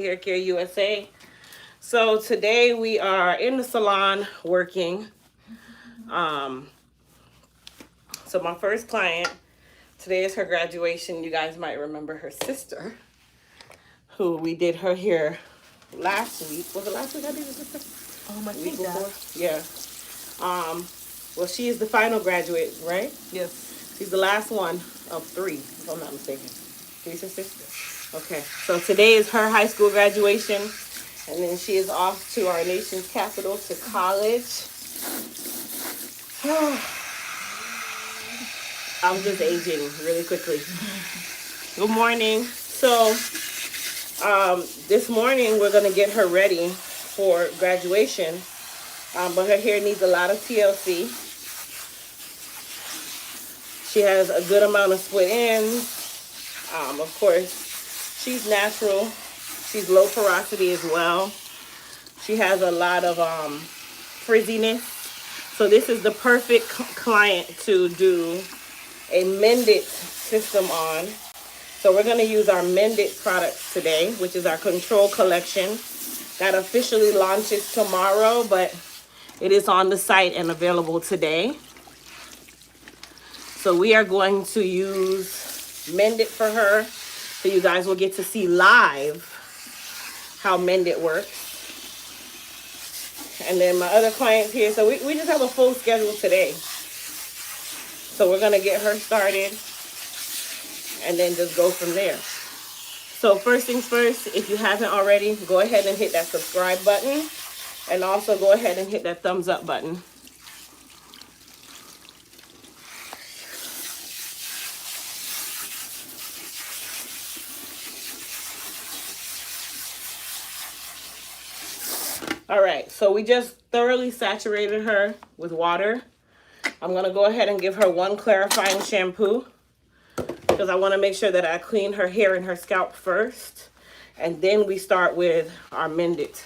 Hair Care USA. So today we are in the salon working. Um, so my first client, today is her graduation. You guys might remember her sister, who we did her hair last week. Was it last week I did her sister? I Week think before? that. Yeah. Well, she is the final graduate, right? Yes. She's the last one of three, if I'm not mistaken. She's her sister. Okay, so today is her high school graduation, and then she is off to our nation's capital to college. I'm just aging really quickly. Good morning. So, this morning we're gonna get her ready for graduation, but her hair needs a lot of TLC. She has a good amount of split ends. Of course, she's natural. She's low porosity as well. She has a lot of frizziness. So this is the perfect client to do a Mendit system on. So we're going to use our Mendit products today, which is our Control Collection. That officially launches tomorrow, but it is on the site and available today. So we are going to use Mendit for her. So you guys will get to see live how Mendit works. And then my other clients here. So we just have a full schedule today. So we're going to get her started and then just go from there. So first things first, if you haven't already, go ahead and hit that subscribe button. And also go ahead and hit that thumbs up button. All right, so we just thoroughly saturated her with water. I'm going to go ahead and give her one clarifying shampoo because I want to make sure that I clean her hair and her scalp first. And then we start with our Mendit.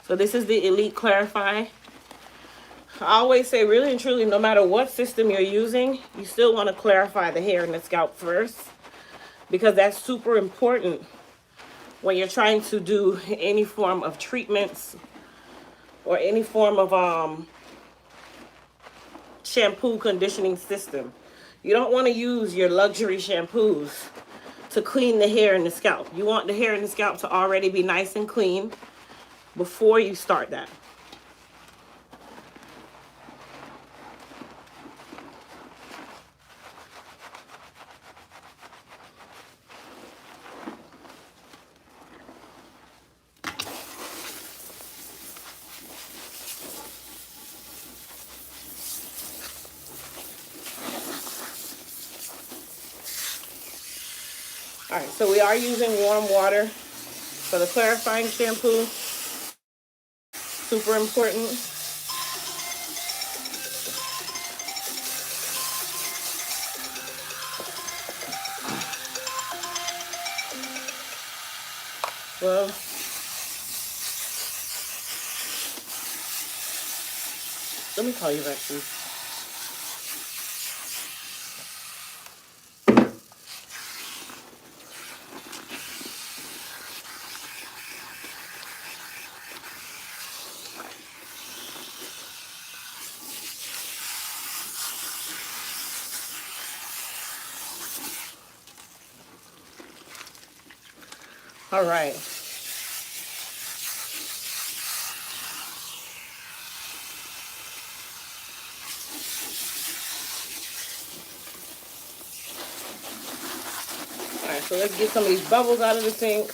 So this is the Elite Clarify. I always say, really and truly, no matter what system you're using, you still want to clarify the hair and the scalp first, because that's super important when you're trying to do any form of treatments or any form of shampoo conditioning system. You don't want to use your luxury shampoos to clean the hair and the scalp. You want the hair and the scalp to already be nice and clean before you start that. All right, so we are using warm water for the clarifying shampoo. Super important. Well, let me call you back, please. All right. All right, so let's get some of these bubbles out of the sink.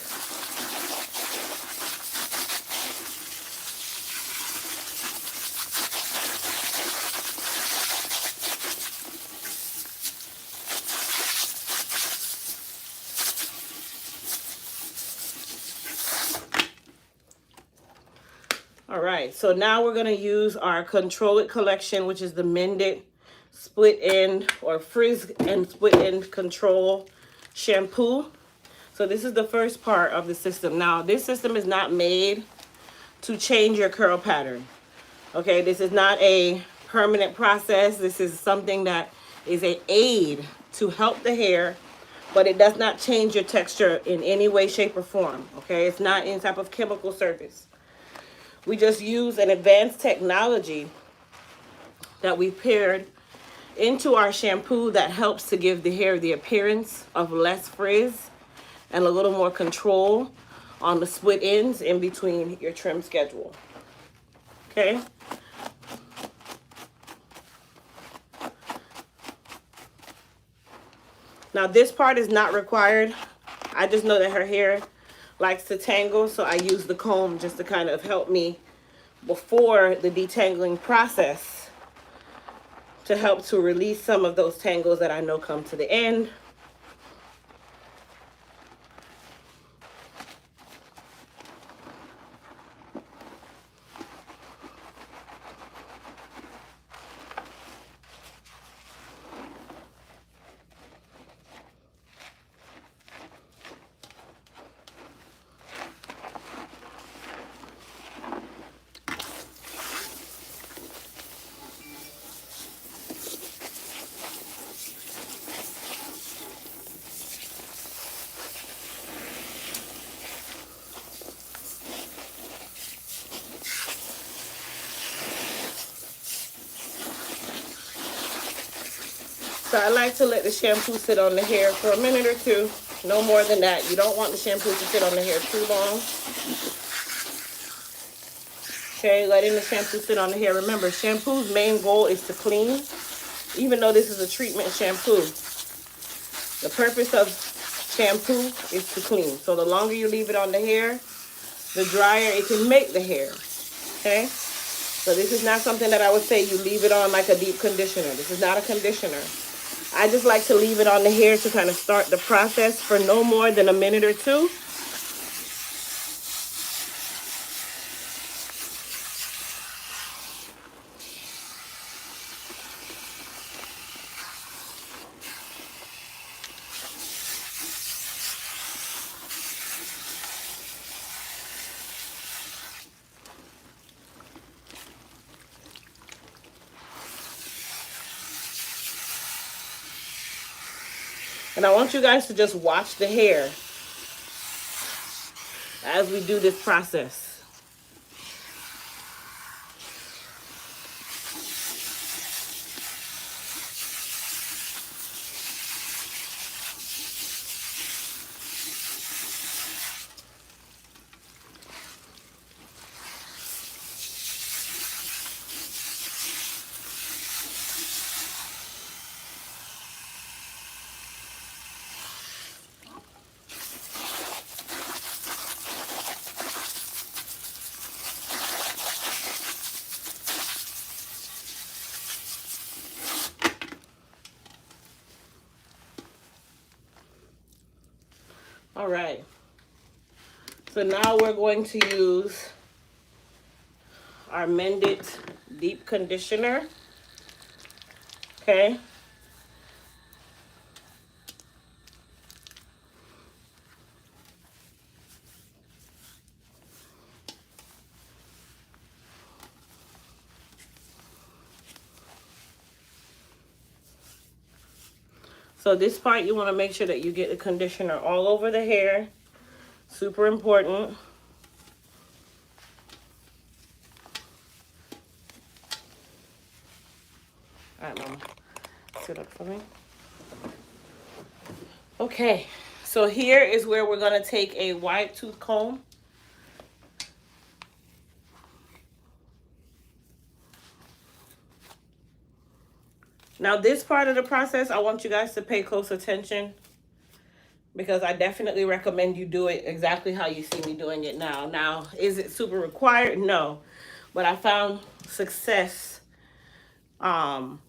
All right, so now we're gonna use our Control It collection, which is the Mendit split end or frizz and split end control shampoo. So this is the first part of the system. Now, this system is not made to change your curl pattern. Okay, this is not a permanent process. This is something that is an aid to help the hair, but it does not change your texture in any way, shape, or form, okay? It's not any type of chemical service. We just use an advanced technology that we paired into our shampoo that helps to give the hair the appearance of less frizz and a little more control on the split ends in between your trim schedule, okay? Now this part is not required. I just know that her hair likes to tangle, so I use the comb just to kind of help me before the detangling process to help to release some of those tangles that I know come to the end. So I like to let the shampoo sit on the hair for a minute or two, no more than that. You don't want the shampoo to sit on the hair too long. Okay, letting the shampoo sit on the hair. Remember, shampoo's main goal is to clean, even though this is a treatment shampoo. The purpose of shampoo is to clean. So the longer you leave it on the hair, the drier it can make the hair, okay? So this is not something that I would say you leave it on like a deep conditioner. This is not a conditioner. I just like to leave it on the hair to kind of start the process for no more than a minute or two. And I want you guys to just watch the hair as we do this process. All right, so now we're going to use our Mendit deep conditioner, okay? So this part, you want to make sure that you get the conditioner all over the hair. Super important. All right, Mama. Sit up for me. Okay, so here is where we're going to take a wide tooth comb. Now this part of the process, I want you guys to pay close attention because I definitely recommend you do it exactly how you see me doing it now. Now, is it super required? No, but I found success for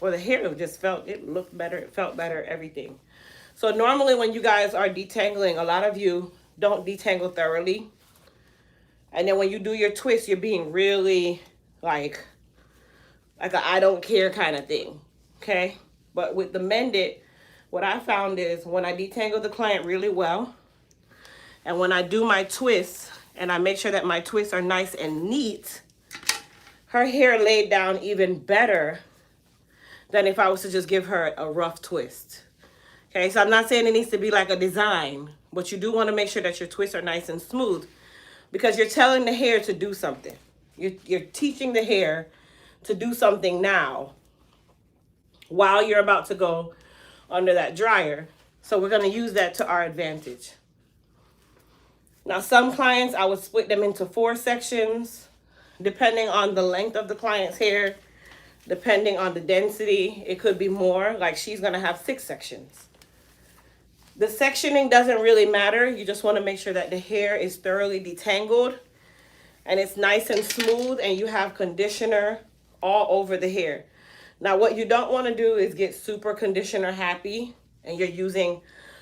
the hair. It looked better, it felt better, everything. So normally when you guys are detangling, a lot of you don't detangle thoroughly. And then when you do your twist, you're being really like a I don't care kind of thing, okay? But with the Mendit, what I found is when I detangle the client really well, and when I do my twists, and I make sure that my twists are nice and neat, her hair laid down even better than if I was to just give her a rough twist. Okay, so I'm not saying it needs to be like a design, but you do want to make sure that your twists are nice and smooth because you're telling the hair to do something. You're teaching the hair to do something now while you're about to go under that dryer. So we're going to use that to our advantage. Now, some clients, I would split them into 4 sections, depending on the length of the client's hair, depending on the density. It could be more, like she's going to have 6 sections. The sectioning doesn't really matter. You just want to make sure that the hair is thoroughly detangled and it's nice and smooth and you have conditioner all over the hair. Now, what you don't want to do is get super conditioner happy and you're using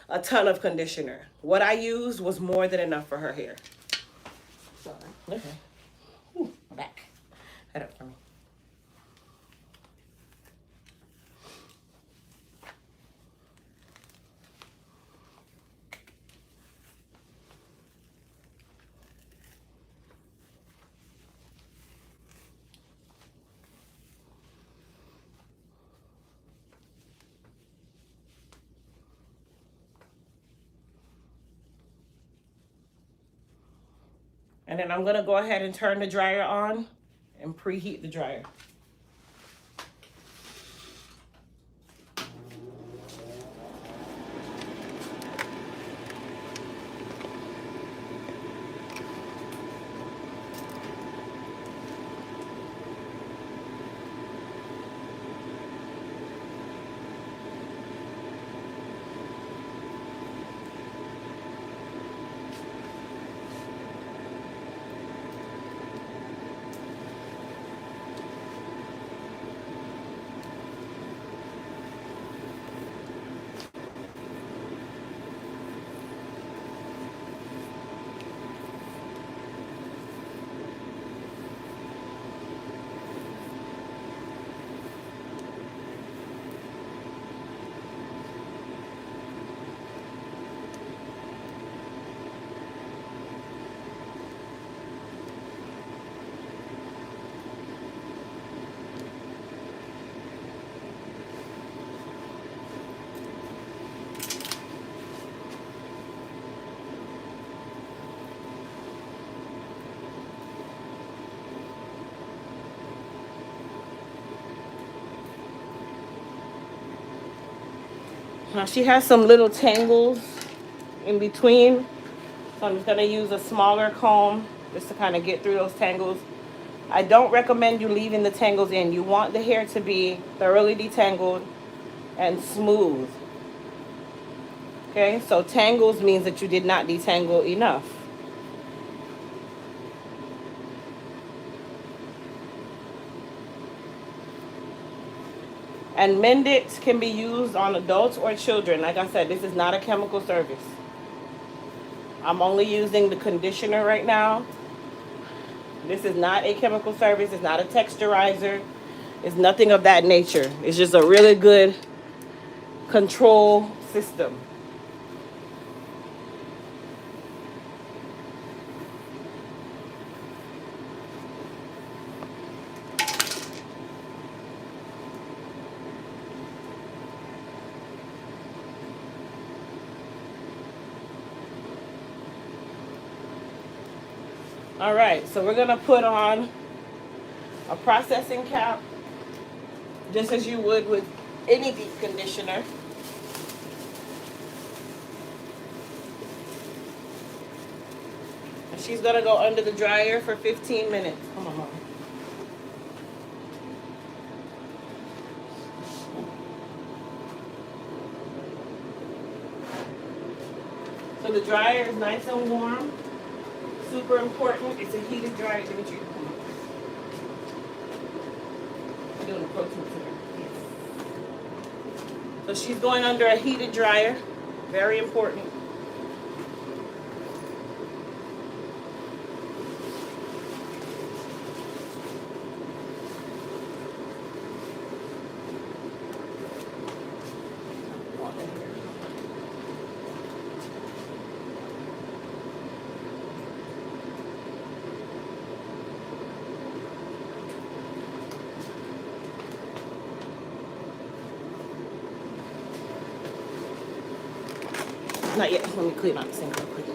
a ton of conditioner. What I used was more than enough for her hair. Sorry. Okay. Ooh, my back. Head up for me. And then I'm going to go ahead and turn the dryer on and preheat the dryer. Now she has some little tangles in between, so I'm just going to use a smaller comb just to kind of get through those tangles. I don't recommend you leaving the tangles in. You want the hair to be thoroughly detangled and smooth. Okay, so tangles means that you did not detangle enough. And Mendit can be used on adults or children. Like I said, this is not a chemical service. I'm only using the conditioner right now. This is not a chemical service. It's not a texturizer. It's nothing of that nature. It's just a really good control system. All right, so we're gonna put on a processing cap, just as you would with any deep conditioner. And she's gonna go under the dryer for 15 minutes. Come on, Mom. So the dryer is nice and warm. Super important. It's a heated dryer. Dimitri. I'm doing a protein today. Yes. So she's going under a heated dryer. Very important. Not yet. Let me clean out the sink real quick.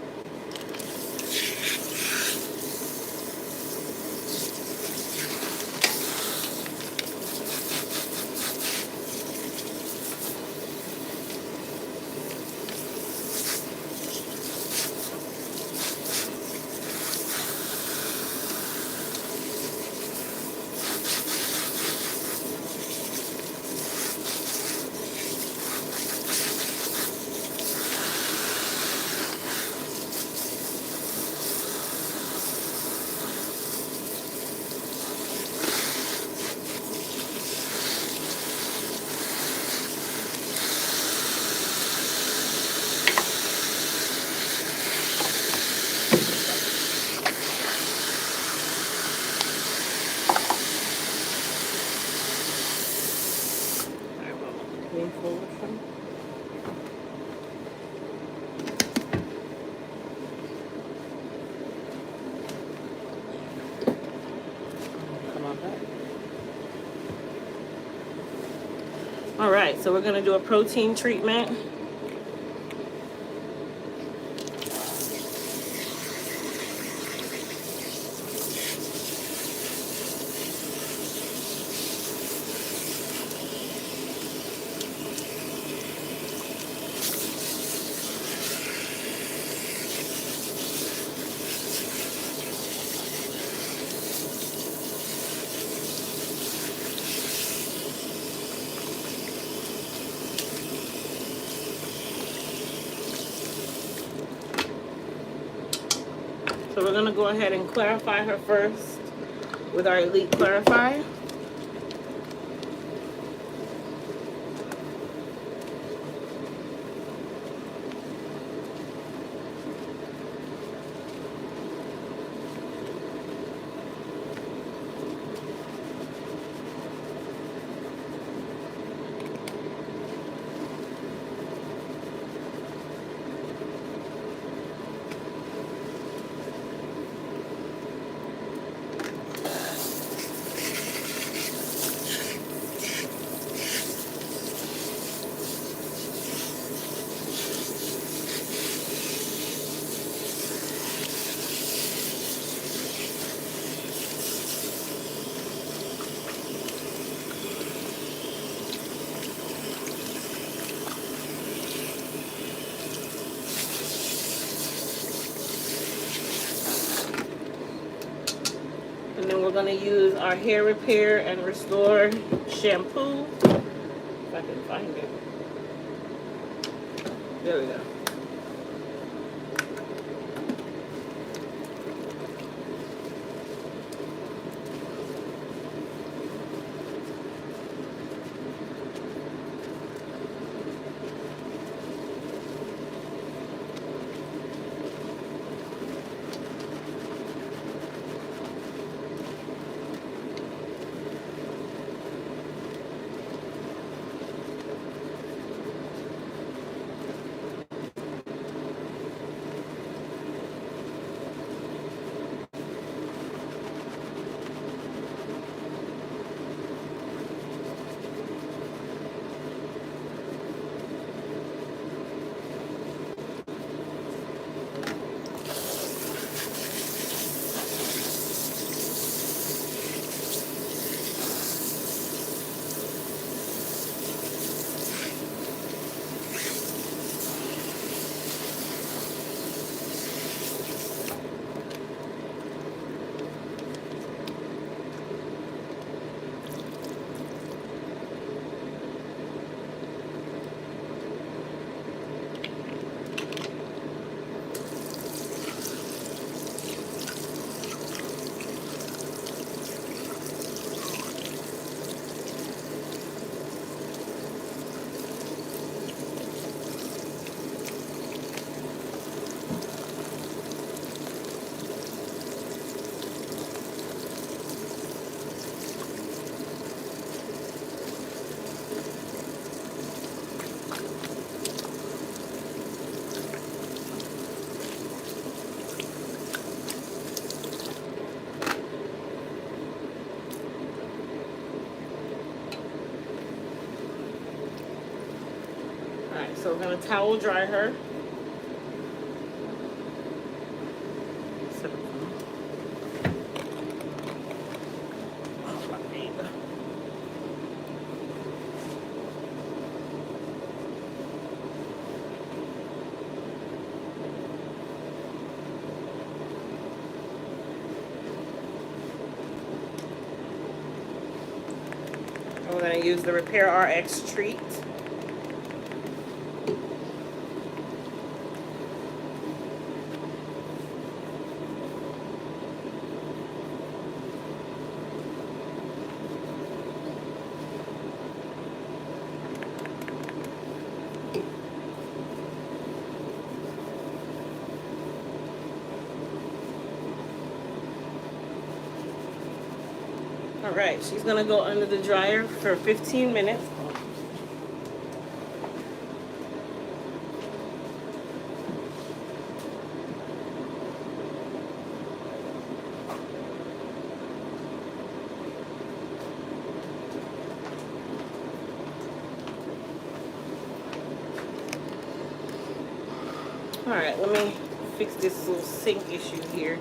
Lean forward from. Come on back. All right, so we're gonna do a protein treatment. So we're gonna go ahead and clarify her first with our Elite Clarify. And then we're gonna use our hair repair and restore shampoo. If I can find it. There we go. So we're going to towel dry her. to use the Repair RX treat. All right, she's gonna go under the dryer for 15 minutes. All right, let me fix this little sink issue here.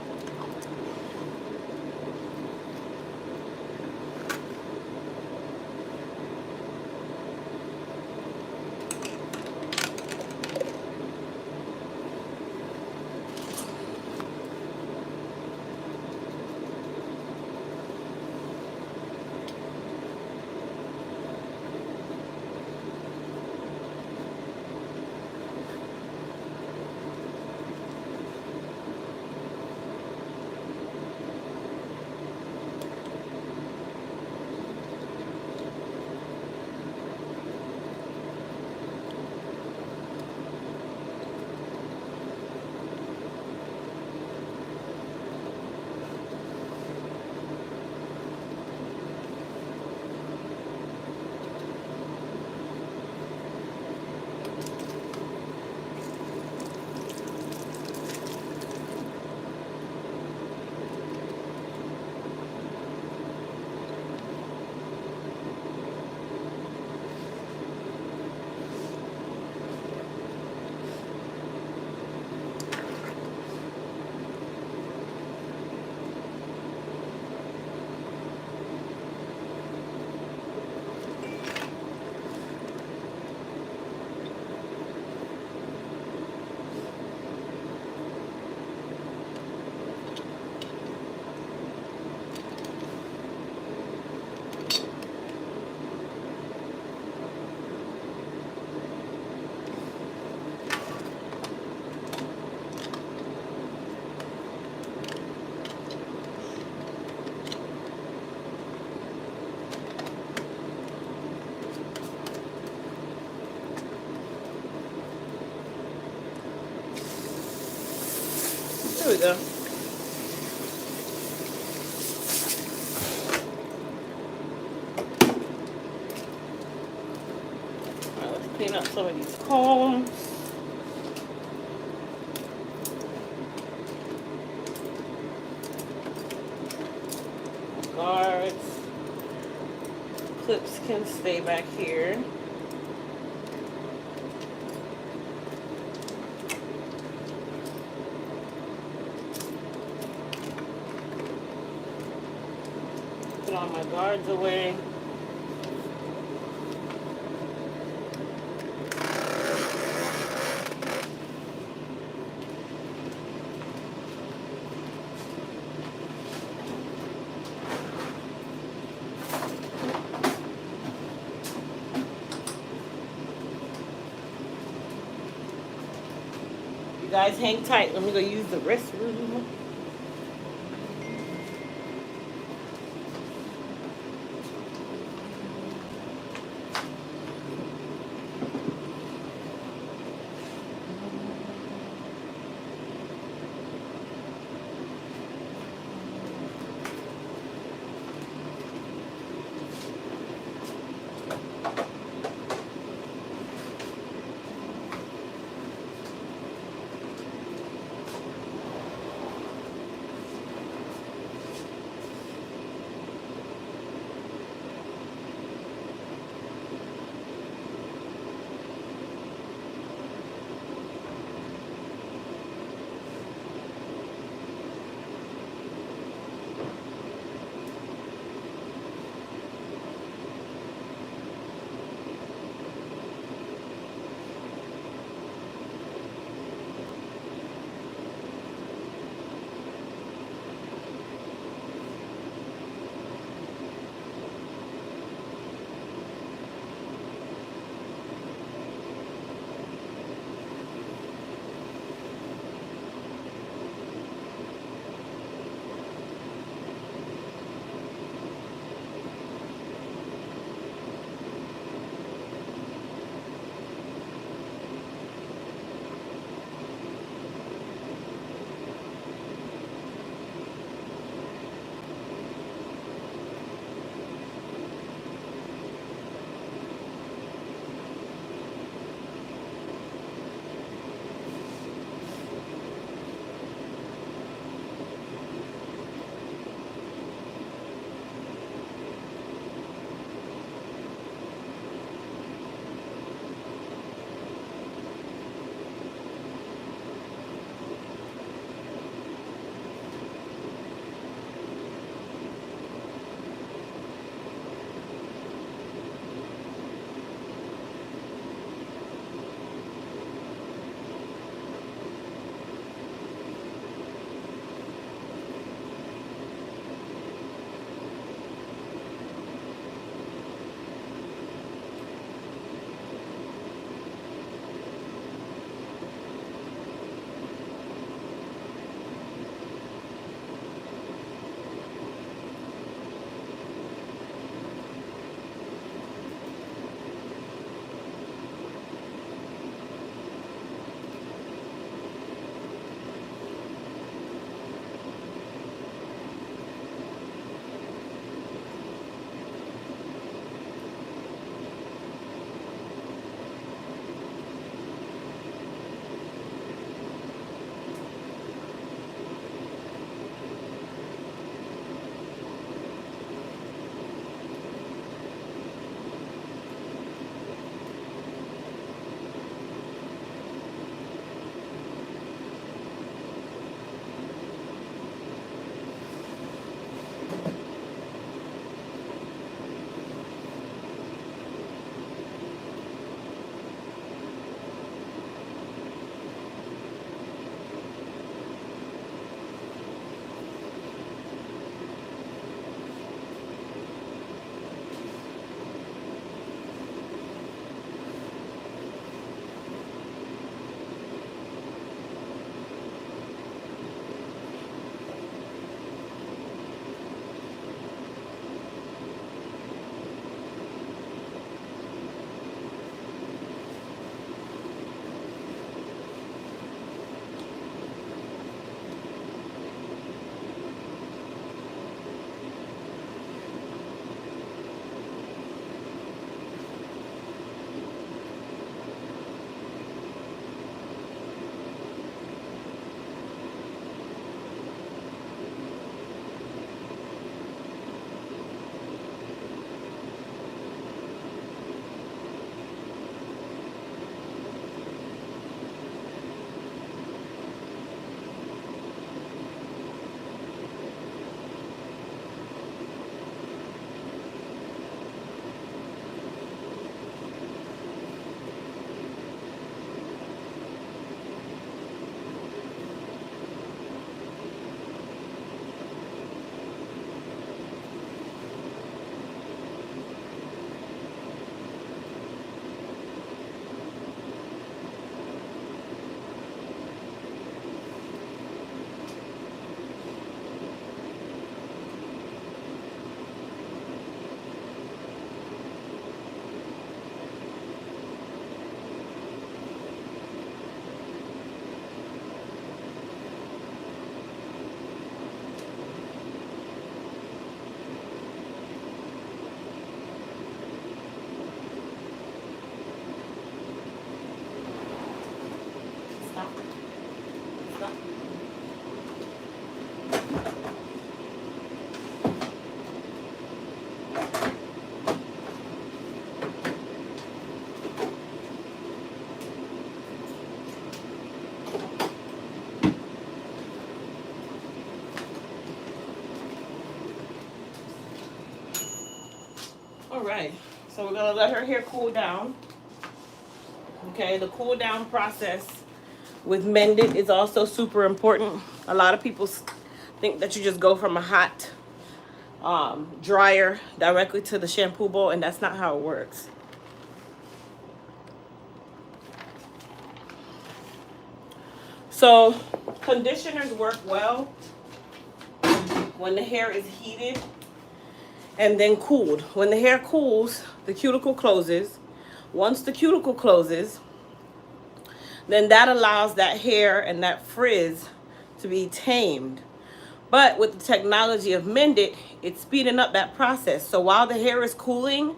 There we go. All right, let's clean up some of these combs. Guards. Clips can stay back here. Put all my guards away. You guys hang tight. Let me go use the restroom. All right, so we're gonna let her hair cool down. Okay, the cool down process with Mendit is also super important. A lot of people think that you just go from a hot dryer directly to the shampoo bowl, and that's not how it works. So conditioners work well when the hair is heated and then cooled. When the hair cools, the cuticle closes. Once the cuticle closes, then that allows that hair and that frizz to be tamed. But with the technology of Mendit, it's speeding up that process. So while the hair is cooling,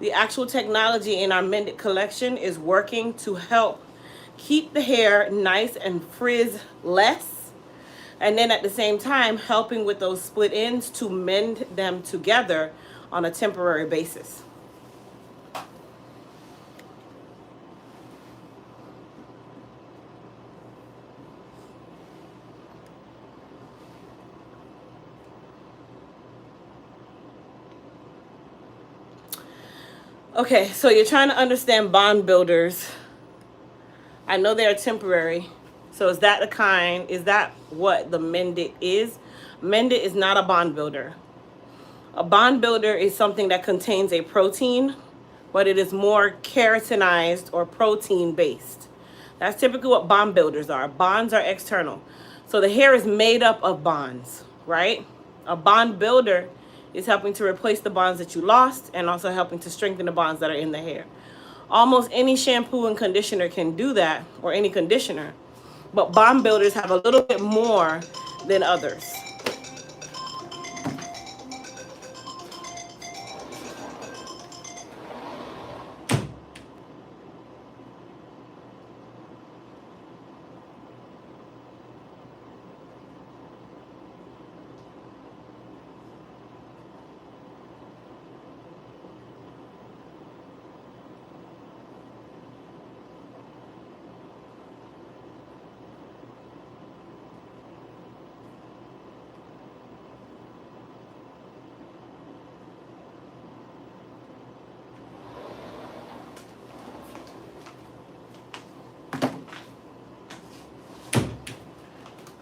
the actual technology in our Mendit collection is working to help keep the hair nice and frizz-less, and then at the same time helping with those split ends to mend them together on a temporary basis. Okay, so you're trying to understand bond builders. I know they're temporary. So is that what the Mendit is? Mendit is not a bond builder. A bond builder is something that contains a protein, but it is more keratinized or protein based. That's typically what bond builders are. Bonds are external. So the hair is made up of bonds, right? A bond builder is helping to replace the bonds that you lost and also helping to strengthen the bonds that are in the hair. Almost any shampoo and conditioner can do that, or any conditioner, but bond builders have a little bit more than others.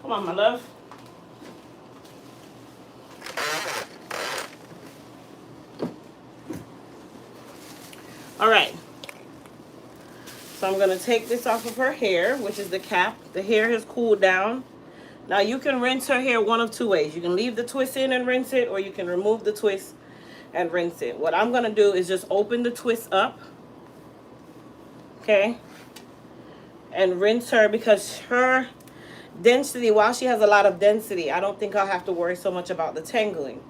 Come on, my love. All right. So I'm going to take this off of her hair, which is the cap. The hair has cooled down. Now you can rinse her hair one of two ways. You can leave the twist in and rinse it, or you can remove the twist and rinse it. What I'm going to do is just open the twist up. Okay? And rinse her, because her density, while she has a lot of density, I don't think I'll have to worry so much about the tangling.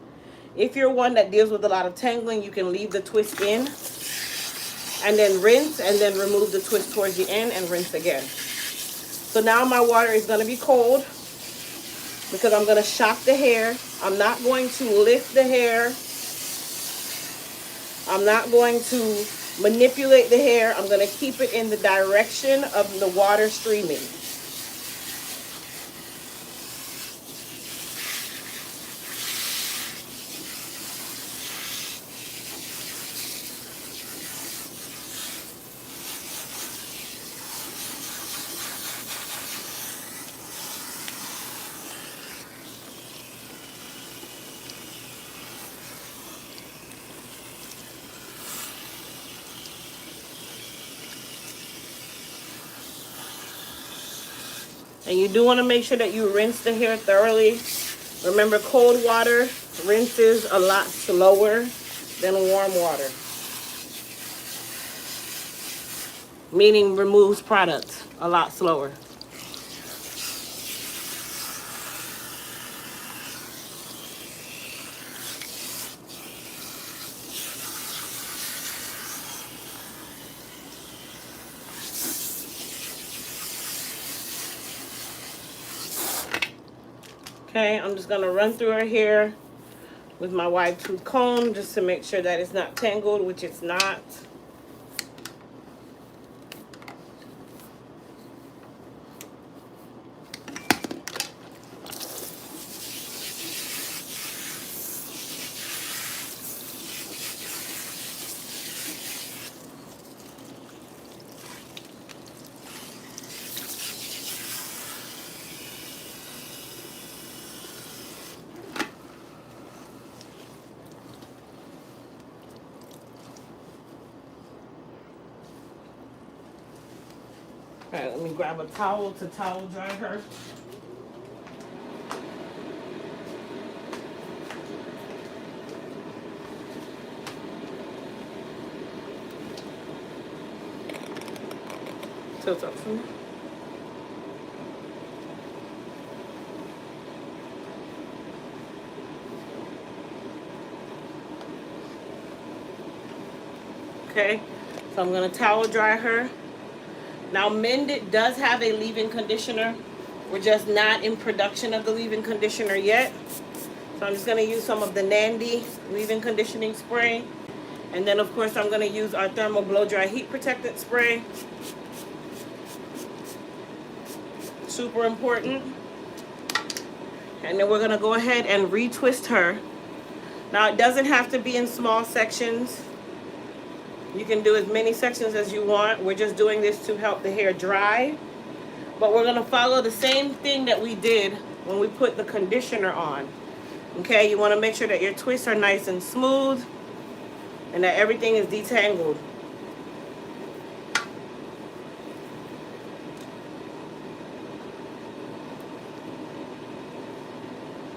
If you're one that deals with a lot of tangling, you can leave the twist in and then rinse, and then remove the twist towards the end and rinse again. So now my water is going to be cold because I'm going to shock the hair. I'm not going to lift the hair. I'm not going to manipulate the hair. I'm going to keep it in the direction of the water streaming. And you do want to make sure that you rinse the hair thoroughly. Remember, cold water rinses a lot slower than warm water, meaning removes product a lot slower. Okay, I'm just gonna run through her hair with my wide tooth comb just to make sure that it's not tangled, which it's not. All right, let me grab a towel to towel dry her. Tilt up for me. Okay, so I'm gonna towel dry her. Now, Mendit does have a leave-in conditioner. We're just not in production of the leave-in conditioner yet. So I'm just gonna use some of the Nandy leave-in conditioning spray. And then of course I'm gonna use our thermal blow dry heat protectant spray. Super important. And then we're gonna go ahead and retwist her. Now it doesn't have to be in small sections. You can do as many sections as you want. We're just doing this to help the hair dry. But we're gonna follow the same thing that we did when we put the conditioner on. Okay, you wanna make sure that your twists are nice and smooth and that everything is detangled.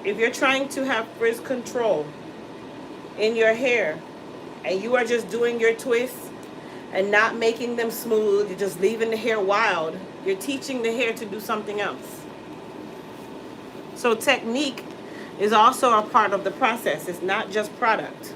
If you're trying to have frizz control in your hair and you are just doing your twists and not making them smooth, you're just leaving the hair wild, you're teaching the hair to do something else. So technique is also a part of the process. It's not just product.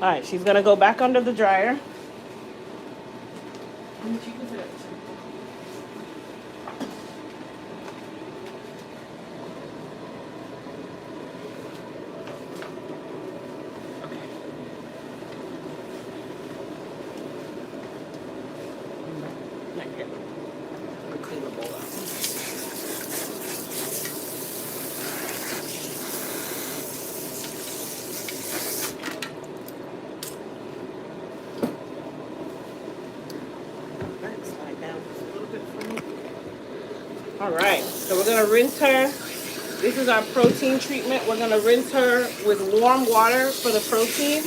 All right, she's gonna go back under the dryer. Clean the bowl out. All right, so we're gonna rinse her. This is our protein treatment. We're gonna rinse her with warm water for the protein.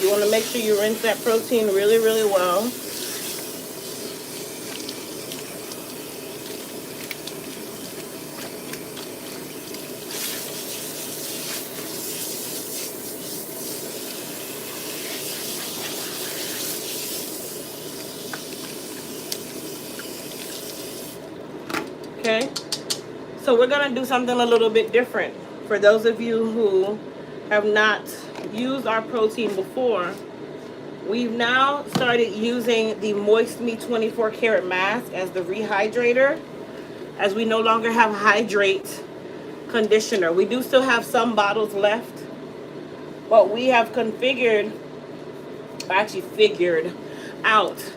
You want to make sure you rinse that protein really, really well. Okay, so we're gonna do something a little bit different. For those of you who have not used our protein before, we've now started using the Moist Me 24 karat mask as the rehydrator, as we no longer have hydrate conditioner. We do still have some bottles left, but we have figured out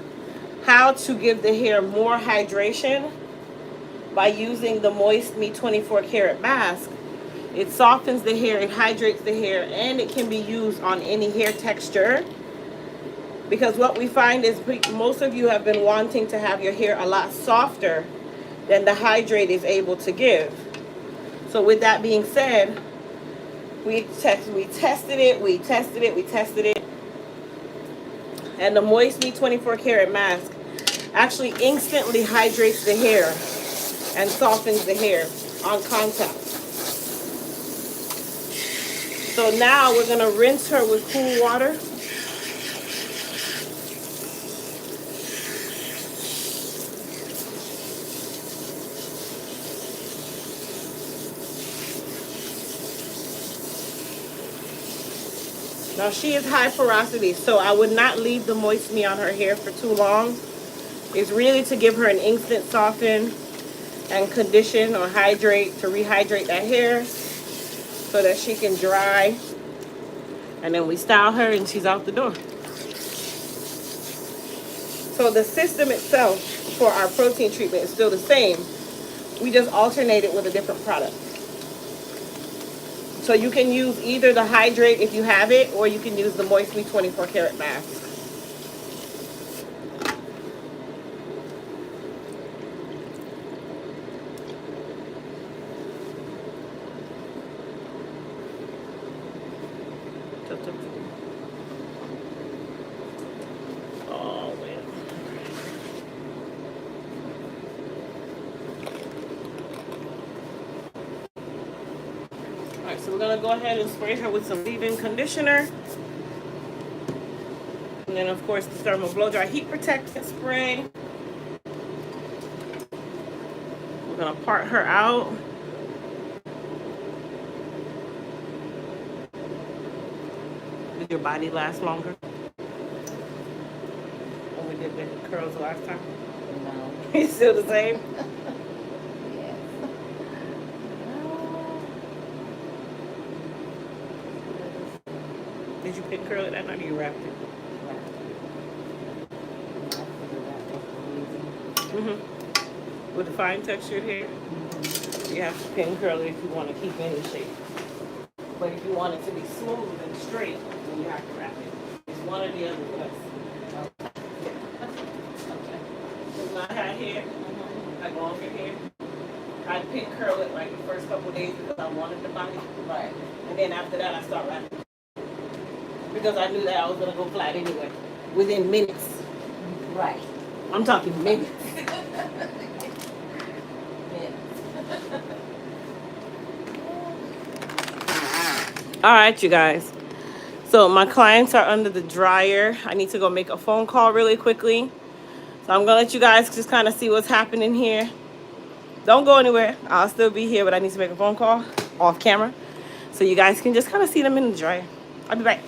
how to give the hair more hydration by using the Moist Me 24 karat mask. It softens the hair, it hydrates the hair, and it can be used on any hair texture. Because what we find is most of you have been wanting to have your hair a lot softer than the hydrate is able to give. So with that being said, we tested it. And the Moist Me 24 karat mask actually instantly hydrates the hair and softens the hair on contact. So now we're going to rinse her with cool water. Now she is high porosity, so I would not leave the Moist Me on her hair for too long. It's really to give her an instant soften and condition or hydrate, to rehydrate that hair so that she can dry. And then we style her and she's out the door. So the system itself for our protein treatment is still the same. We just alternate it with a different product. So you can use either the hydrate if you have it, or you can use the Moist Me 24 karat mask. Oh, man. Alright, so we're going to go ahead and spray her with some leave-in conditioner. And then, of course, the thermal blow-dry heat protectant spray. We're going to part her out. Did your body last longer when we did the curls the last time? No. It's still the same? Yes. Did you pin curl it that night or you wrapped it? With the fine textured hair, you have to pin curl it if you want to keep any shape. But if you want it to be smooth and straight, then you have to wrap it. It's one or the other with us. Okay. When I had hair, like longer hair, I'd pin curl it like the first couple of days because I wanted the body. Right. And then after that, I start wrapping. Because I knew that I was going to go flat anyway, within minutes. Right. I'm talking minutes. All right, you guys. So my clients are under the dryer. I need to go make a phone call really quickly. So I'm going to let you guys just kind of see what's happening here. Don't go anywhere. I'll still be here, but I need to make a phone call off camera. So you guys can just kind of see them in the dryer. I'll be back.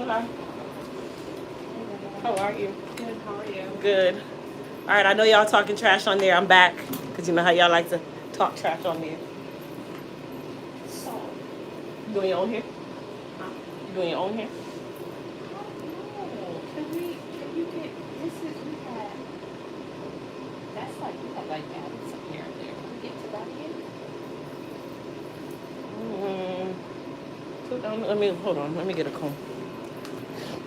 Hola. How are you? Good, how are you? Good. All right, I know y'all talking trash on there. I'm back. Because you know how y'all like to talk trash on there. So, You doing your own hair? huh? You doing your own hair? Oh, can you get, we had, we had like added some here and there. Can we get to that again? Hold on. Let me get a comb.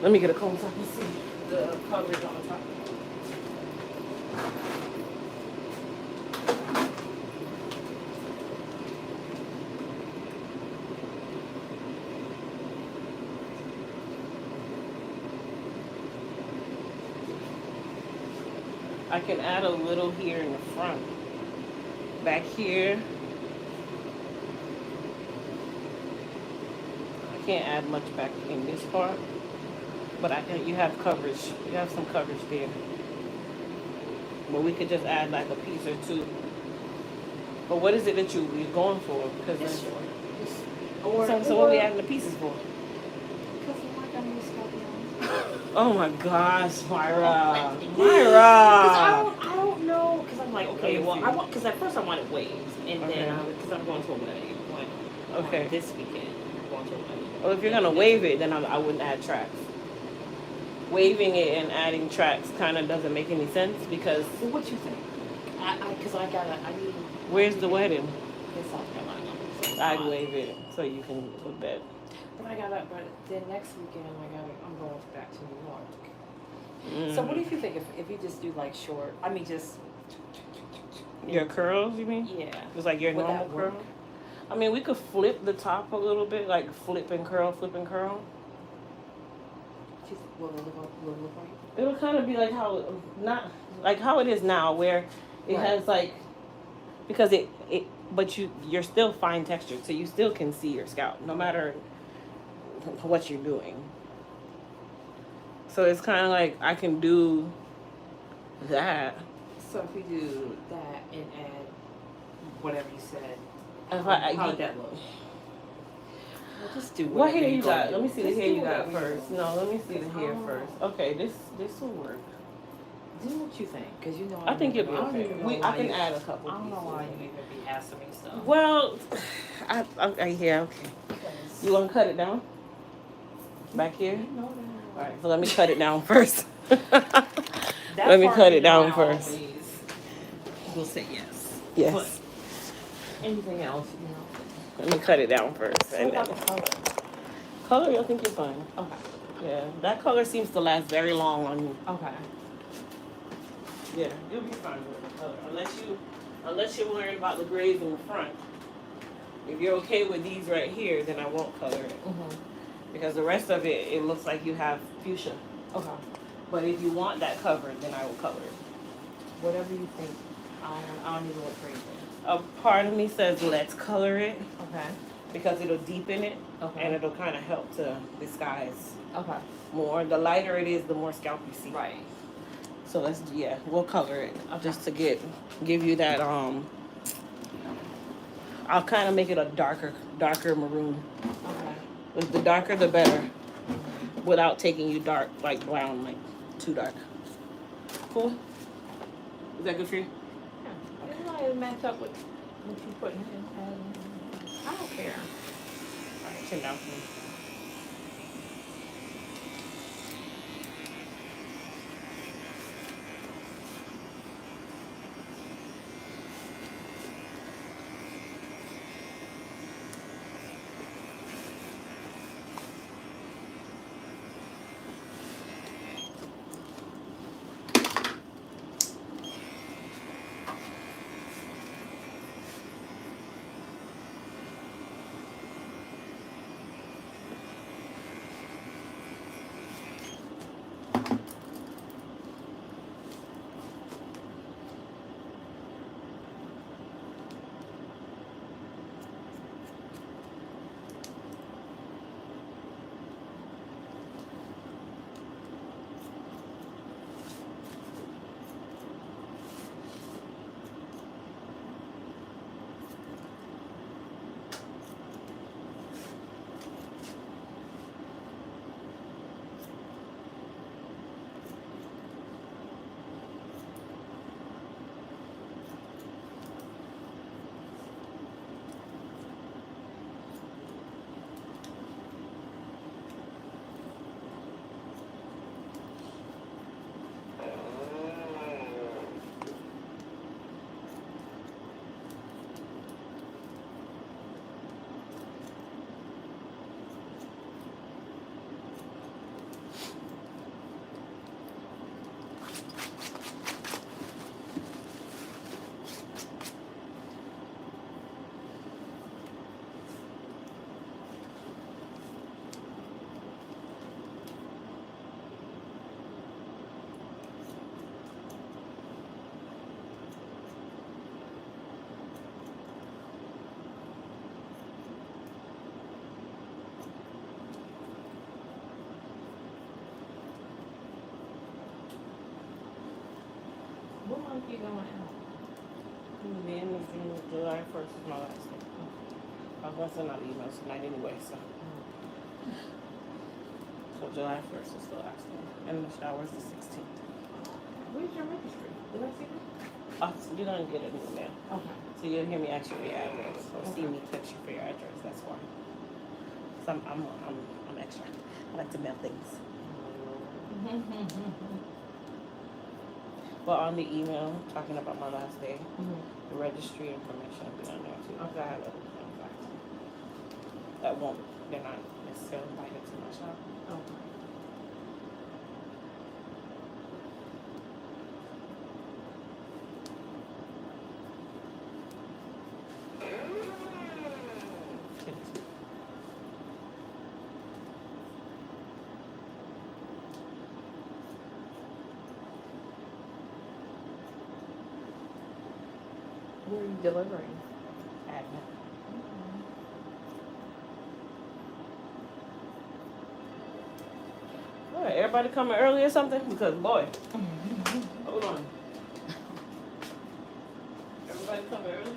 Let me get a comb so I can see the coverage on the top. I can add a little here in the front. Back here. I can't add much back in this part. But you have coverage. You have some coverage there. But we could just add like a piece or two. But what is it that you're going for? Because This short. so what are we adding the pieces for? Because I'm not going to use scorpions. Oh my gosh, Myra. Because Myra. I don't know. Because I'm like, okay, Let me well, see. because at first I wanted waves. And Okay. then, because I'm going to a wedding. Okay. This weekend, I'm going to a wedding. Well, if you're going to wave it, then I wouldn't add tracks. Waving it and adding tracks kind of doesn't make any sense because... Well, what you think? Because I need... Where's the wedding? In South Carolina. So I'd wave it so you can put that. But then next weekend I'm going back to New York. So what do you think if you just do like short, just... Your curls, you mean? Yeah. It's like your Would normal that work? curl? I mean, we could flip the top a little bit, like flip and curl, flip and curl. Will it look like? It'll kind of be like not like how it is now, where it Right. has like, because but you're still fine textured, so you still can see your scalp, no matter what you're doing. So it's kind of like I can do that. So if we do that and add whatever you said, If how would that look? We'll just do what whatever hair you got? do. Let me see the Just hair do you got whatever first. do. No, let me see the hair first. Okay, this will work. Do what you think, because you know I think you'll be I don't okay. even know I why can you- add a couple. I don't know pieces. why you even be asking me stuff. Well, yeah, okay. You want to cut it down? Back here? No. All right, so let me cut it down first. That Let me part, cut you it know, down I first. always will say yes. Yes. But anything else, Let me cut it down first. So And what then about the color? color, I think you're fine. Okay. Yeah, that color seems to last very long on you. Okay. Yeah, you'll be fine with the color. Unless you're worried about the grays in the front. If you're okay with these right here, then I won't color it. Mm-hmm. Because the rest of it looks like you have fuchsia. Okay. But if you want that covered, then I will color it. Whatever you think. I don't even look crazy. A part of me says let's color it Okay. because it'll deepen it Okay. and it'll kind of help to disguise Okay. more. The lighter it is, the more scalp you see. Right. So we'll color it Okay. just to give you that I'll kind of make it a darker maroon. Okay. With the darker the better, without taking you dark like brown, like too dark. Cool. Is that good for you? Yeah. It might match up with what you put in. I don't care. All right, chin down for me. going out? Then July 1st is my last day. I was going to send out emails tonight anyway, so. So July 1st is the last day. And the shower is the 16th. Where's your registry? Did I see that? You're going to get an email. Okay. So you'll hear me ask you for your address. Or see me text you for your address. That's why. So I'm extra. I like to mail things. But on the email, talking about my last day, the registry information will be on there too. Okay. I have other things that won't, they're not necessarily invited to my shop. Okay. Where are you delivering? Admin. All right, everybody coming early or something? Because boy, hold on. Everybody coming early?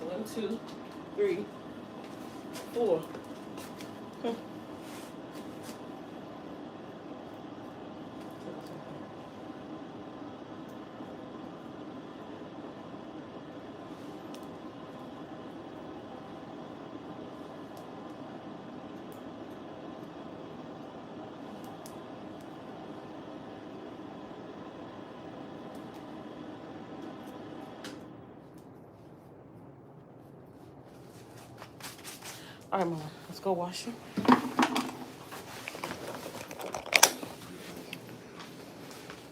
One, two, three, four. All right, Mama, let's go wash them.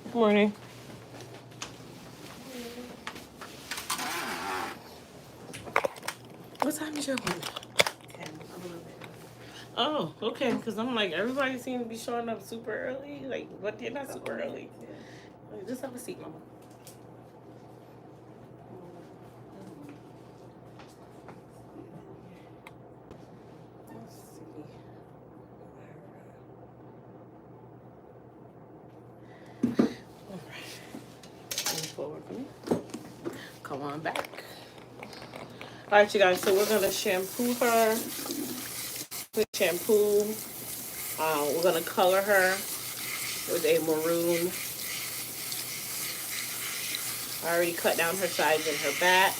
Good morning. What time is your appointment? 10, a little bit. Oh, okay, because I'm like, everybody seems to be showing up super early. Like, but they're not super early. Like, just have a seat, Mama. Let's see. All right. Move forward for me. Come on back. All right, you guys, so we're going to shampoo her. Shampoo. We're going to color her with a maroon. I already cut down her sides and her back.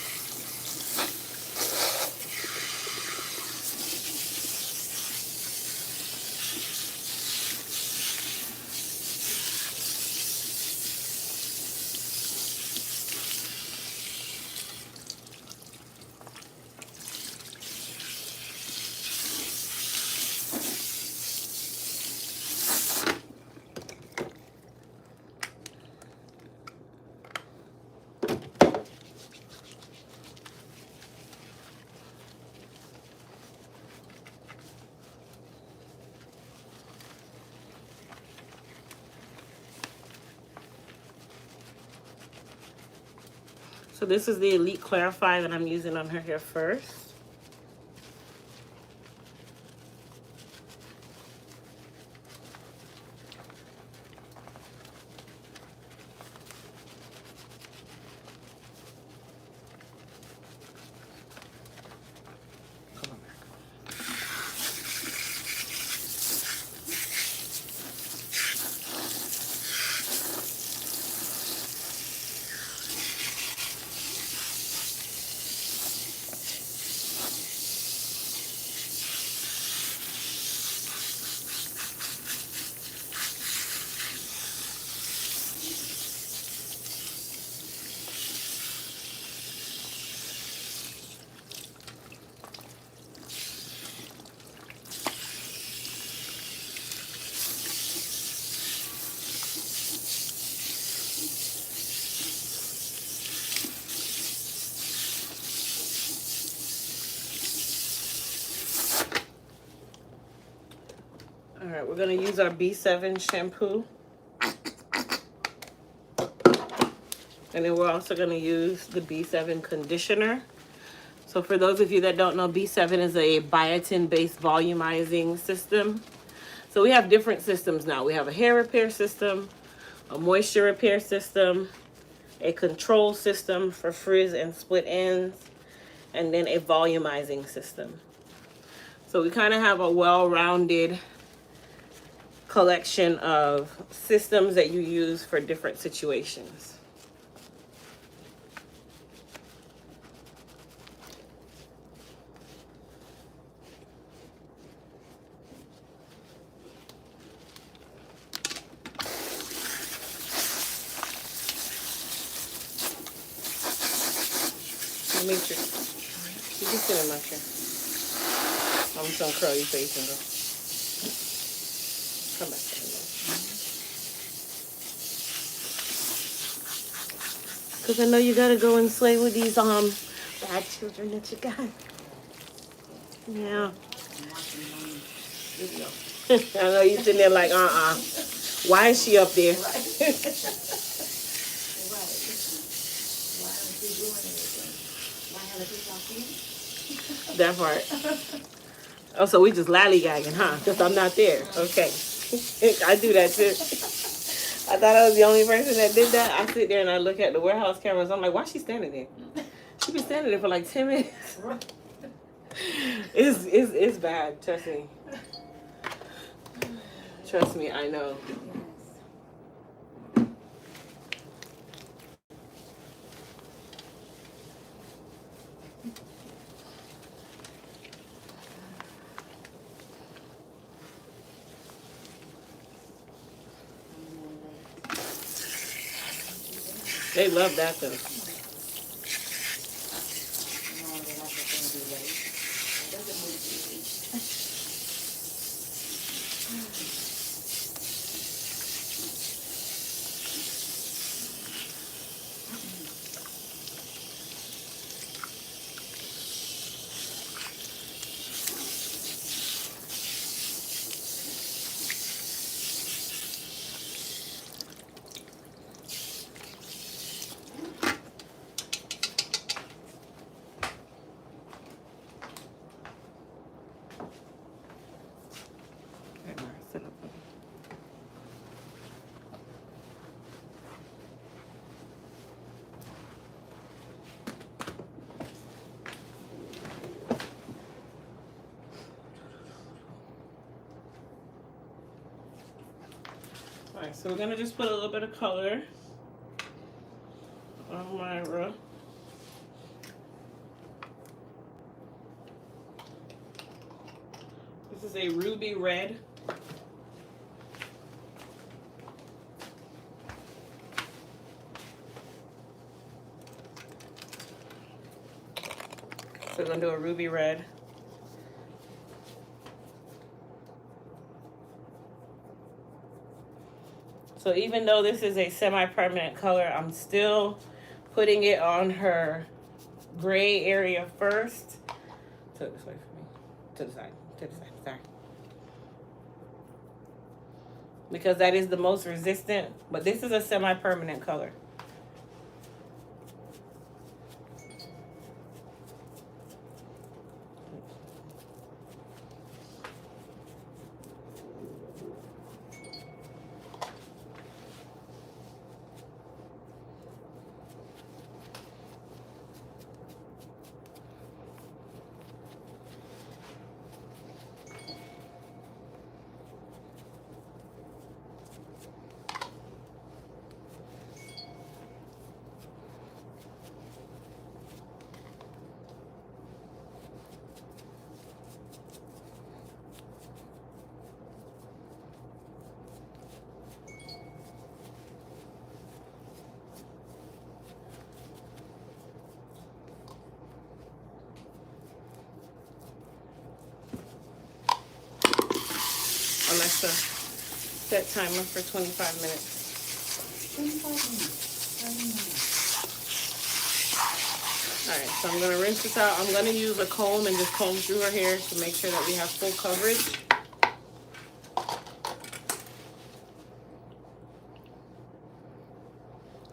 So this is the Elite Clarify that I'm using on her hair first. All right, we're gonna use our B7 shampoo. And then we're also gonna use the B7 conditioner. So for those of you that don't know, B7 is a biotin-based volumizing system. So we have different systems now. We have a hair repair system, a moisture repair system, a control system for frizz and split ends, and then a volumizing system. So we kind of have a well-rounded collection of systems that you use for different situations. Demetrius, you can sit in my chair. I'm just gonna curl your face and go. Come back. Because I know you gotta go and slay with these bad children that you got. Yeah. I know you sitting there like, why is she up there? That part. Oh, so we just lollygagging, huh? Because I'm not there. Okay. I do that too. I thought I was the only person that did that. I sit there and I look at the warehouse cameras. I'm like, why is she standing there? She been standing there for like 10 minutes. It's bad. Trust me. Trust me, I know. They love that though. Alright, so we're gonna just put a little bit of color on Myra. This is a ruby red. So we're gonna do a ruby red. So even though this is a semi-permanent color, I'm still putting it on her gray area first. So this way for me. To the side. Sorry. Because that is the most resistant, but this is a semi-permanent color. Alexa, set timer for 25 minutes. 25 minutes. Alright, so I'm going to rinse this out. I'm going to use a comb and just comb through her hair to make sure that we have full coverage.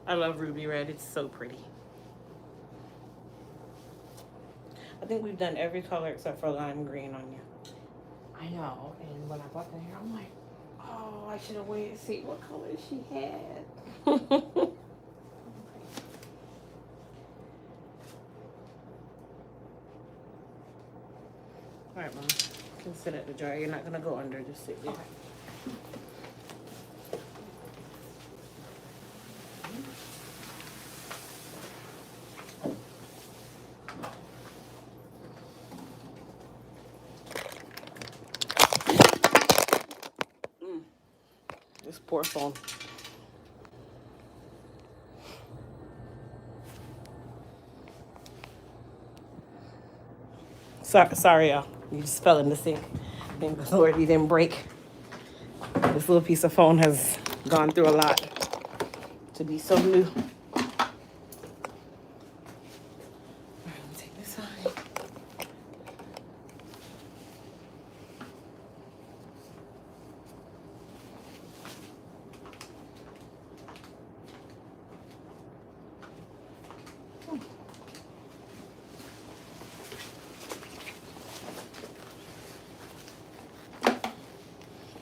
I love ruby red. It's so pretty. I think we've done every color except for lime green on you. I know. And when I bought the hair, I'm like, oh, I should have waited to see what color she had. All right, Mom. You can sit at the dryer. You're not gonna go under. Just sit there. Okay. This poor phone. Sorry, y'all. You just fell in the sink. Thank the Lord you didn't break. This little piece of phone has gone through a lot to be so new. All right, let me take this out.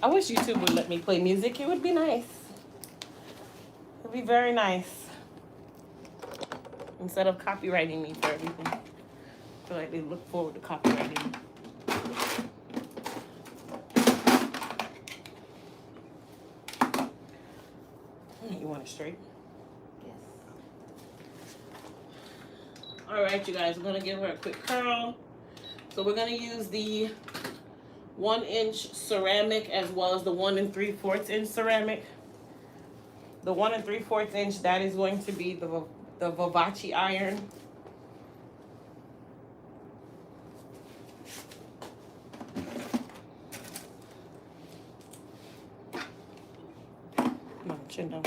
I wish YouTube would let me play music. It would be nice. It would be very nice. Instead of copywriting me for everything. I feel like they look forward to copywriting me. You want it straight? Yes. All right, you guys. I'm going to give her a quick curl. So we're going to use the 1-inch ceramic as well as the 1 3/4 inch ceramic. The 1 3/4 inch, that is going to be the Vivace iron. Come on, chin down.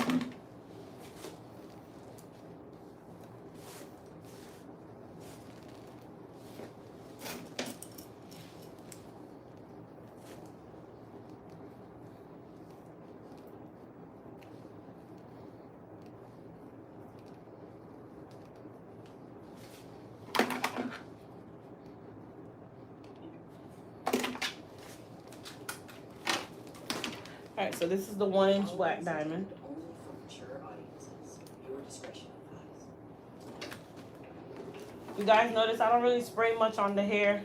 All right, so this is the 1-inch black diamond. You guys notice I don't really spray much on the hair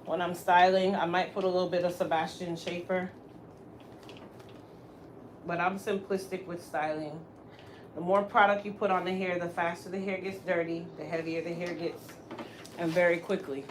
when I'm styling. I might put a little bit of Sebastian Shaper, but I'm simplistic with styling. The more product you put on the hair, the faster the hair gets dirty, the heavier the hair gets, and very quickly.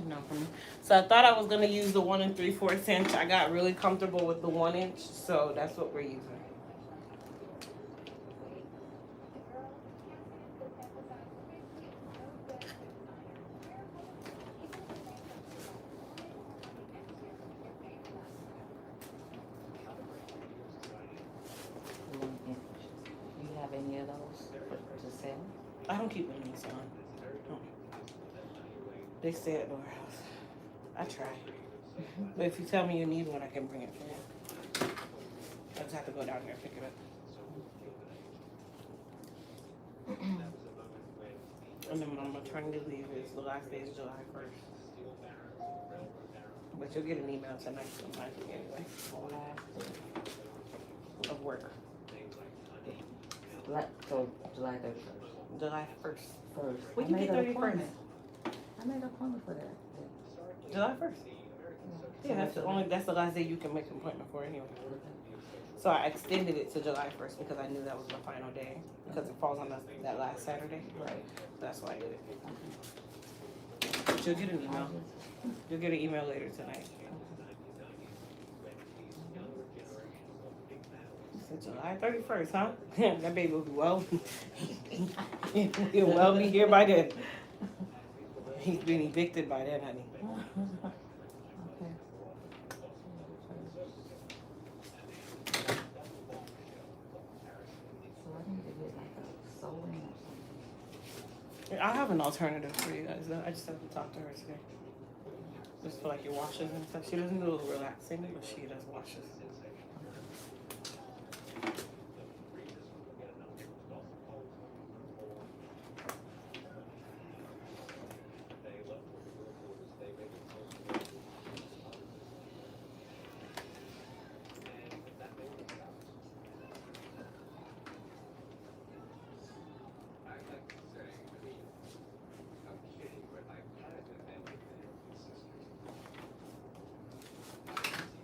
should know from me. So I thought I was gonna use the 1 3/4 inch. I got really comfortable with the 1 inch, so that's what we're using. Do you have any of those to sell? I don't keep any on. They stay at the warehouse. I try. But if you tell me you need one, I can bring it for you. I just have to go down there and pick it up. And then my maternity leave is the last day is July 1st. But you'll get an email tonight sometime anyway. Of work. So July 31st. July 1st. When you get 31st? I made an appointment for that. July 1st. Yeah, that's the last day you can make an appointment for anyway. So I extended it to July 1st because I knew that was the final day because it falls on that last Saturday. Right. That's why I did it. But you'll get an email. You'll get an email later tonight. It's July 31st, huh? That baby will be well. He'll well be here by then. He's been evicted by then, honey. Okay. So I need to get like a sewing or something. I have an alternative for you guys. I just have to talk to her today. Just for like your washes and stuff. She doesn't do relaxing, but she does washes.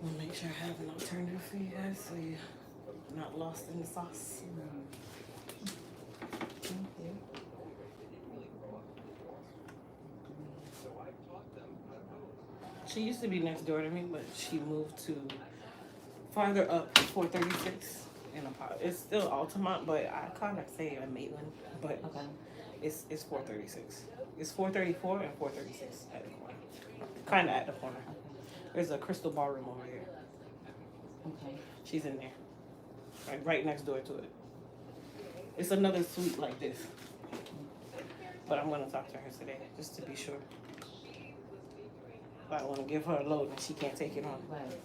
We'll make sure I have an alternative for you guys so you're not lost in the sauce. Thank you. She used to be next door to me, but she moved to farther up, 436 in a pot. It's still Altamont, but I kind of say a Maitland, but Okay. it's 436. It's 434 and 436 at the corner. Kind of at the corner. There's a crystal ballroom over here. Okay. She's in there, like right next door to it. It's another suite like this, but I'm gonna talk to her today just to be sure. I don't want to give her a load and she can't take it on. Right.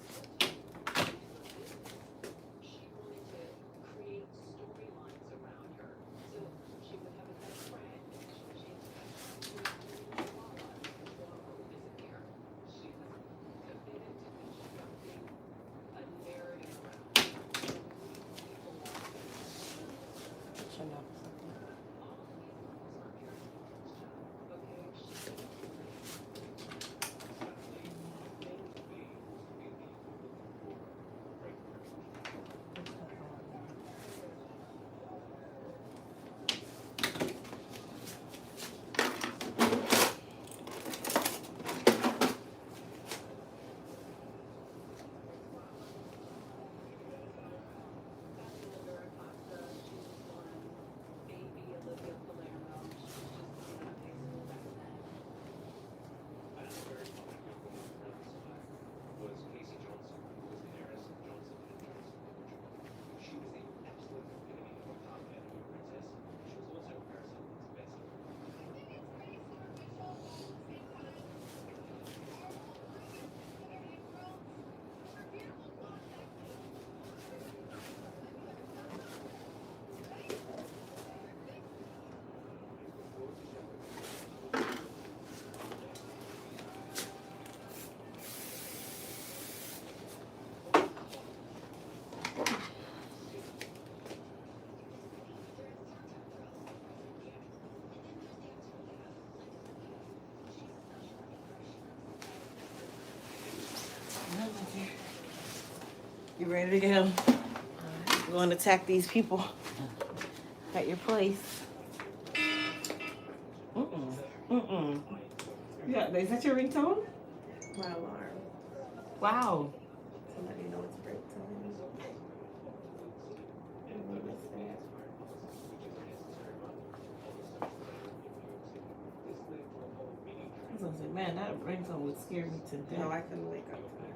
You ready to go? We're going to attack these people at your place. Yeah, is that your ringtone? My alarm. Wow. To let me know it's break time. I was gonna say, man, that ringtone would scare me to death. No, I couldn't wake up to that.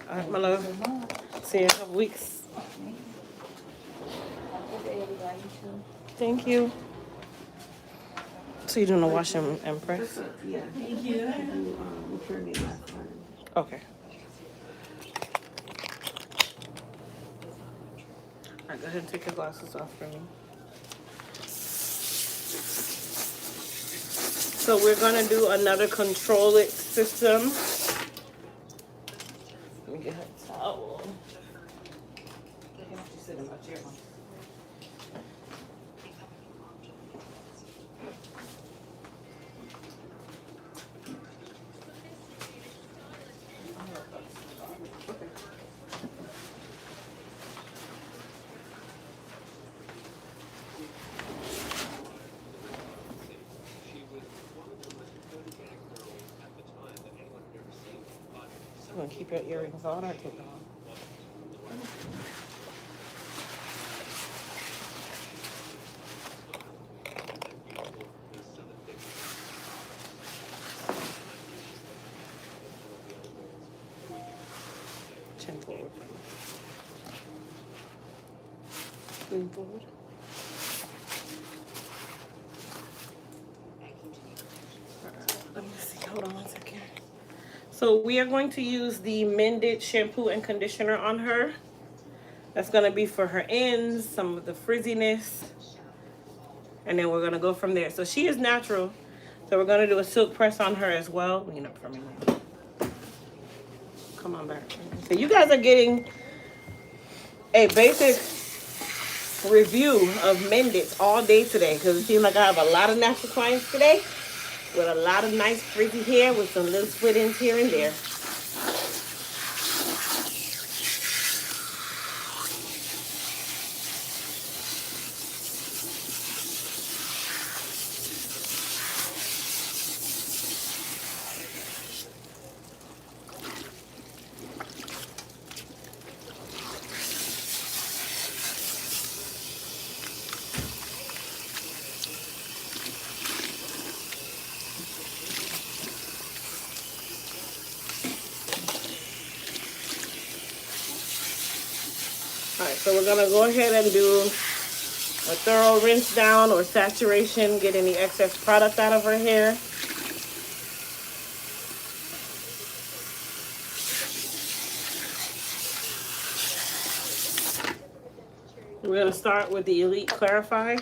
All right, my love. See you in a couple weeks. Good day, everybody. Thank you. So you're doing a wash and press? Yeah. Thank you. You returned me last time. Okay. All right, go ahead and take your glasses off for me. So we're gonna do another control it system. Let me get her towel. Sit in my chair. I'm gonna keep your earrings on or take them off. Chin forward. Lean forward. Let me see. Hold on one second. So we are going to use the Mendit shampoo and conditioner on her. That's going to be for her ends, some of the frizziness. And then we're going to go from there. So she is natural. So we're going to do a silk press on her as well. Lean up for me. Come on back. So you guys are getting a basic review of Mendit all day today. Because it seems like I have a lot of natural clients today. With a lot of nice frizzy hair with some little split ends here and there. Alright, so we're going to go ahead and do a thorough rinse down or saturation, get any excess product out of her hair. We're going to start with the Elite Clarify.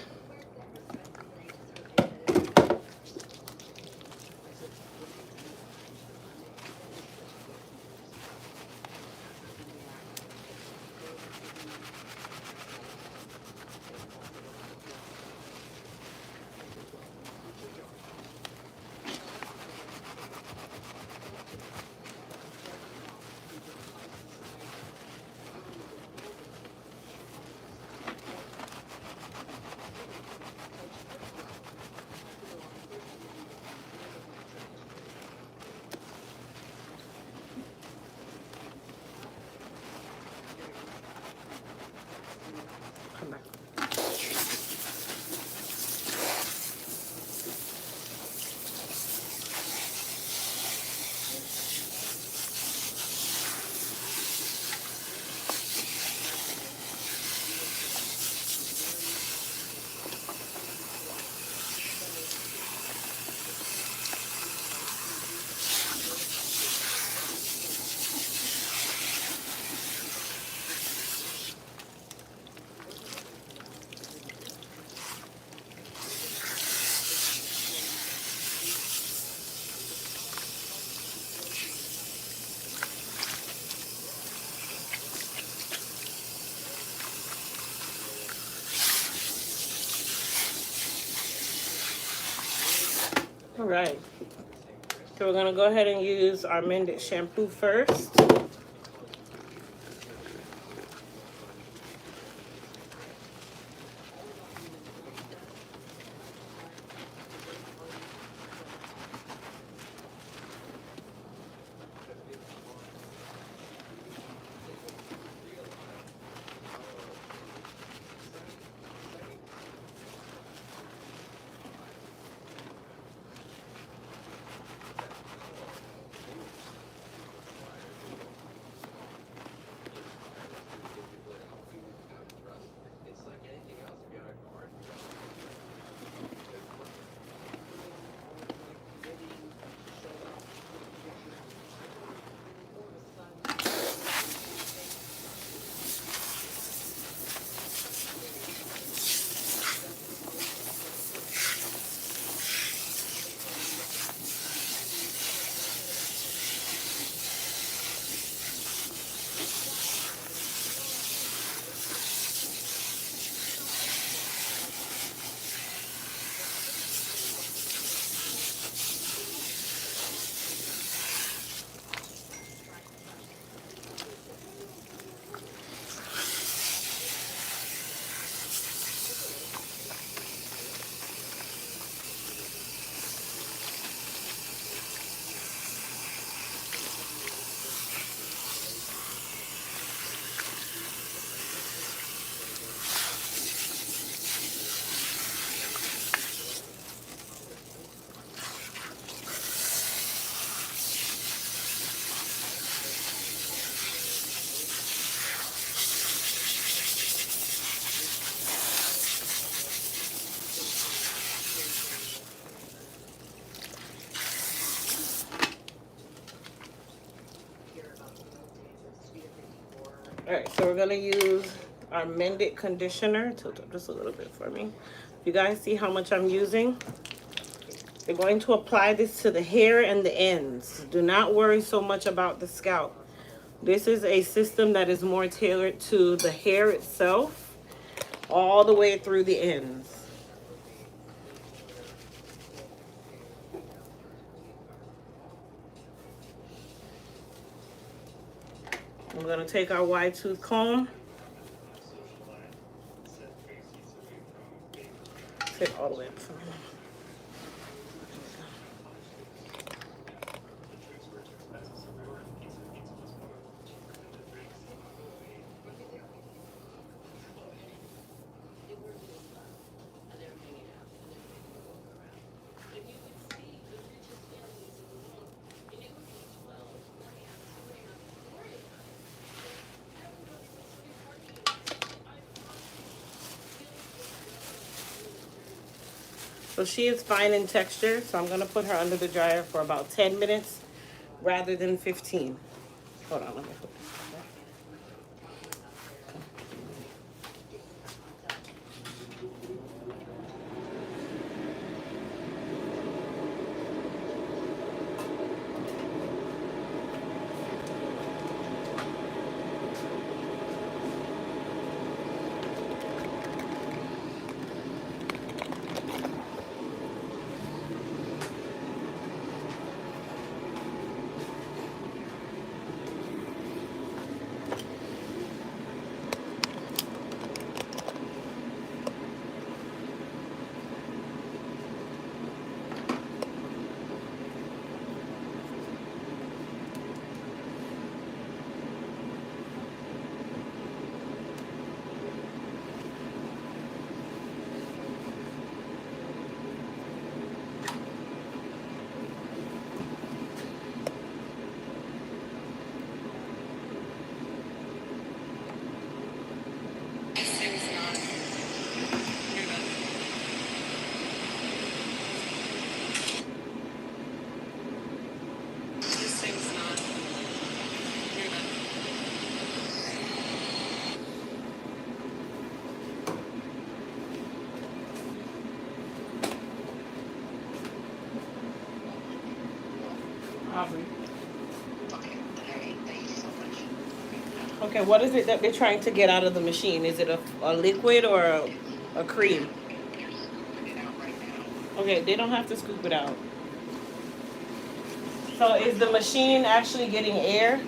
All right. So we're gonna go ahead and use our Mendit shampoo first. All right, so we're gonna use our Mendit conditioner. Tilt up just a little bit for me. You guys see how much I'm using? You're going to apply this to the hair and the ends. Do not worry so much about the scalp. This is a system that is more tailored to the hair itself, all the way through the ends. I'm gonna take our wide tooth comb. Sit all the way up for me. So she is fine in texture, so I'm gonna put her under the dryer for about 10 minutes rather than 15. Hold on, let me put this back. Aubrey. Okay, what is it that they're trying to get out of the machine? Is it a liquid or a cream? Okay, they don't have to scoop it out. So is the machine actually getting air?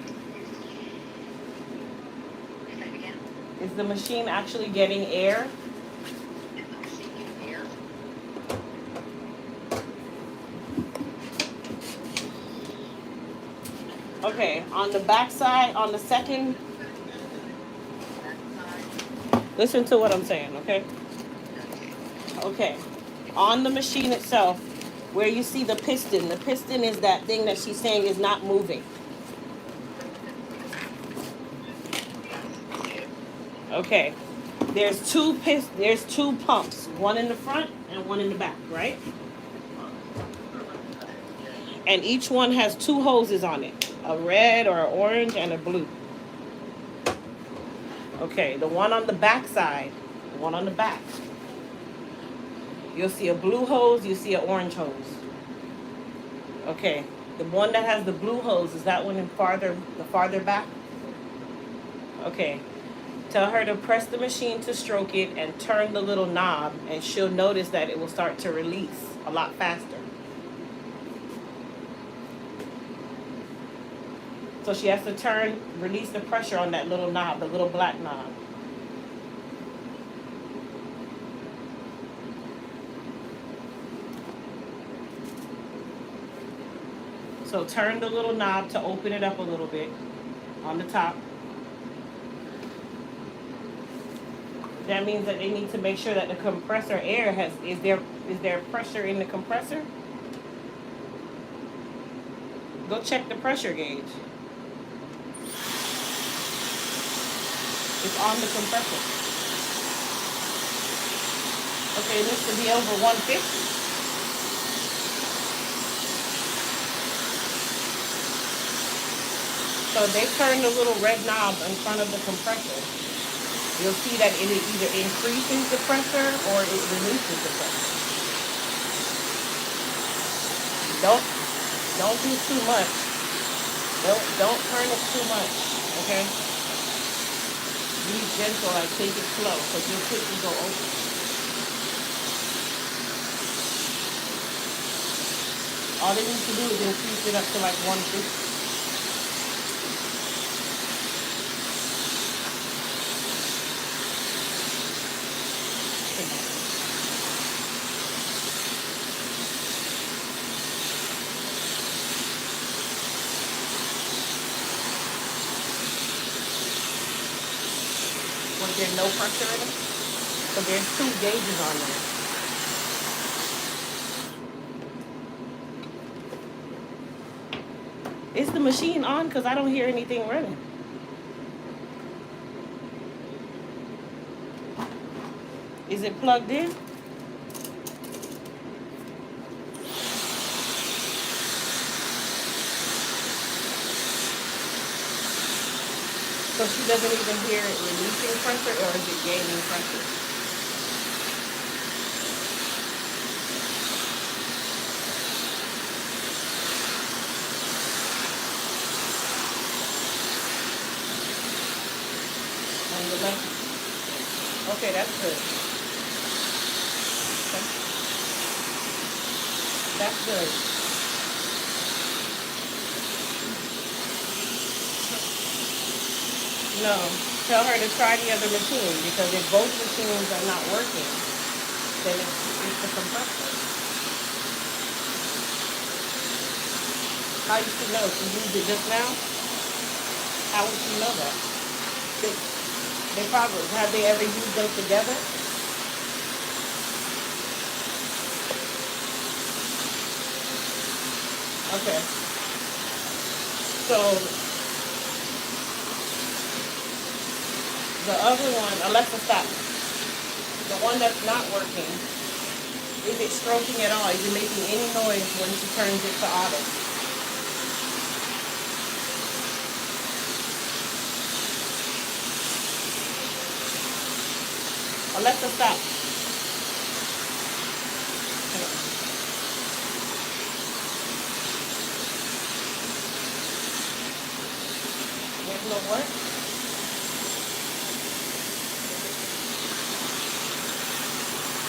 Is the machine actually getting air? Okay, on the back side, on the second, listen to what I'm saying, okay? Okay, on the machine itself, where you see the piston is that thing that she's saying is not moving. Okay, there's two pumps, one in the front and one in the back, right? And each one has two hoses on it, a red or an orange and a blue. Okay, the one on the back side, the one on the back, you'll see a blue hose, you see an orange hose. Okay, the one that has the blue hose, is that one the farther back? Okay, tell her to press the machine to stroke it and turn the little knob, and she'll notice that it will start to release a lot faster. So she has to release the pressure on that little knob, the little black knob. So turn the little knob to open it up a little bit on the top. That means that they need to make sure that the compressor air is there pressure in the compressor? Go check the pressure gauge. It's on the compressor. Okay, it needs to be over 150. So they turn the little red knob in front of the compressor. You'll see that it either increases the pressure or it reduces the pressure. Don't do too much. Don't turn it too much, okay? Be gentle, like take it slow, because you'll quickly go over. All they need to do is increase it up to like 150. Was there no pressure in it? So there's two gauges on there. Is the machine on? Because I don't hear anything running. Is it plugged in? So she doesn't even hear it releasing pressure, or is it gaining pressure? On the left. Okay, that's good. Okay. That's good. No, tell her to try the other machine, because if both machines are not working, then it's the compressor. How you should know? She used it just now? How would she know that? They probably, have they ever used them together? Okay. So the other one, Alexa, stop. The one that's not working, is it stroking at all? Is it making any noise when she turns it to auto? Alexa, stop. There's no what?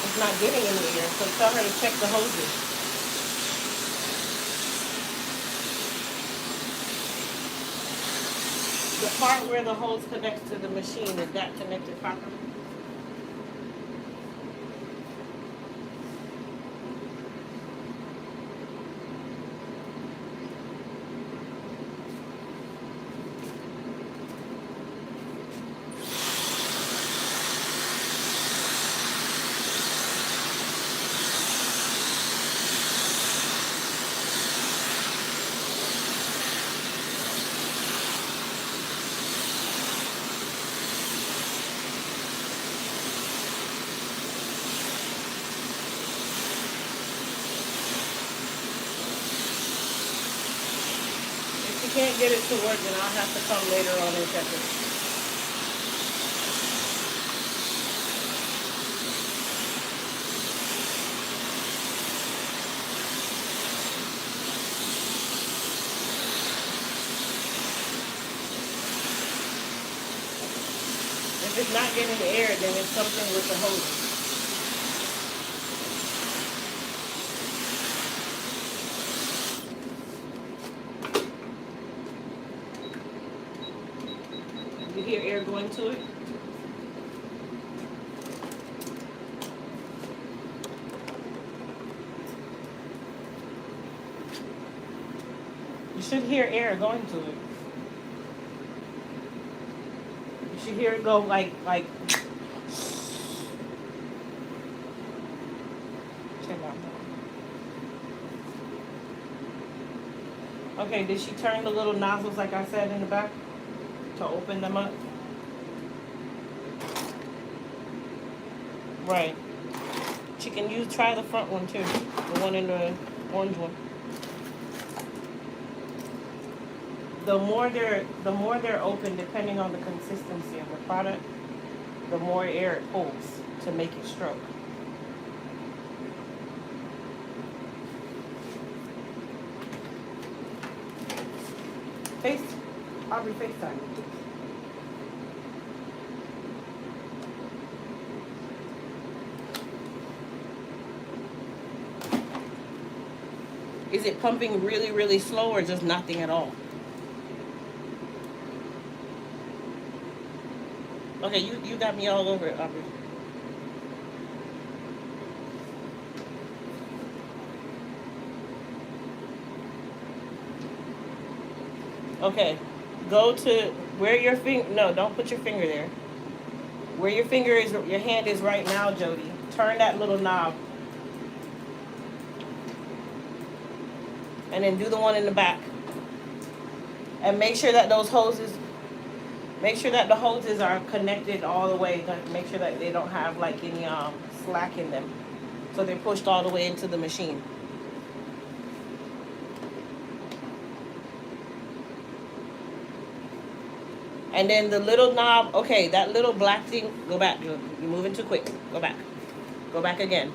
It's not getting in the air, so tell her to check the hoses. The part where the hose connects to the machine, is that connected properly? If you can't get it to work, then I'll have to come later on and check it. If it's not getting air, then it's something with the hose. You hear air going to it? You should hear air going to it. You should hear it go like. Check out. Okay, did she turn the little nozzles like I said in the back to open them up? Right. She can try the front one too, the one in the orange one. The more they're open, depending on the consistency of the product, the more air it pulls to make it stroke. Aubrey, FaceTime. Is it pumping really, really slow or just nothing at all? Okay, you got me all over it, Aubrey. Okay, go to where your finger, no, don't put your finger there. Where your hand is right now, Jody. Turn that little knob. And then do the one in the back. And make sure that the hoses are connected all the way. Make sure that they don't have like any slack in them. So they're pushed all the way into the machine. And then the little knob, okay, that little black thing, go back. You're moving too quick. Go back. Go back again.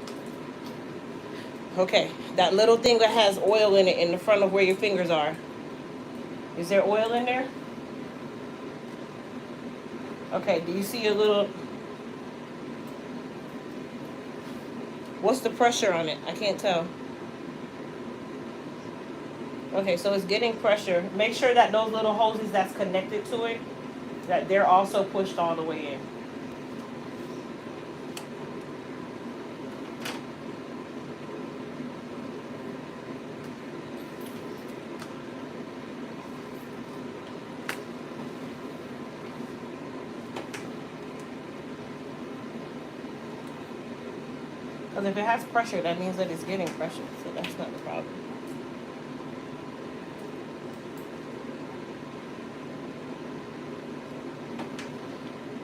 Okay, that little thing that has oil in it in the front of where your fingers are. Is there oil in there? Okay, do you see a little... What's the pressure on it? I can't tell. Okay, so it's getting pressure. Make sure that those little hoses that's connected to it, that they're also pushed all the way in. Because if it has pressure, that means that it's getting pressure, so that's not the problem.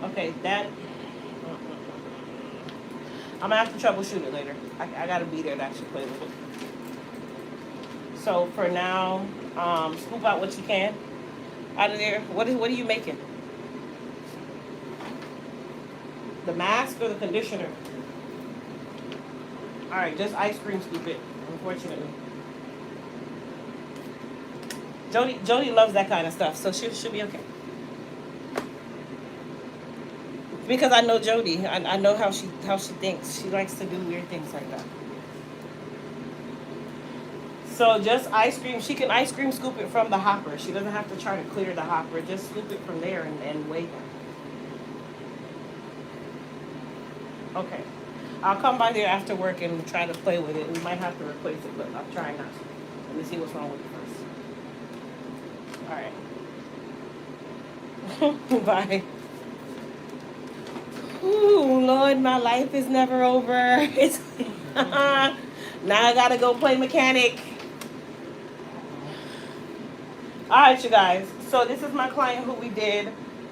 Okay, that... I'm going to have to troubleshoot it later. I got to be there to actually play with it. So for now, scoop out what you can out of there. What are you making? The mask or the conditioner? All right, just ice cream scoop it, unfortunately. Jody loves that kind of stuff, so she'll be okay. Because I know Jody. I know how she thinks. She likes to do weird things like that. So just ice cream. She can ice cream scoop it from the hopper. She doesn't have to try to clear the hopper. Just scoop it from there and weigh them. Okay. I'll come by there after work and try to play with it. We might have to replace it, but I'm trying not to. Let me see what's wrong with it first. All right. Bye. Ooh, Lord, my life is never over. It's now I gotta go play mechanic. All right, you guys. So this is my client who we did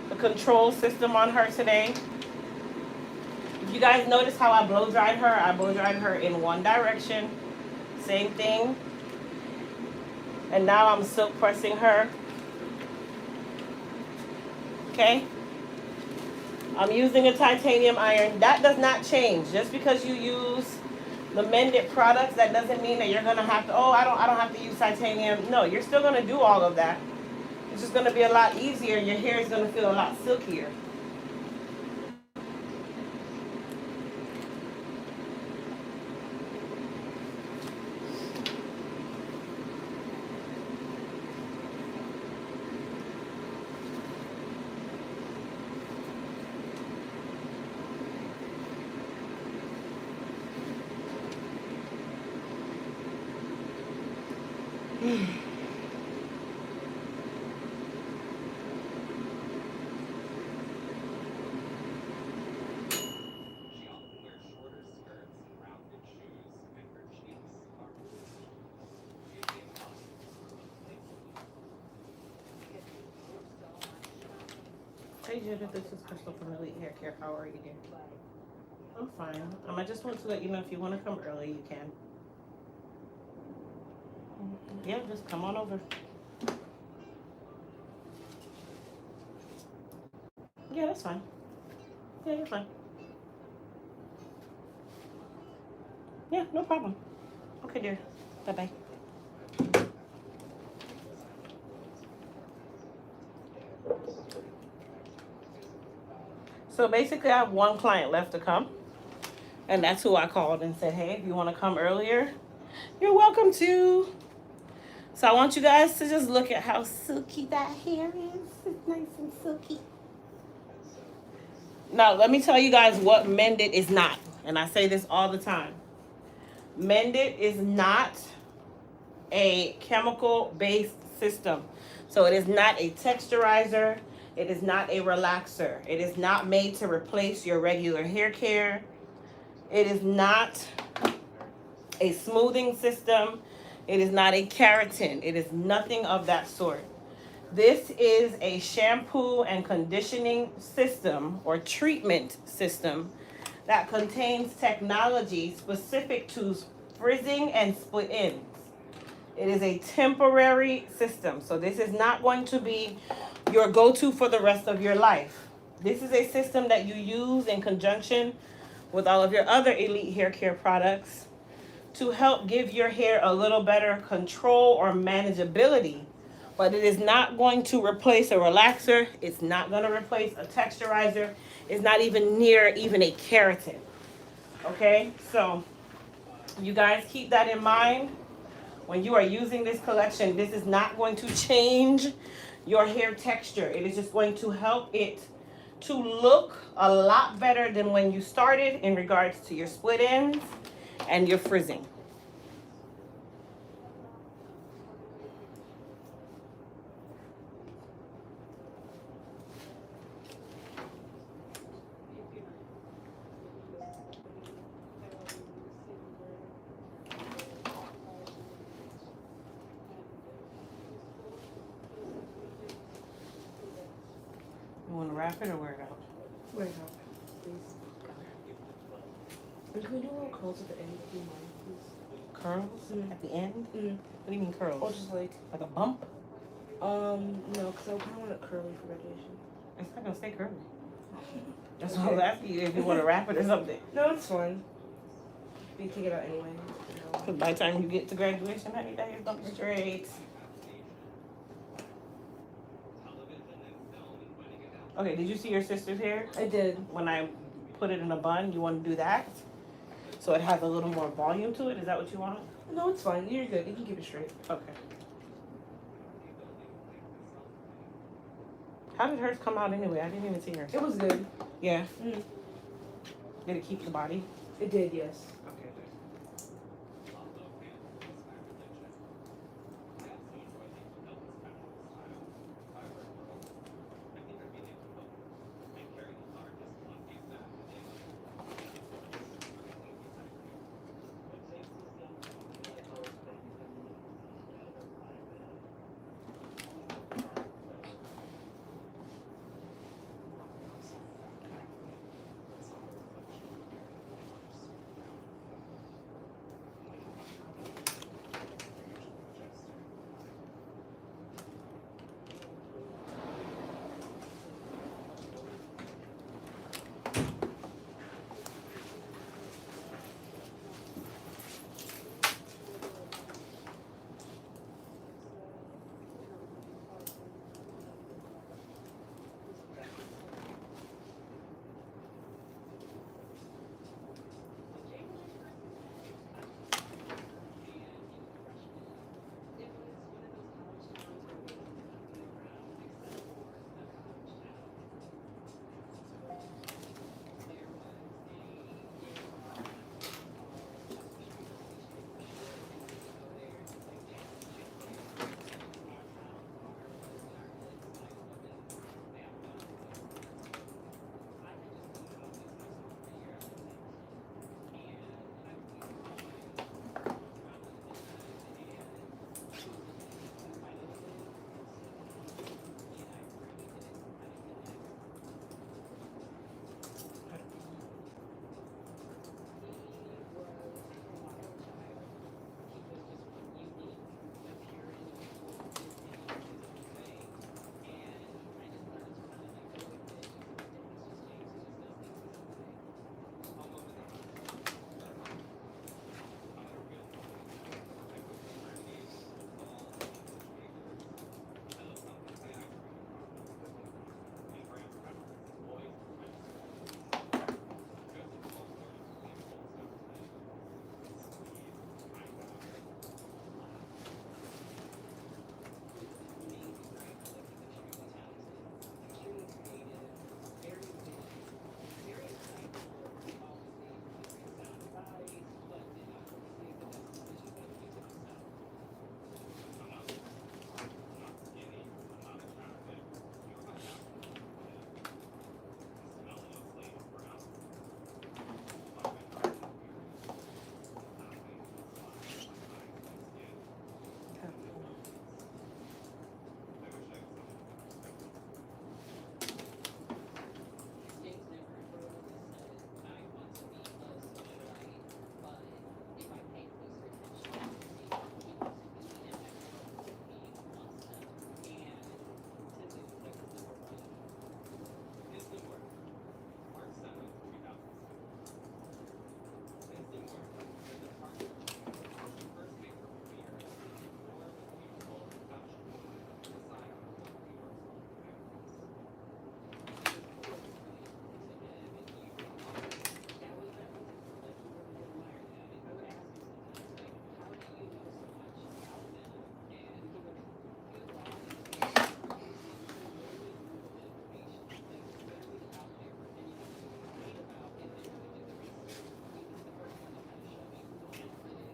the control system on her today. If you guys notice how I blow dried her in one direction. Same thing. And now I'm silk pressing her. Okay? I'm using a titanium iron. That does not change. Just because you use the Mendit products, that doesn't mean that you're gonna have to, I don't have to use titanium. No, you're still gonna do all of that. It's just gonna be a lot easier. Your hair is gonna feel a lot silkier. Hey Judith, this is Crystal from Elite Hair Care. How are you doing? I'm fine. I just want to let you know if you want to come early, you can. Yeah, just come on over. Yeah, that's fine. Yeah, you're fine. Yeah, no problem. Okay, dear. Bye-bye. So basically, I have one client left to come. And that's who I called and said, hey, if you want to come earlier, you're welcome to. So I want you guys to just look at how silky that hair is. It's nice and silky. Now, let me tell you guys what Mendit is not. And I say this all the time. Mendit is not a chemical-based system. So it is not a texturizer. It is not a relaxer. It is not made to replace your regular hair care. It is not a smoothing system. It is not a keratin. It is nothing of that sort. This is a shampoo and conditioning system or treatment system that contains technology specific to frizzing and split ends. It is a temporary system. So this is not going to be your go-to for the rest of your life. This is a system that you use in conjunction with all of your other Elite hair care products to help give your hair a little better control or manageability. But it is not going to replace a relaxer. It's not going to replace a texturizer. It's not even near even a keratin. Okay, so you guys keep that in mind when you are using this collection. This is not going to change your hair texture. It is just going to help it to look a lot better than when you started in regards to your split ends and your frizzing. You want to wrap it or wear it out? Wear it out, please. And can we do little curls at the end, if you mind, please? Curls at the end? Mm-hmm. What do you mean curls? Or just like a bump? No, because I kind of want it curly for graduation. It's not gonna stay curly. That's why I was asking you if you want to wrap it or something. No, it's fine. You can take it out anyway. Because by the time you get to graduation, honey, that hair's gonna be straight. Okay, did you see your sister's hair? I did. When I put it in a bun, you want to do that? So it has a little more volume to it? Is that what you want? No, it's fine. You're good. You can keep it straight. Okay. How did hers come out anyway? I didn't even see hers. It was good. Yeah. Mm. Did it keep the body? It did, yes. Okay.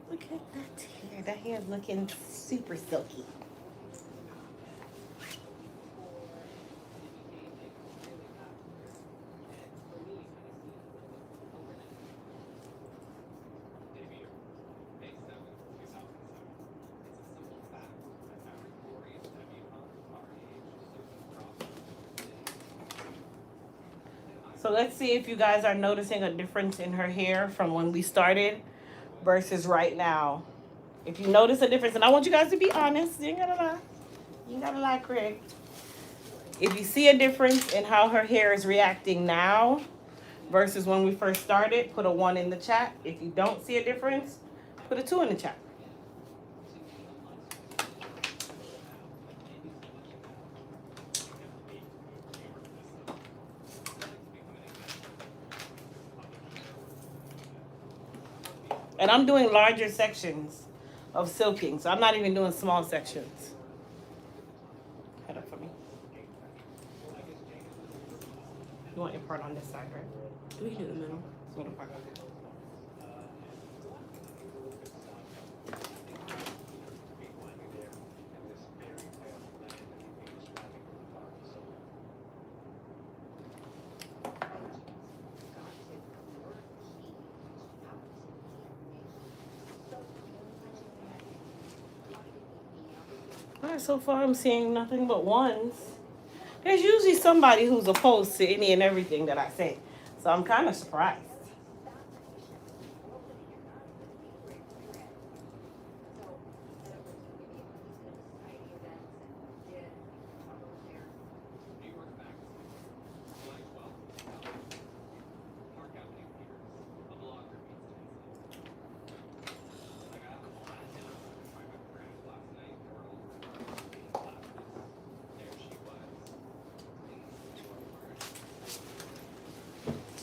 Look at that hair. That hair is looking super silky. So let's see if you guys are noticing a difference in her hair from when we started versus right now. If you notice a difference, and I want you guys to be honest, you ain't gotta lie. You ain't gotta lie, Craig. If you see a difference in how her hair is reacting now versus when we first started, put a 1 in the chat. If you don't see a difference, put a 2 in the chat. And I'm doing larger sections. of silking. So I'm not even doing small sections. Head up for me. You want your part on this side, right? We can do the middle. Middle part. Alright, so far I'm seeing nothing but ones. There's usually somebody who's opposed to any and everything that I say. So I'm kind of surprised.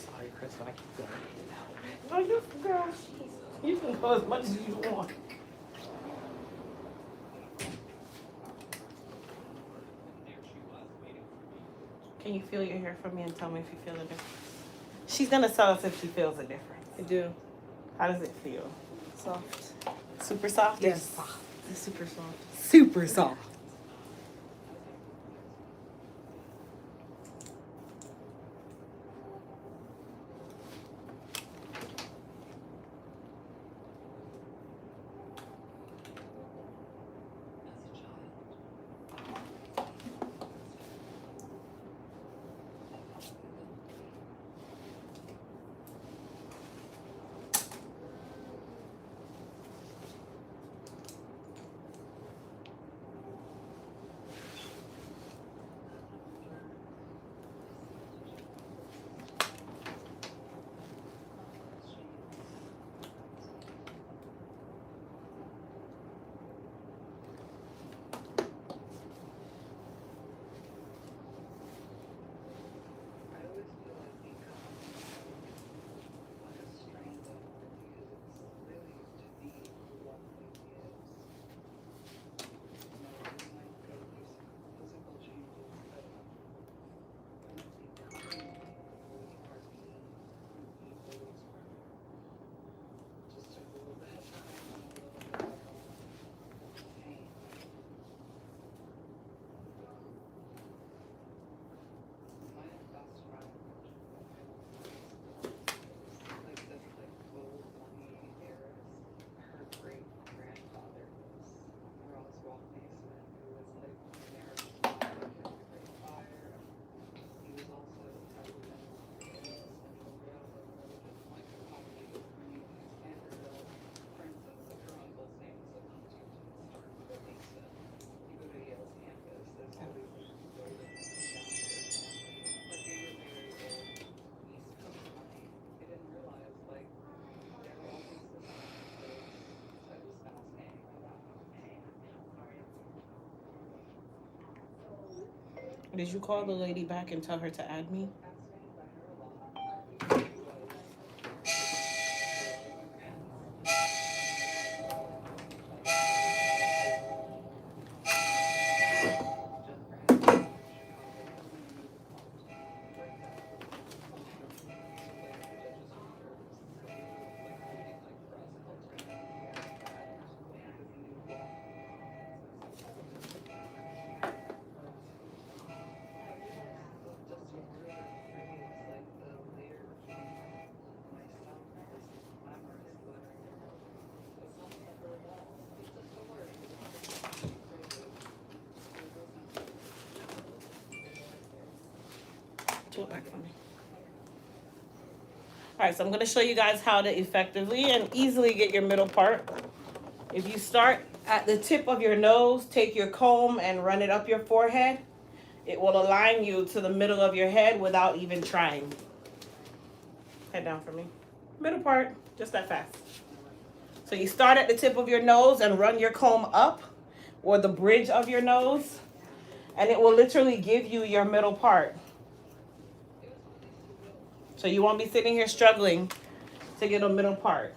Sorry, Chris, but I keep going. No, you girl, you can go as much as you want. Can you feel your hair for me and tell me if you feel a difference? She's gonna tell us if she feels a difference. I do. How does it feel? Soft. Super soft? Yes. Soft. It's super soft. Super soft. Did you call the lady back and tell her to add me? Pull it back for me. Alright, so I'm going to show you guys how to effectively and easily get your middle part. If you start at the tip of your nose, take your comb and run it up your forehead. It will align you to the middle of your head without even trying. Head down for me. Middle part, just that fast. So you start at the tip of your nose and run your comb up, or the bridge of your nose, and it will literally give you your middle part. So you won't be sitting here struggling to get a middle part.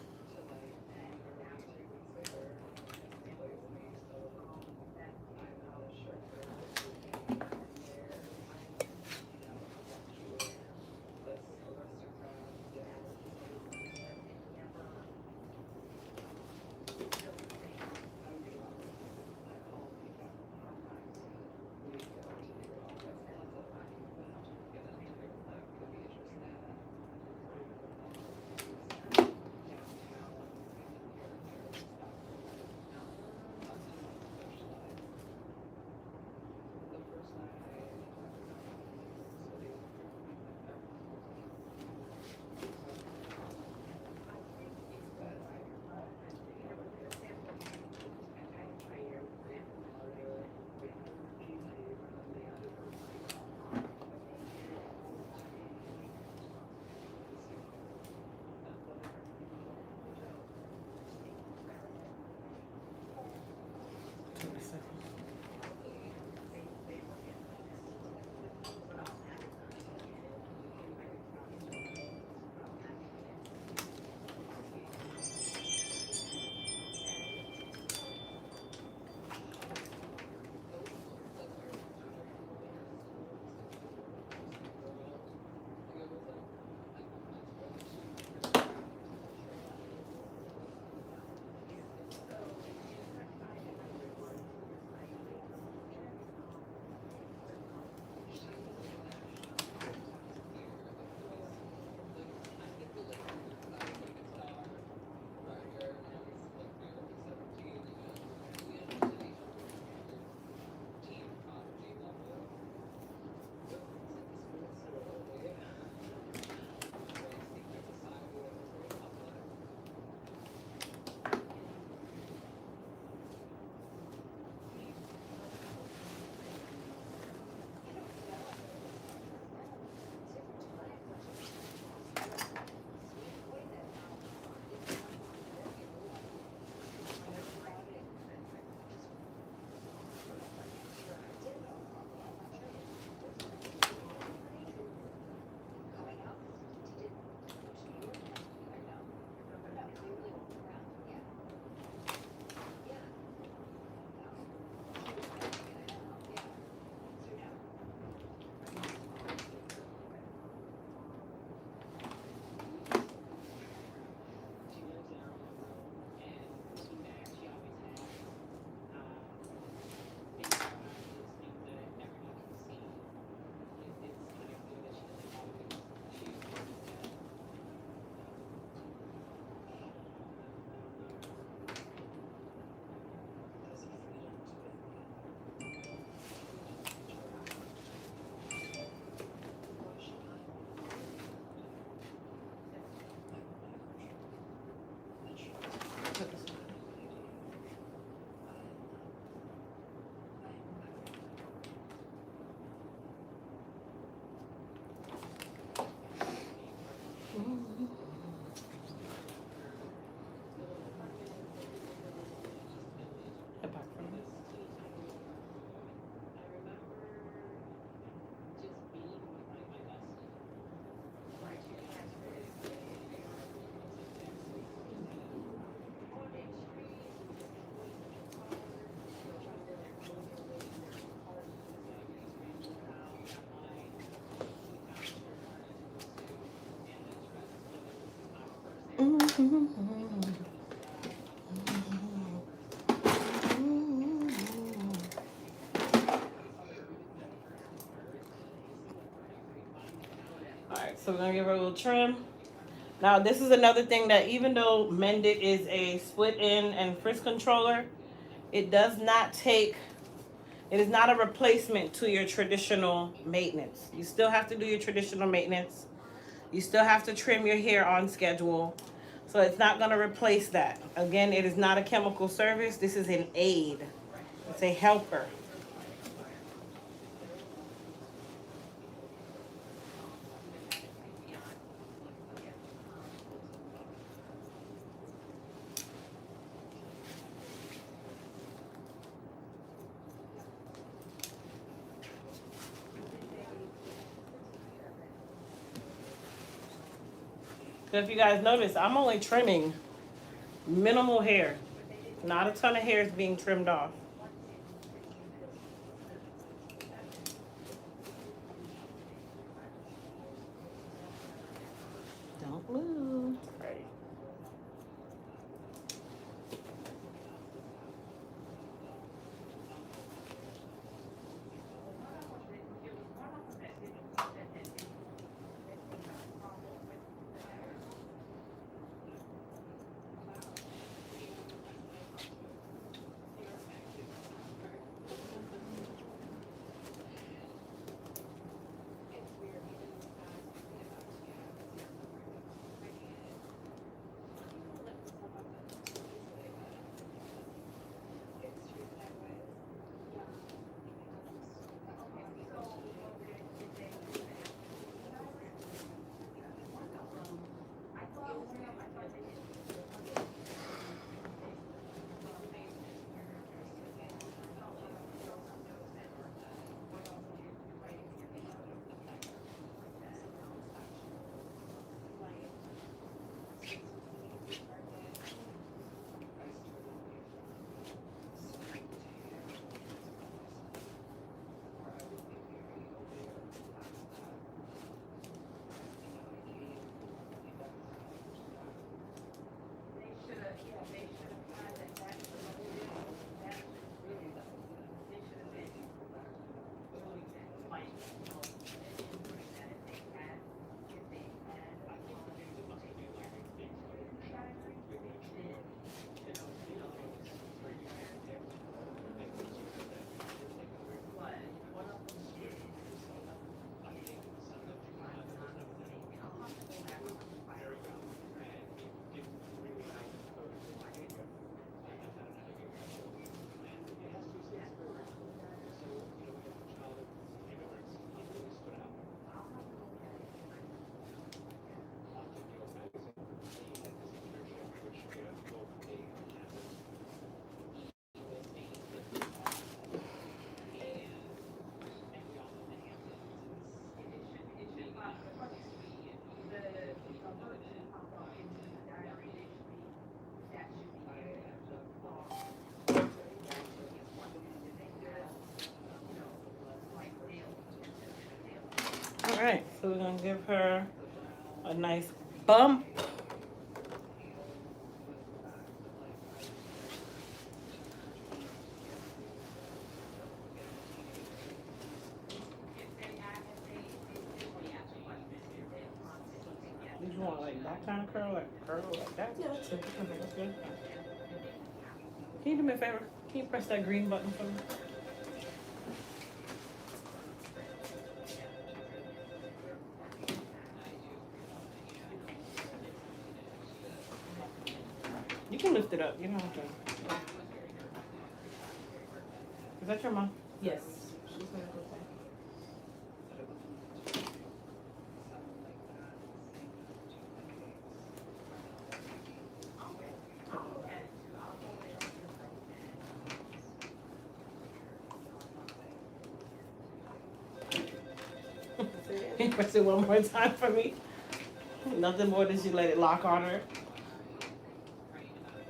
Alright, so we're gonna give her a little trim. Now this is another thing that even though Mendit is a split in and frizz controller, it does not take, it is not a replacement to your traditional maintenance. You still have to do your traditional maintenance. You still have to trim your hair on schedule. So it's not gonna replace that. Again, it is not a chemical service. This is an aid. It's a helper. So if you guys notice, I'm only trimming minimal hair. Not a ton of hair is being trimmed off. Don't move. Right. right, so we're gonna give her a nice bump. Did you want like that kind of curl, like that? Yeah, that's it. Okay. That's good. Can you do me a favor? Can you press that green button for me? You can lift it up. You don't have to. Is that your mom? Yes. She's gonna go back. Can you press it one more time for me? Nothing more than you let it lock on her.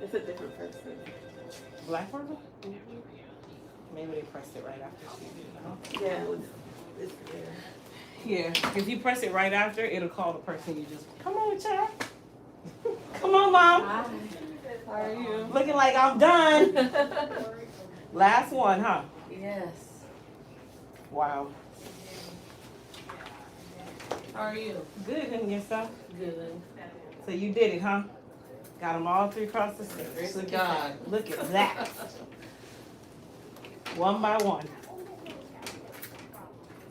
It's a different person. Black person? Maybe they pressed it right after she did it, huh? Yeah, it's there. Yeah, if you press it right after, it'll call the person you just. Come on, child. Come on, mom. Hi. How are you? Looking like I'm done. Last one, huh? Yes. Wow. How are you? Good, and yourself? Good. So you did it, huh? Got them all three across the stage. Grace Look of at God. that. Look at that. One by one.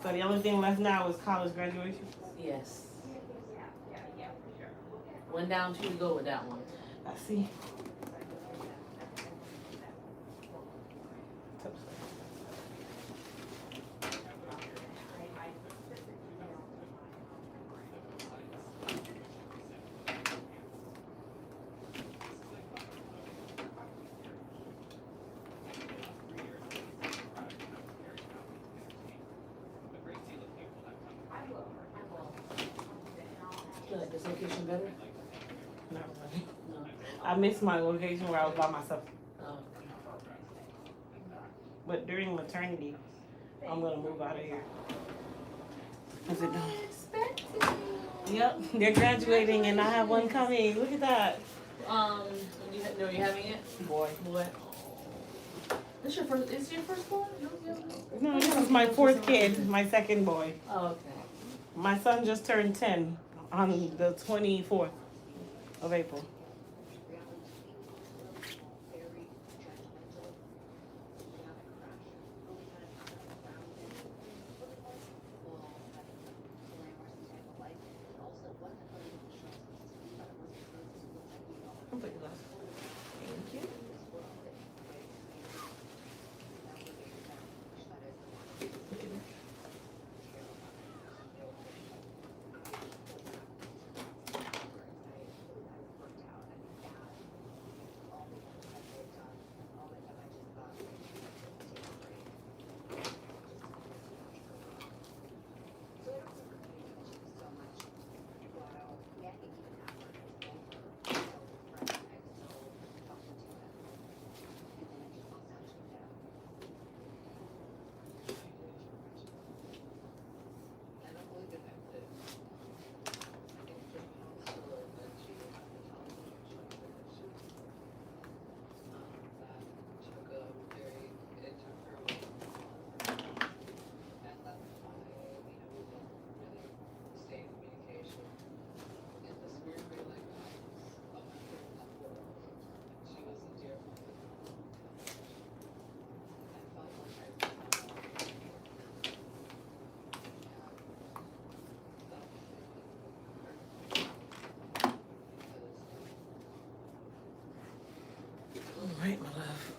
So the only thing left now is college graduation? Yes. One down, two to go with that one. I see. You like this location better? Not really. No. I missed my location where I was by myself. Oh. But during maternity, I'm gonna move out of here. Is it done? Yep, they're graduating and I have one coming. Look at that. You know you're having it? Boy. What? This your first? Is your first one? No, this is my fourth kid, my second boy. Oh, okay. My son just turned 10 on the 24th of April. Thank you. All right, my love.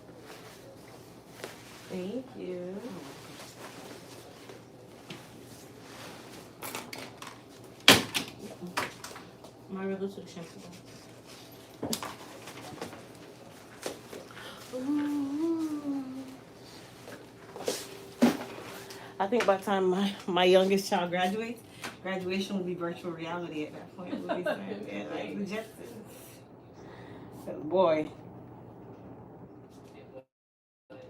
Thank you. My regular shampoo. I think by the time my youngest child graduates, graduation will be virtual reality at that point. We'll be saying, yeah, like the Jetsons. But boy. Let's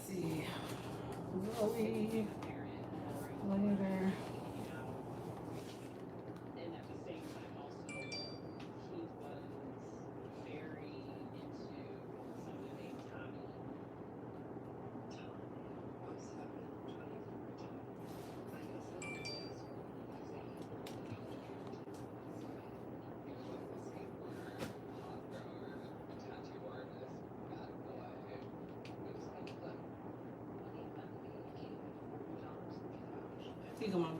see. Zoe. Here you go, Mom.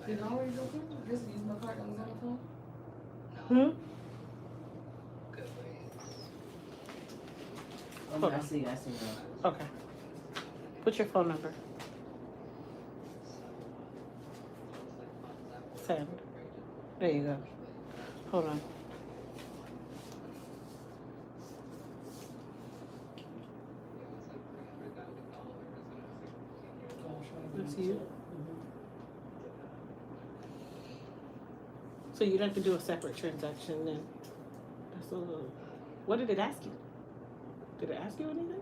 Did it already go through? Just use my card that was on the phone? Hold I on. see now. Okay. Put your phone number. Send. There you go. Hold on. That's you. So you'd have to do a separate transaction then. That's a little. What did it ask you? Did it ask you anything?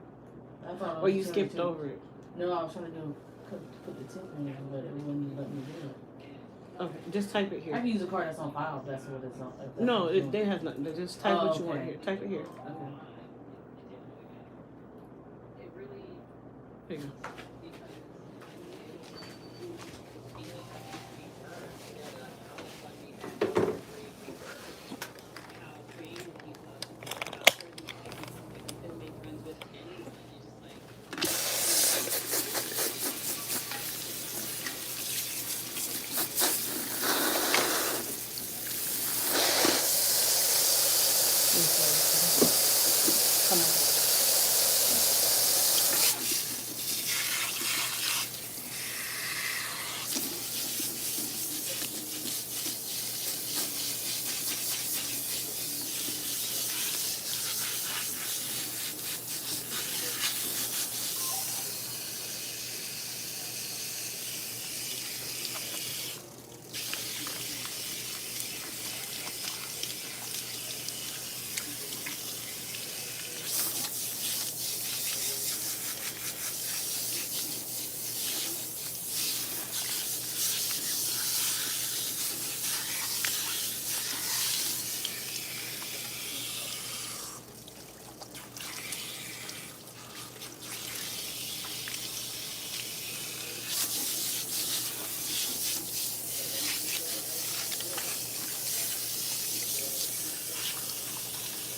I thought I Or was you trying skipped to- over it? No, I was trying to do put the tip in, but it wouldn't let me do it. Okay, just type it I here. can use a card that's on file if that's what it's on. If that's No, what it's it doing. has nothing. Just type what you want okay. here. Type it here. Okay. There you go. Come on.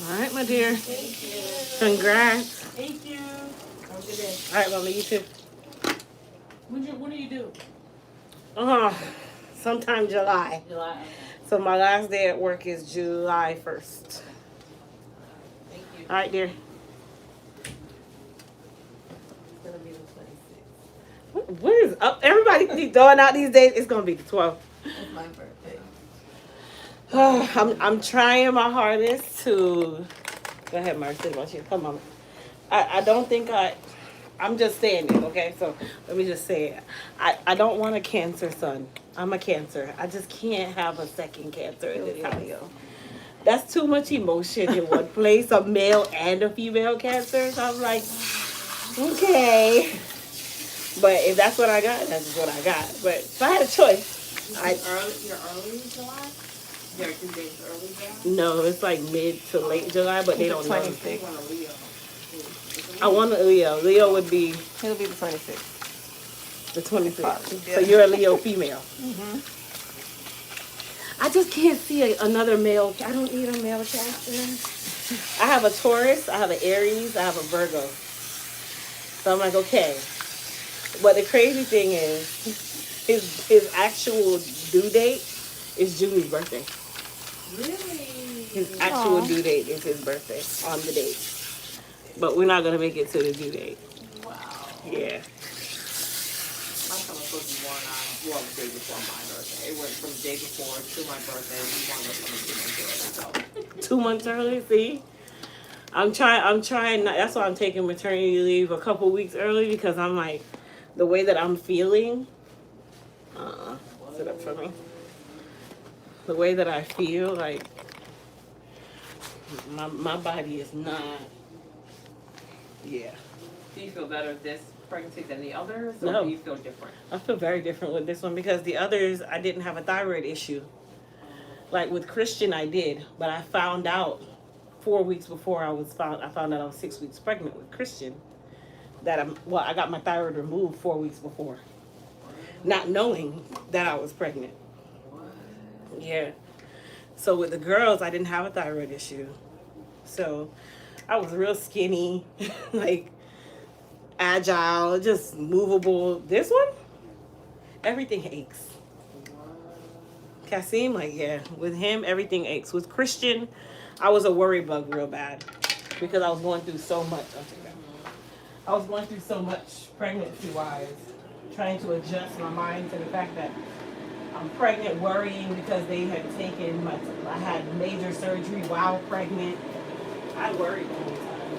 All right, my dear. Thank you. Congrats. Thank you. Have a good day. All right, Mama, you too. When do you do? Sometime July. July. Okay. So my last day at work is July 1st. Thank you. All right, dear. It's gonna be the 26th. What is up? Everybody keep throwing out these days. It's gonna be the 12th. It's my birthday. I'm trying my hardest to. Go ahead, Mark. Sit about you. Come on. I don't think I'm just saying it, okay? So let me just say it. I don't want a Cancer son. I'm a Cancer. I just can't have a second Cancer in this house. That's too much emotion in one place. A male and a female Cancer. So I'm like, okay. But if that's what I got, that's just what I got. But if I had a choice, You're early July? There are 2 days early July? no, it's like mid to late July, but they don't know. They want a Leo. I want a Leo. Leo would be It'll be the 26th. the 26th. Yeah. So you're a Leo female. I just can't see another male. I don't need a male Cancer. I have a Taurus, I have an Aries, I have a Virgo. So I'm like, okay. But the crazy thing is, his actual due date is Junie's birthday. Really? His actual Aw. due date is his birthday on the date. But we're not gonna make it to the due date. Wow. Yeah. My son was supposed to be born on, well, the day before my birthday. It went from the day before to my birthday. We wanted to come 2 months early, so. 2 months early, see? I'm trying not, that's why I'm taking maternity leave a couple weeks early, because I'm like, the way that I'm feeling, sit up for me. The way that I feel, like, my body is not, yeah. Do you feel better this pregnancy than the others, or No. do you feel different? I feel very different with this one, because the others, I didn't have a thyroid issue. Like with Christian, I did, but I found out 4 weeks before I found out I was 6 weeks pregnant with Christian, that I got my thyroid removed 4 weeks before, not knowing that I was pregnant. Yeah. So with the girls, I didn't have a thyroid issue. So I was real skinny, like agile, just movable. This one, everything aches. Kasim, like, yeah, with him, everything aches. With Christian, I was a worry bug real bad, because I was going through so much. I was going through so much pregnancy-wise, trying to adjust my mind to the fact that I'm pregnant, worrying because they had taken I had major surgery while pregnant. I worried the whole time.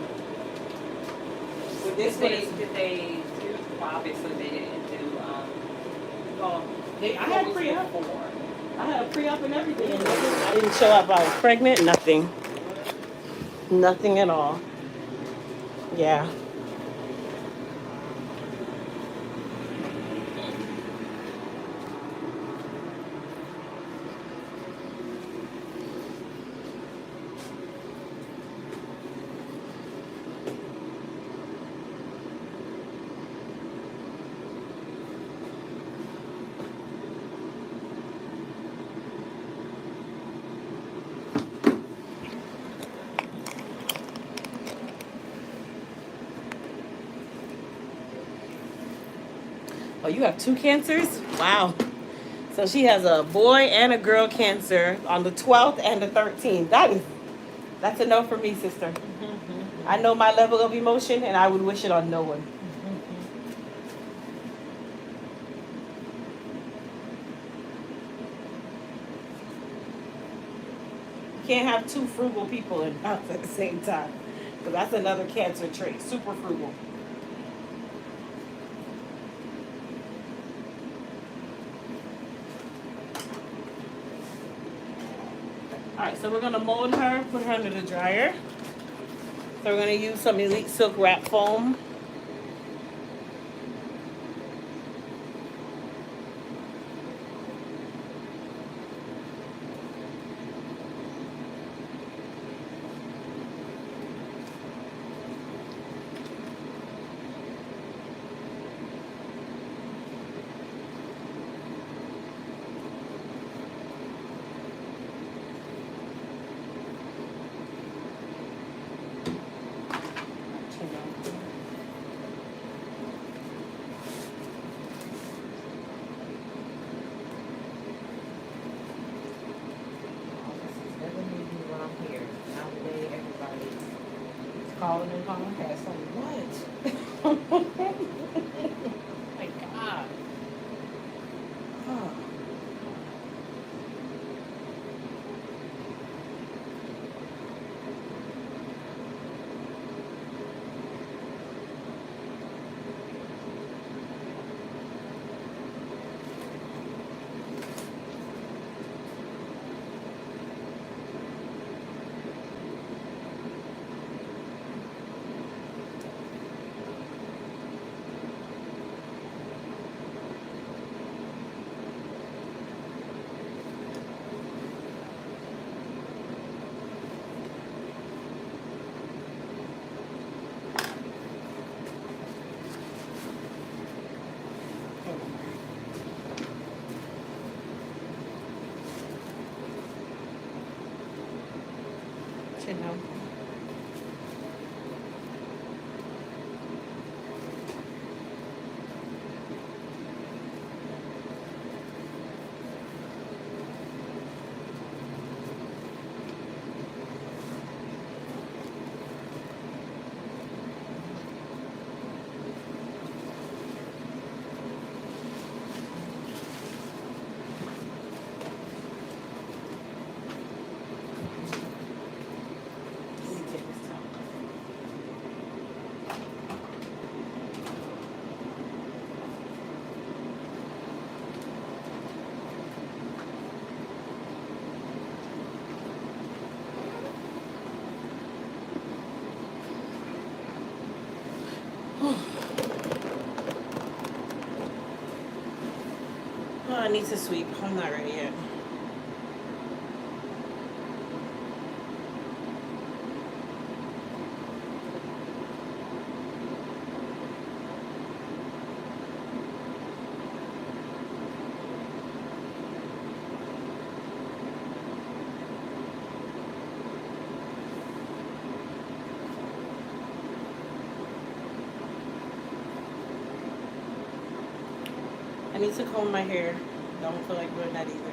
With this one, Did they do, well, obviously they didn't do, well, I had what was pre-op. before? I had a pre-op and everything. And I didn't show up. I was pregnant. Nothing. Nothing at all. Yeah. Oh, you have 2 cancers? Wow. So she has a boy and a girl cancer on the 12th and the 13th. That's a no for me, sister. I know my level of emotion, and I would wish it on no one. You can't have 2 frugal people in house at the same time. But that's another cancer trait. Super frugal. Alright, so we're going to mold her, put her under the dryer. So we're going to use some Elite Silk Wrap Foam. Calling and calling past like, what? My God. Oh. You know. I need to sweep. I'm not ready yet. I need to comb my hair. Don't feel like doing that either.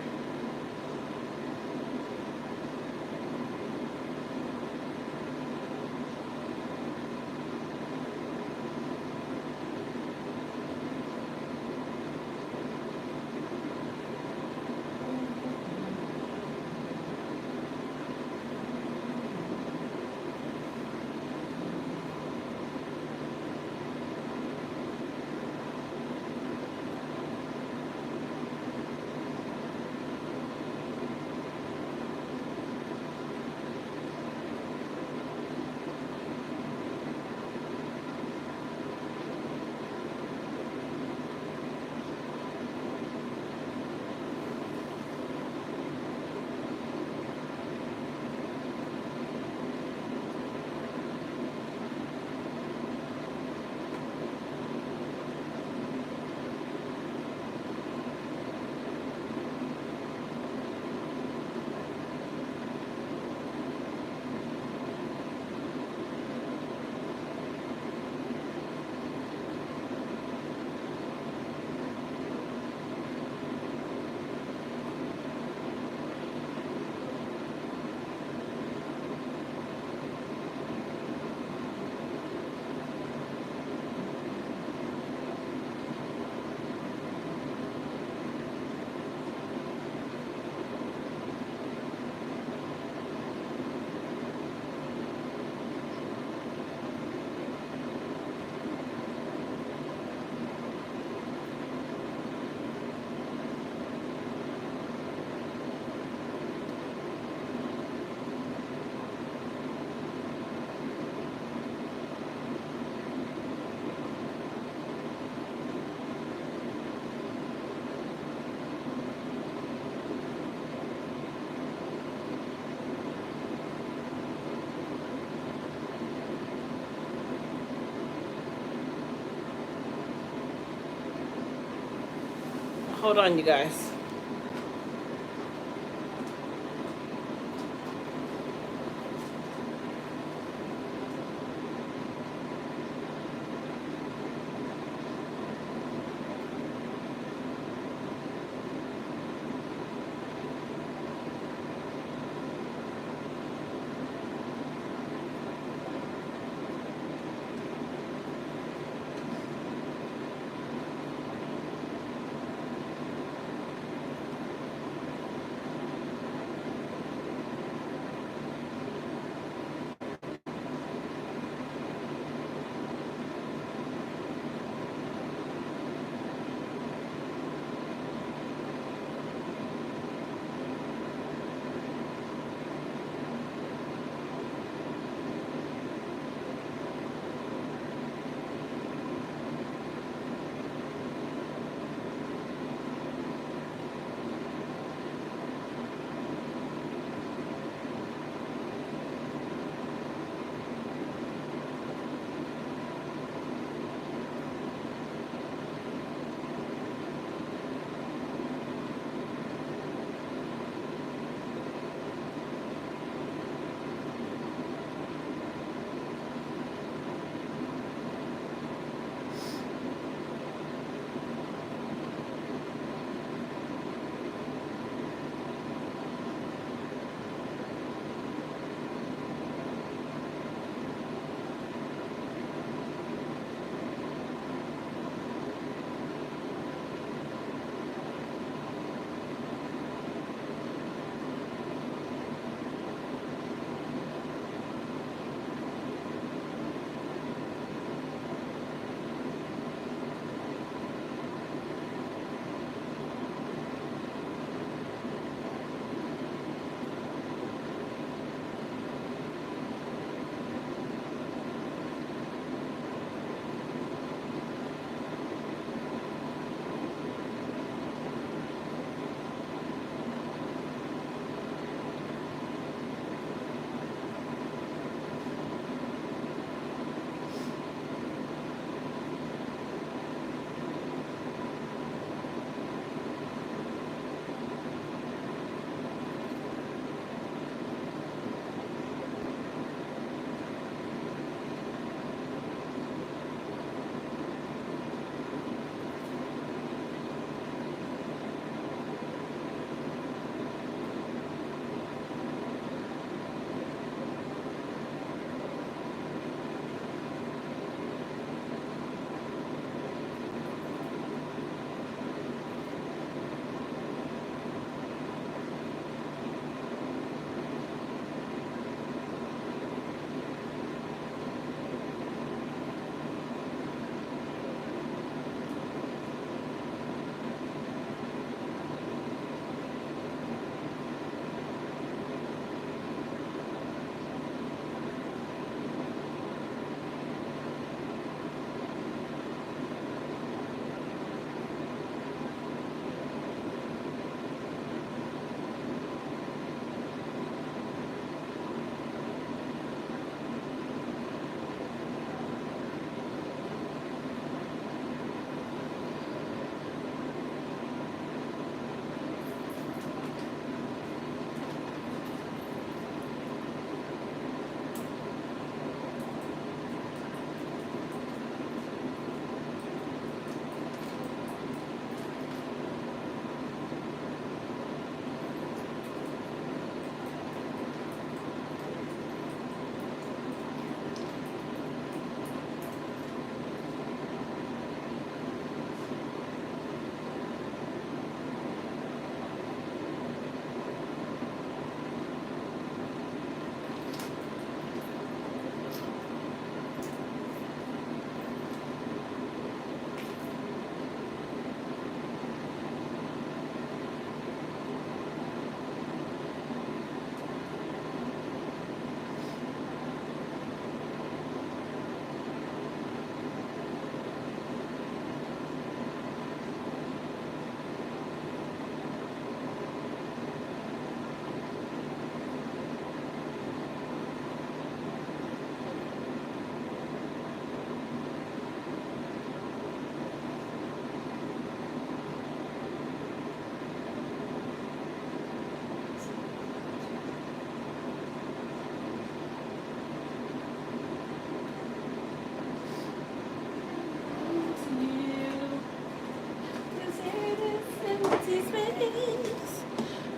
Hold on, you guys.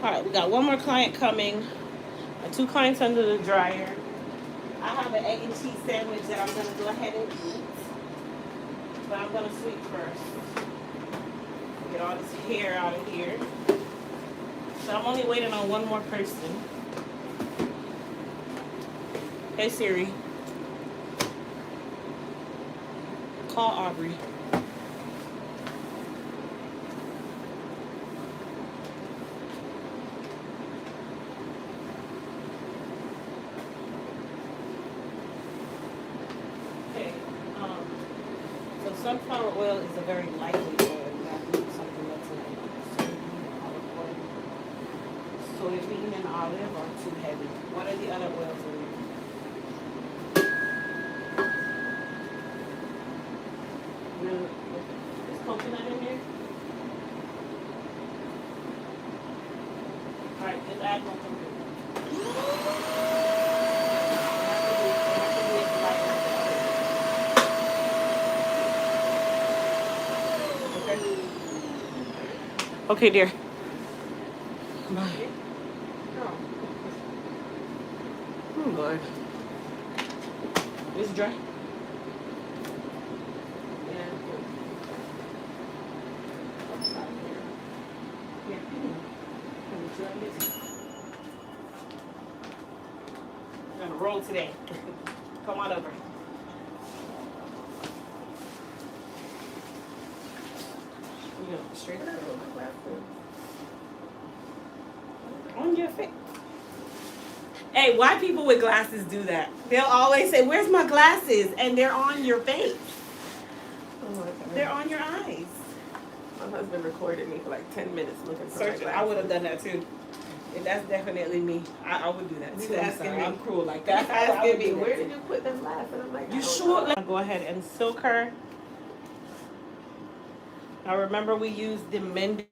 All right, we got one more client coming. 2 clients under the dryer. I have an egg and cheese sandwich that I'm gonna go ahead and eat, but I'm gonna sweep first. Get all this hair out of here. So I'm only waiting on one more person. Hey Siri, call Aubrey. Okay, so sunflower oil is a very lightweight oil. You have to use something that's like soybean and olive are too heavy. What are the other oils in there? Is coconut in there? Alright, just add more coconut. Okay, dear. Bye. Oh, Lord. It's dry. I'm gonna roll today. Come on over. You know, straight up. On your face. Hey, why people with glasses do that? They'll always say, "Where's my glasses?" And they're on your face. Oh my God. They're on your eyes. My husband recorded me for like 10 minutes looking for my Search it. I would have done that too. And that's definitely me. I would do that He's too. I'm asking sorry. me- I'm cruel like that. He's I would asking me, do that where too. did you put them last? And I'm like, I You don't sure? know. Go ahead and silk her. Now remember we used the Mendit.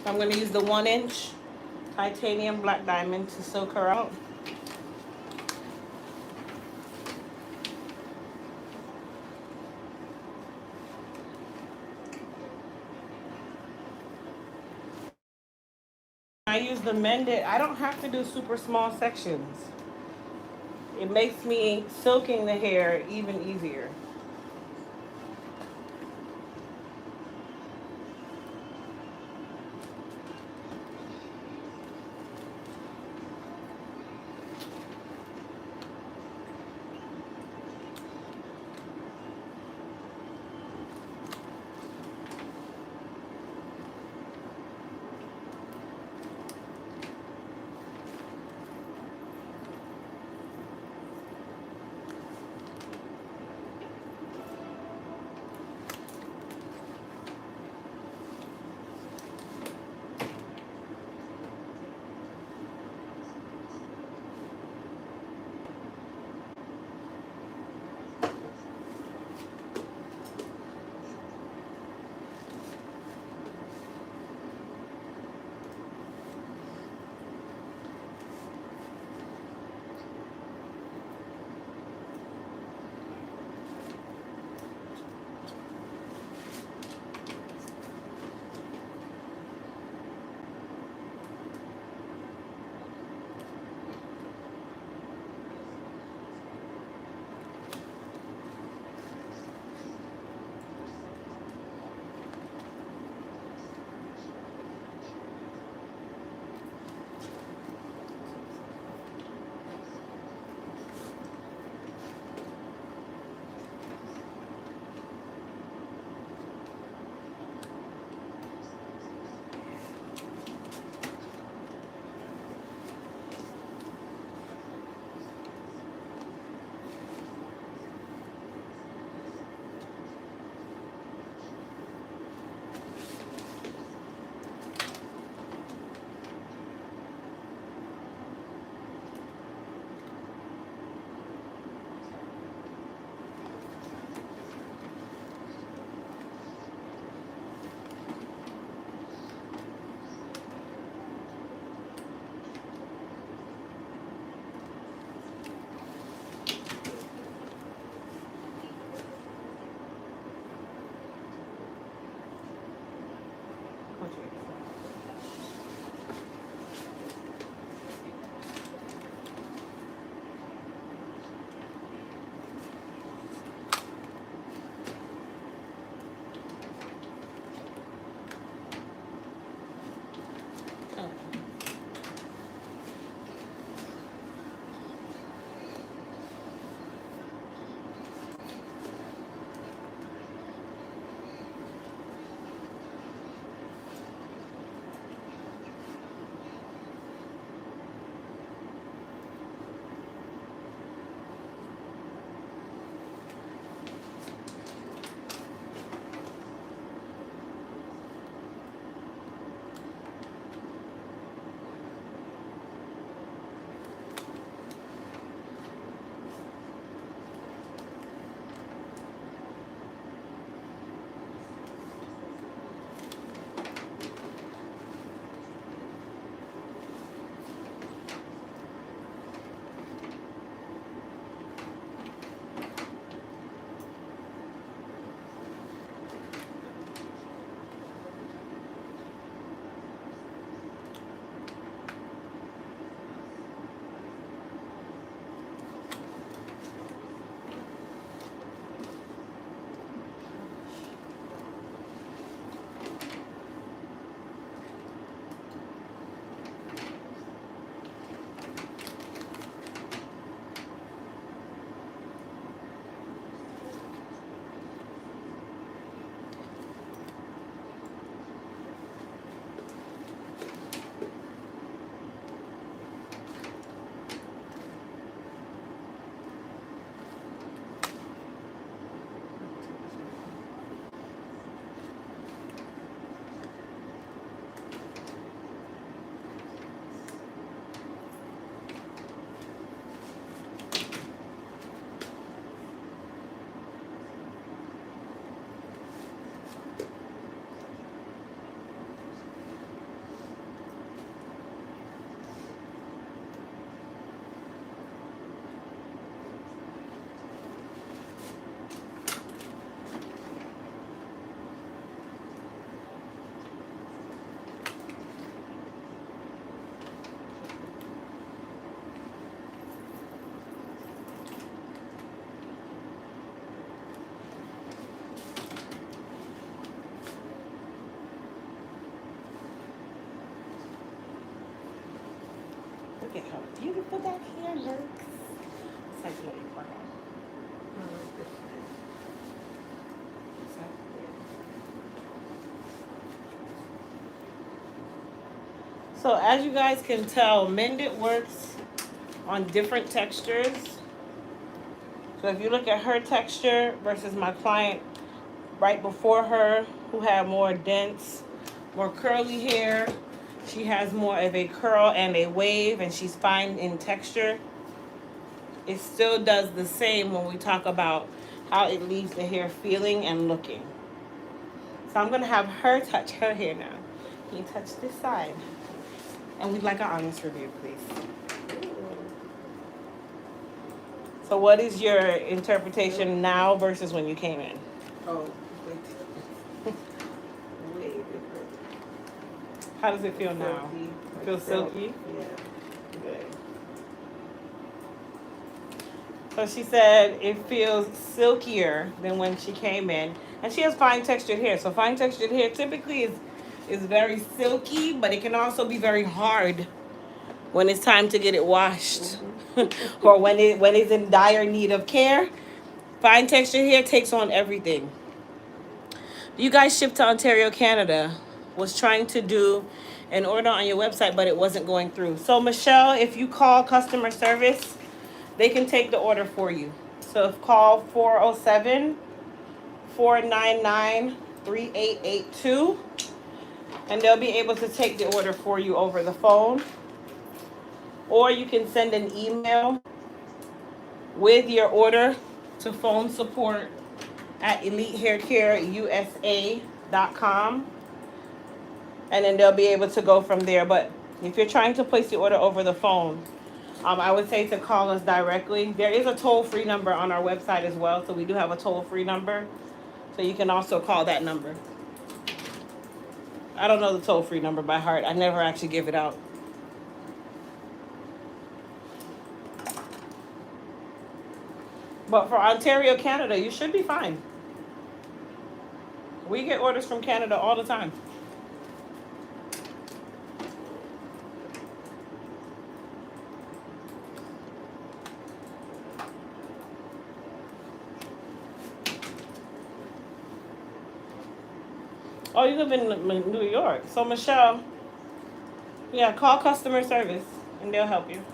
I'm going to use the 1-inch titanium black diamond to soak her out. I use the Mendit. I don't have to do super small sections. It makes me soaking the hair even easier. works. It's like really fun. I like this one. So as you guys can tell, Mendit works on different textures. So if you look at her texture versus my client right before her, who had more dense, more curly hair, she has more of a curl and a wave, and she's fine in texture. It still does the same when we talk about how it leaves the hair feeling and looking. So I'm going to have her touch her hair now. Can you touch this side? And we'd like an honest review, please. So what is your interpretation now versus when you came in? Oh, way different. Way different. How does it feel now? Silky. It feels silky? Yeah. Good. So she said it feels silkier than when she came in. And she has fine textured hair. So fine textured hair typically is very silky, but it can also be very hard when it's time to get it washed. Or when it's in dire need of care. Fine textured hair takes on everything. You guys shipped to Ontario, Canada. Was trying to do an order on your website, but it wasn't going through. So Michelle, if you call customer service, they can take the order for you. So call 407-499-3882, and they'll be able to take the order for you over the phone. Or you can send an email with your order to phone support at elitehaircareusa.com, and then they'll be able to go from there. But if you're trying to place the order over the phone, I would say to call us directly. There is a toll-free number on our website as well, so we do have a toll-free number. So you can also call that number. I don't know the toll-free number by heart. I never actually give it out. But for Ontario, Canada, you should be fine. We get orders from Canada all the time. Oh, you live in New York. So, Michelle, yeah, call customer service and they'll help you.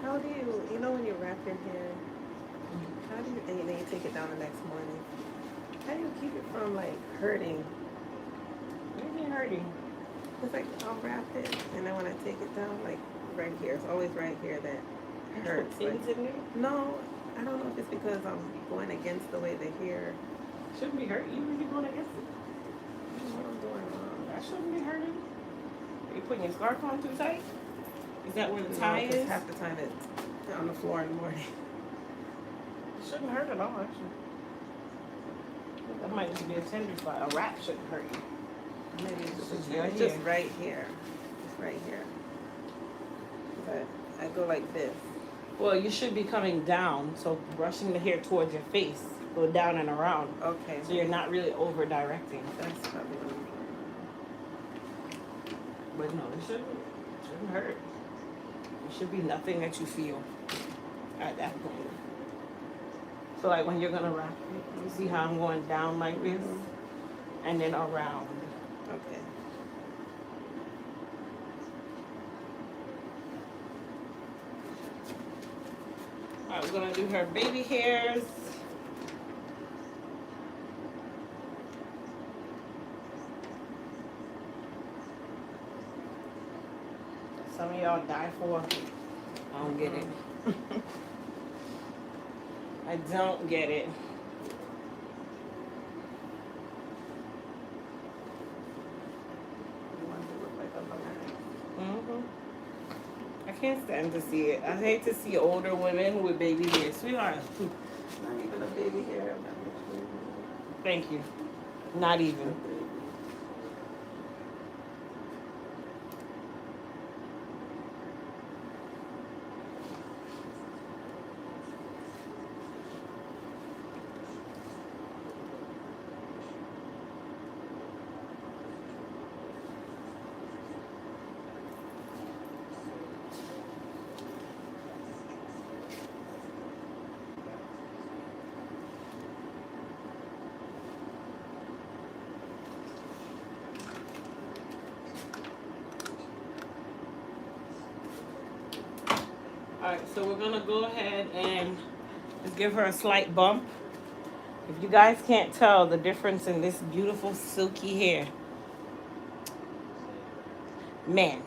How do you know when you wrap your hair, how do you, and then you take it down the next morning, how do you keep it from like hurting? Maybe hurting. It's like I'll wrap it, and then when I take it down, like right here, it's always right here that hurts. Like, no, I don't know if it's because I'm going against the way the hair. Shouldn't be hurting. You really going against it. I don't know what I'm doing wrong. That shouldn't be hurting. Are you putting your scarf on too tight? Is that where the No, tie 'cause is? half the time it's on the floor in the morning. It shouldn't hurt at all, actually. That might just be a tender spot. A wrap shouldn't hurt you. Maybe it's This is just, your it's just hair. right here. It's right here. But I go like this. Well, you should be coming down, so brushing the hair towards your face. go down and around. Okay. So you're not really over directing. That's probably what I'm But no, it shouldn't hurt. It should be nothing that you feel at that point. So like when you're gonna wrap it, you see how I'm going down like this and then around. Okay. Alright, we're gonna do her baby hairs. Some of y'all die for. I don't get it. I don't get it. You want it to look like a banana. I can't stand to see it. I hate to see older women with baby hair. Sweetheart, Not even a baby hair. I'm not sure. thank you. Not even. Alright, so we're gonna go ahead and just give her a slight bump. If you guys can't tell the difference in this beautiful silky hair, man.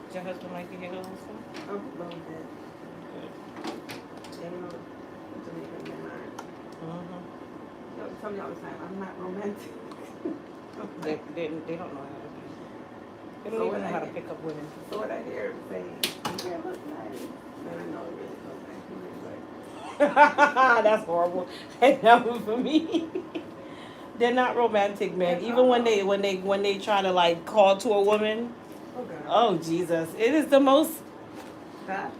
Does your husband like your hair also? Oh, a little bit. Yeah, you know, Jamaican men aren't. You know, tell me all the time, I'm not romantic. They don't know how to be. They don't So even when know I how to get- pick up women. So what I hear say, your hair looks nice. Then I know it really looks nice. Like, That's horrible. And that was for me. They're not romantic men. Even when they try to like call to a woman. oh God. Oh Jesus. It is the most God.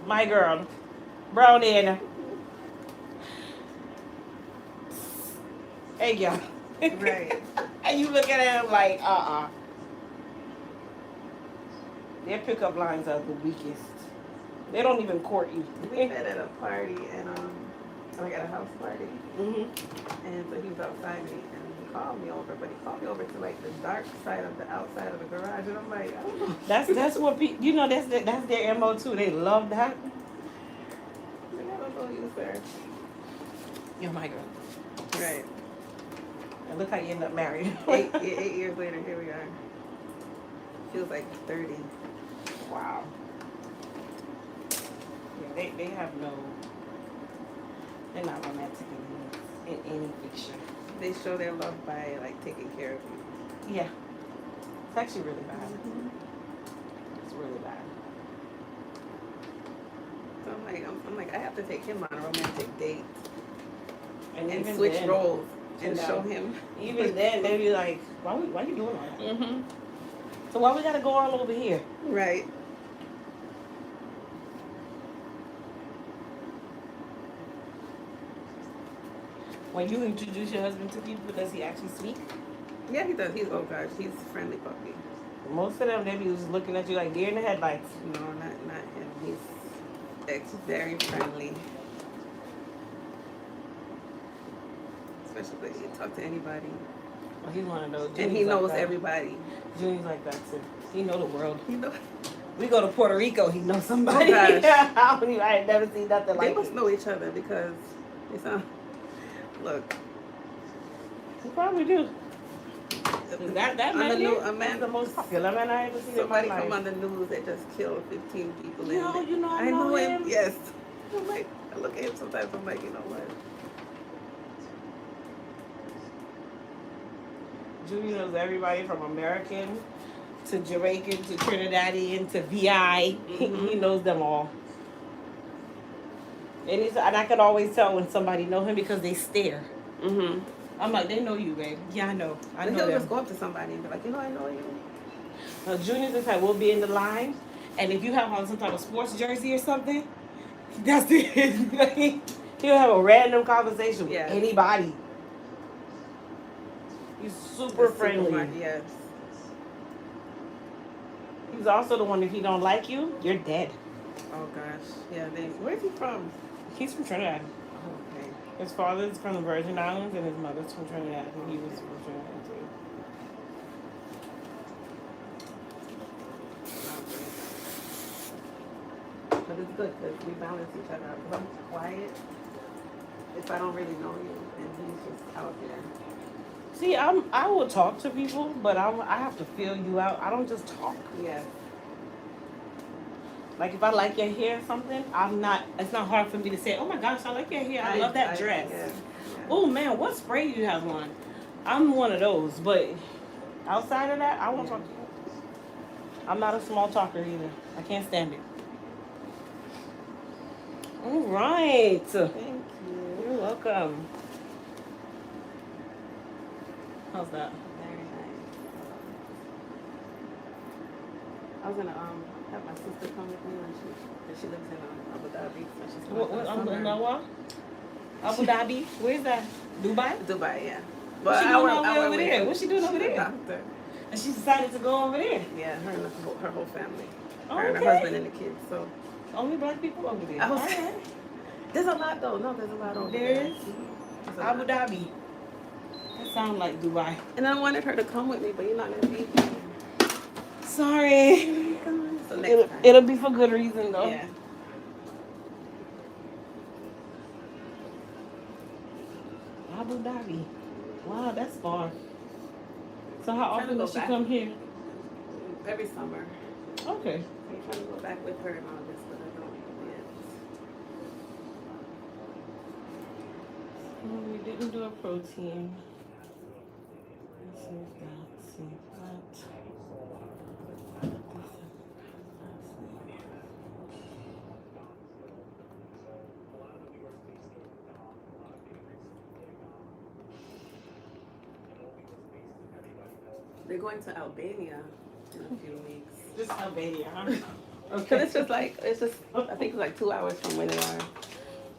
my girl. Brown in. Hey y'all. Right. And you look at him like, Their pickup lines are the weakest. They don't even court you. We met at a party and like at a house party, Mm-hmm. and so he was outside me and he called me over, but he called me over to like the dark side of the outside of the garage, and I'm like, I don't know. That's what people, you know, that's their MO too. They love that. Like, I don't know you, sir. You're my girl. Right. And look how you end up married. 8 years later, here we are. Feels like 30. Wow. Yeah, they have no. They're not romantic in any picture. They show their love by like taking care of you. Yeah. It's actually really bad. It's really bad. So I'm like, I have to take him on a romantic date And and even switch then, roles and you know, show him. Even then, they be like, why you doing all that? Mm-hmm. So why we gotta go all over here? Right. When you introduce your husband to people, does he actually speak? Yeah, he does. He's he's a friendly puppy. Most of them, they be just looking at you like deer in the headlights. No, not him. He's very friendly. Especially when you talk to anybody. Well, he's one of those. And he Junior's knows like that. everybody. Junior's like that too. He know the world. He knows. We go to Puerto Rico, he knows somebody. Oh, gosh. I ain't never seen nothing They like must it. know each other because they sound. Look. You probably do. That On the man, new- here, a man- that's the most popular man I ever seen Somebody in my come life. on the news that just killed 15 people. You know, I I know know him. him. Yes. I'm like, I look at him sometimes. I'm like, you know what? Junior knows everybody from American to Jamaican to Trinidadian to VI. He knows them all. And I can always tell when somebody know him because they stare. Mm-hmm. I'm like, they know you, babe. Yeah, I know. I But know he'll them. just go up to somebody and be like, I know you. Junior's the type, we'll be in the line, and if you have on some type of sports jersey or something, that's it. Like, he'll have a random conversation with anybody. He's super friendly. Yes. He's also the one, if he don't like you, you're dead. Oh gosh. Yeah. Where's he from? He's from Trinidad. Oh, okay. His father's from the Virgin Islands, and his mother's from Trinidad, and he was from Trinidad too. But it's good because we balance each other out. Because I'm quiet if I don't really know you, and he's just out there. See, I will talk to people, but I have to feel you out. I don't just talk. Yeah. Like if I like your hair or something, it's not hard for me to say, oh my gosh, I like your hair. I love that dress. Yeah. Oh man, what spray do you have on? I'm one of those, but outside of that, I won't talk to you. I'm not a small talker either. I can't stand it. All right. Thank you. You're welcome. How's that? Very nice. I was gonna have my sister come with me when she lives in Abu Dhabi, so she's coming for the summer. Abu Dhabi? Where's that? Dubai? Dubai, yeah. What's she doing over there? What's she doing over there? Doctor. And she decided to go over there. Yeah, her and her whole family. Oh, her and her husband and the kids. So only black people over there. All right. There's a lot though. No, there's a lot over there. There is? Abu Dhabi. That sounds like Dubai. And I wanted her to come with me, but you're not gonna be here. Sorry. So next time. It'll be for good reason though. Yeah. Abu Dhabi. Wow, that's far. So how often does she come here? Every summer. Okay. I'm trying to go back with her in August, but I don't yet. We didn't do a protein. Let's see that. Let's see that. They're going to Albania in a few weeks. Just Albania, huh? Okay. It's just I think it's like 2 hours from where they are.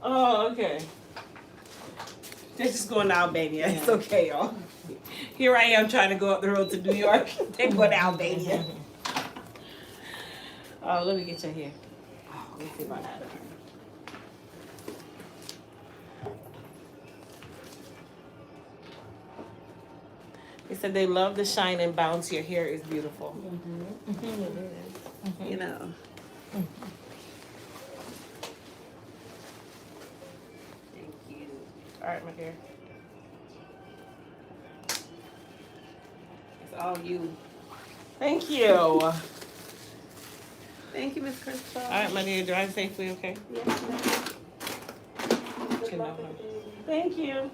Oh, okay. They're just going to Albania. Yeah. It's okay, y'all. Here I am trying to go up the road to New York. They're going to Albania. Oh, let me get your hair. Oh, let me see about that. They said they love the shine and bounce. Your hair is beautiful. Mm-hmm. Mm-hmm. You know. Thank you. All right, my dear. It's all you. Thank you. Thank you, Miss Crystal. All right, my dear. Drive safely, okay? Yes, ma'am. Good luck with the baby. Thank you.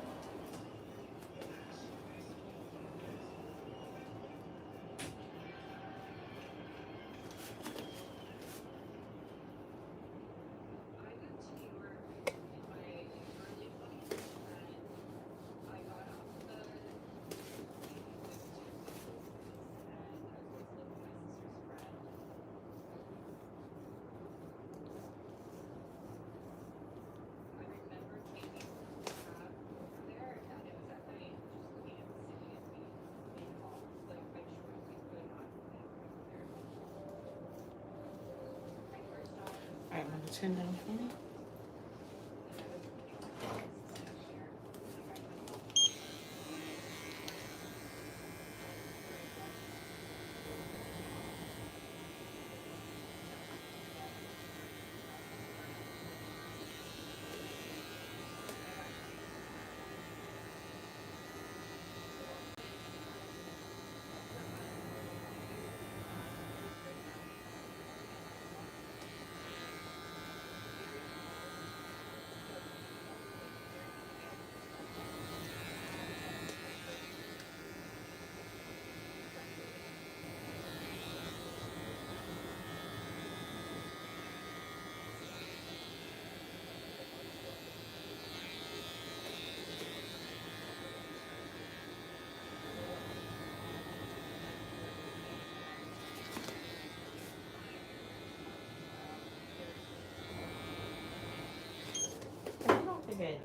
All right, my chin down for me.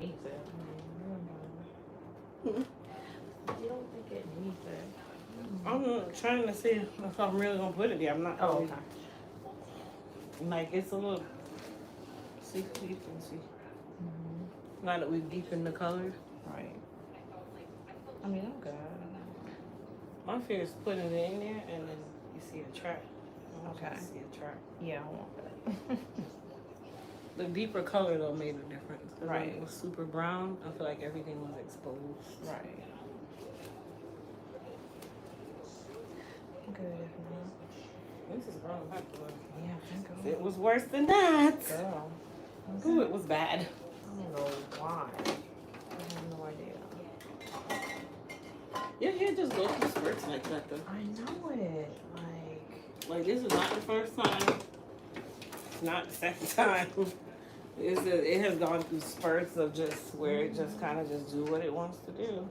needs it. Hmm? You don't think it needs it? I'm trying to see if I'm really gonna put it there. I'm not. Oh, Really, okay. like it's a little. See, you can see. Now that we've deepened the colors, Right. I mean, I'm good. my fear is putting it in there and then you see a track. I want you to Okay. see a track. Yeah, I want that. The deeper color though made a difference. 'Cause when Right. it was super brown, I feel like everything was exposed. Right. Good. This is brown pepper. Yeah, thank God. It was worse than that. Girl. Ooh, it was bad. I don't know why. I have no idea. Your hair just goes through spurts like that though. I know it. Like this is not the first time. It's not the second time. It has gone through spurts of just where it just kind of just do what it wants to do.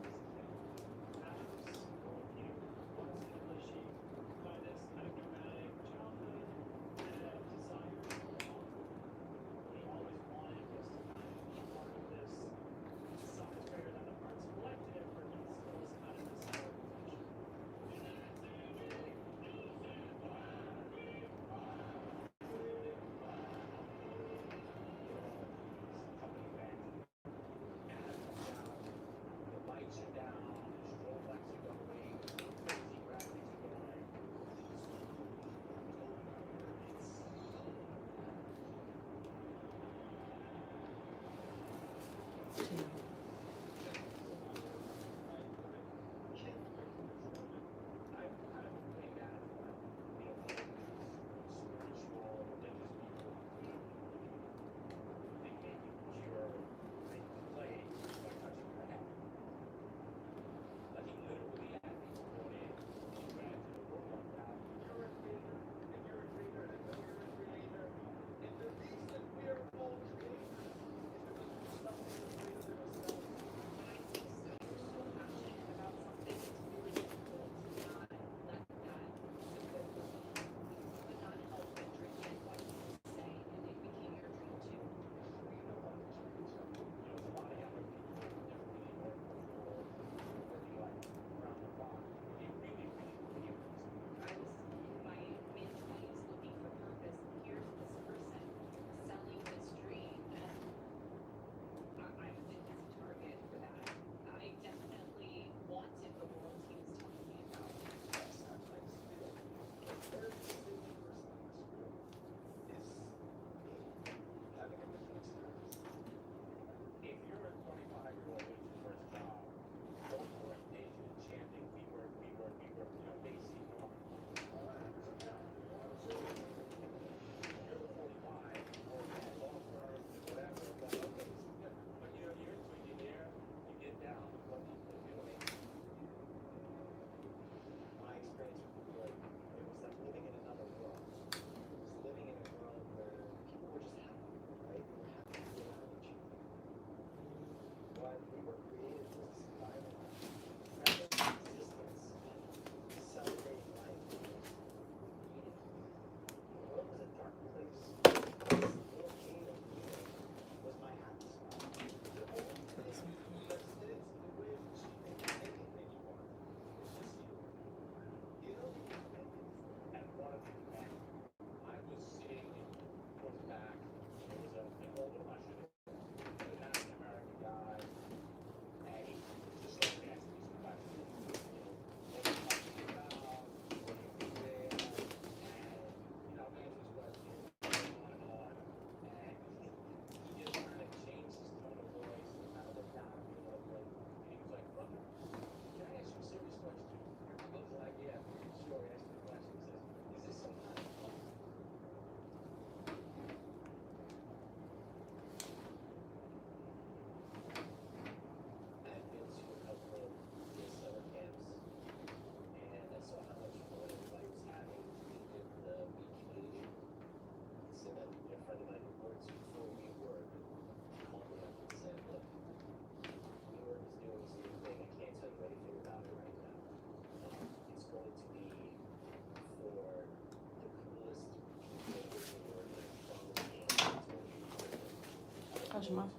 How's your mom?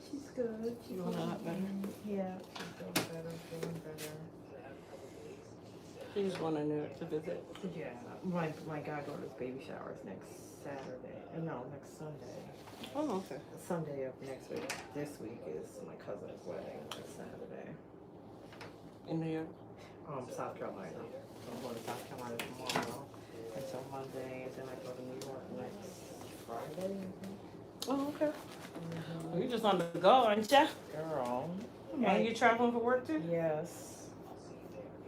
She's good. You doing a lot better? Yeah, she's doing better. She just wanted to visit. Yeah, my goddaughter's baby shower is next Saturday. No, next Sunday. Oh, okay. Sunday of next week. This week is my cousin's wedding. Next Saturday. In New York? South Carolina. So I'm going to South Carolina tomorrow until Monday, and then I go to New York next Friday. Oh, okay. Well, you just on the go, aren't ya? Girl. Are you traveling for work too? Yes.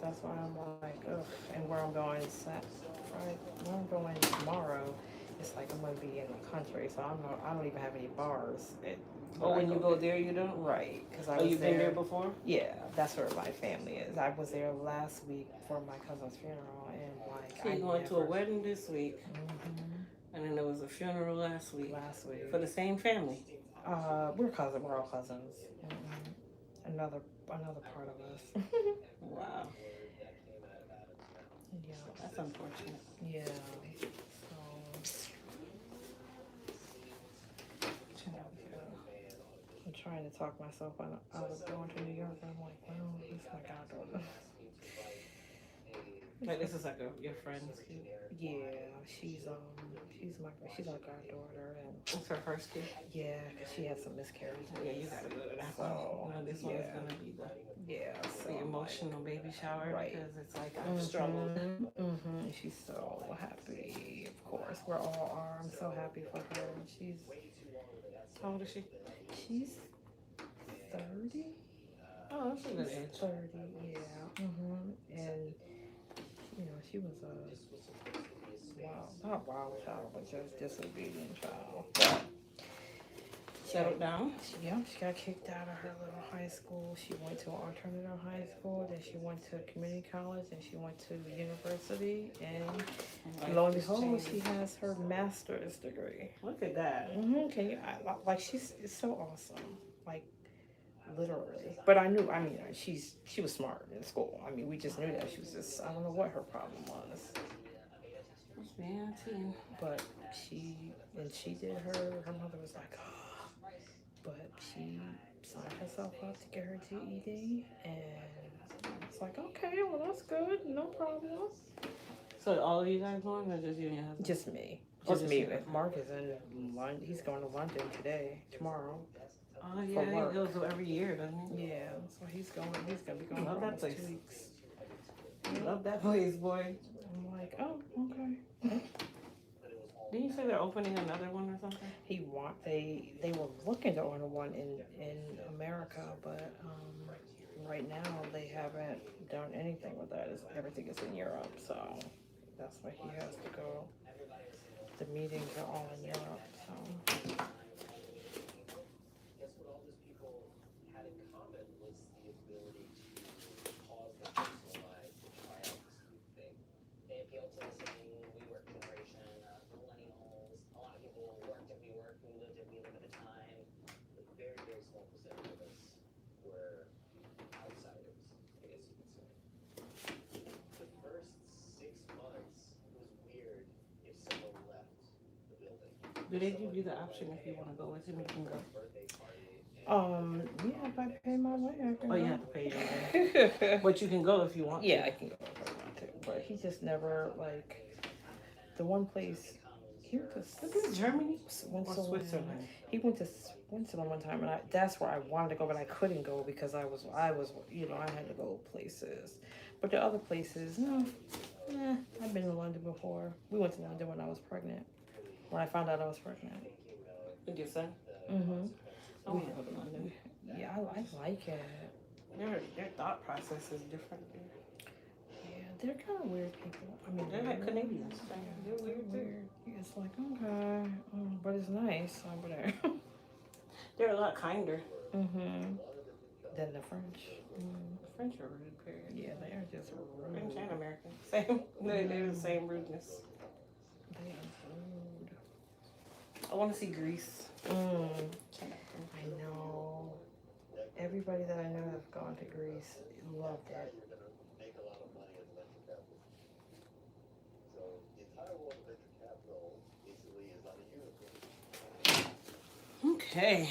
That's why I'm like, ugh. And where I'm going Friday, where I'm going tomorrow, it's like I'm gonna be in the country, so I don't even have any bars. When you go there, you don't? Right, because you've been there before? Yeah, that's where my family is. I was there last week for my cousin's funeral, and like So you're going to a wedding this week, and then there was a funeral last week. For the same family. We're cousins. We're all cousins. Another part of us. Wow. Yeah, that's unfortunate. Yeah. I'm trying to talk myself out of going to New York. I'm like, well, it's my goddaughter. Like this is like your friend's kid. Yeah, she's our goddaughter, and it's her first kid. Yeah, cause she had some miscarriages. Yeah, you gotta go to that one. So, this one is gonna be the emotional baby shower, right? Because it's like I've struggled. She's so happy. Of course, I'm so happy for her. She's how old is she? She's 30. Oh, that's a good age. 30, yeah. And you know, she was not wild child, but just disobedient child. But settled down. Yeah, she got kicked out of her little high school. She went to an alternative high school. Then she went to community college, and she went to university. And lo and behold, she has her master's degree. Look at that. She's so awesome. Like, literally. But she was smart in school. I mean, we just knew that. She was just, I don't know what her problem was. Man, but she did her mother was like, oh, but she signed herself up to get her GED, and it's like, okay, well, that's good, no problem. So all of you guys going, or just you and your husband? Just me. Just me. Mark is in London. He's going to London tomorrow. Oh yeah, he goes every year, doesn't he? Yeah, so he's gonna be going for almost 2 weeks. I love that place, boy. I'm like, oh, okay. Didn't you say they're opening another one or something? They were looking to open one in America, but right now they haven't done anything with that. Everything is in Europe, so that's why he has to go. The meetings are all in Europe, so. Do they give you the option if you want to go with him, you can go? Yeah, if I pay my way, I can go. You have to pay your way. But you can go if you want to. Yeah, I can go if I want to. But he just never, like, the one place, he went to Germany? Switzerland. He went to Switzerland one time, and that's where I wanted to go, but I couldn't go because I was, I had to go places. But the other places, I've been to London before. We went to London when I was pregnant. When I found out I was pregnant. With your son? Mm-hmm. I want to go to London. Yeah, I like it. Their thought process is different. Yeah, they're kind of weird people. I mean, they're like Canadians. They're weird. It's like, okay, but it's nice over there. They're a lot kinder. Mm-hmm. Than the French. The French are rude, period. Yeah, they are just rude. French and American. Same. They're the same rudeness. They are rude. I want to see Greece. I know. Everybody that I know has gone to Greece loved it. Okay.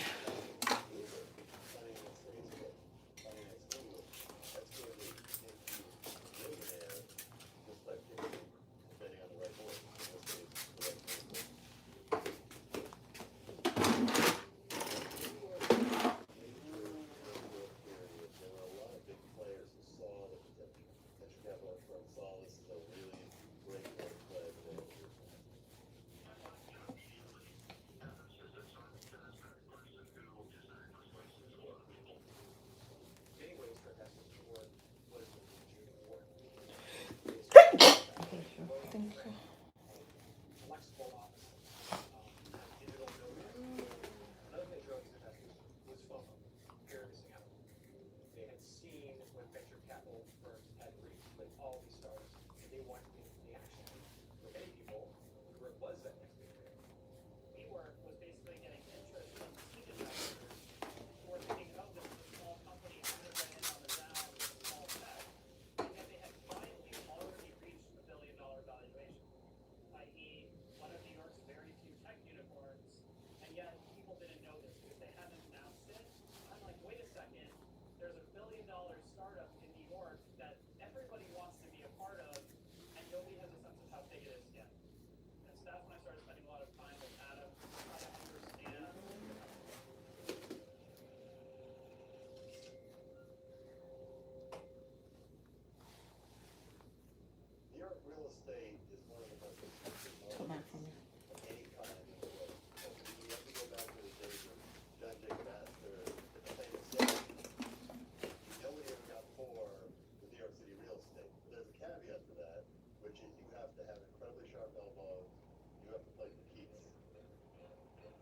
Come back from me.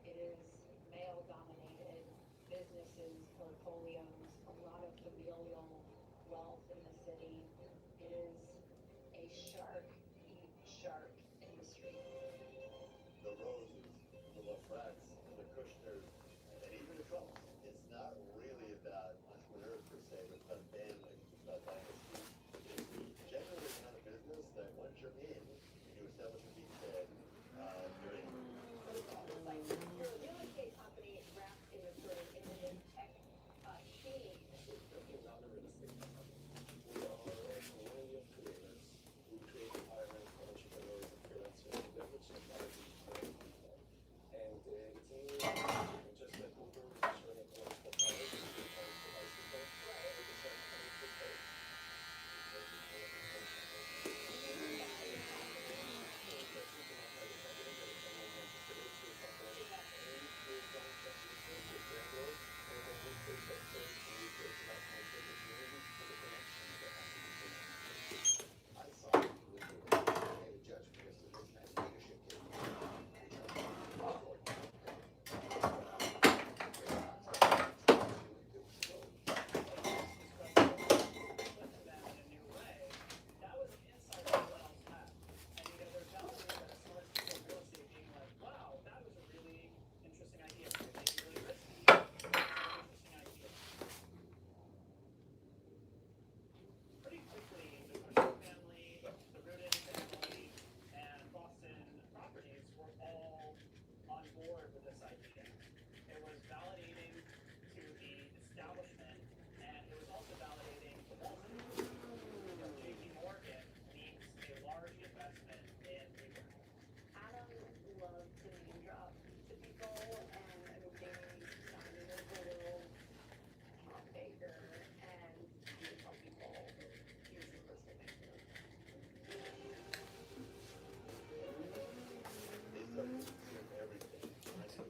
It is male-dominated businesses, portfolios, a lot of familial wealth in the city. It is a shark industry. You're a real estate company wrapped in a sort of innovative tech sheen.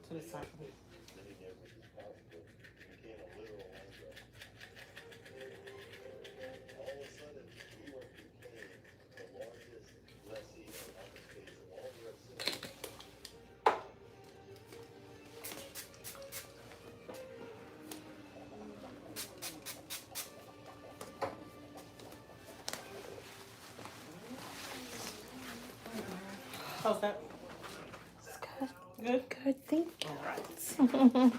To the side of me. How's that? Good. Good, thank you.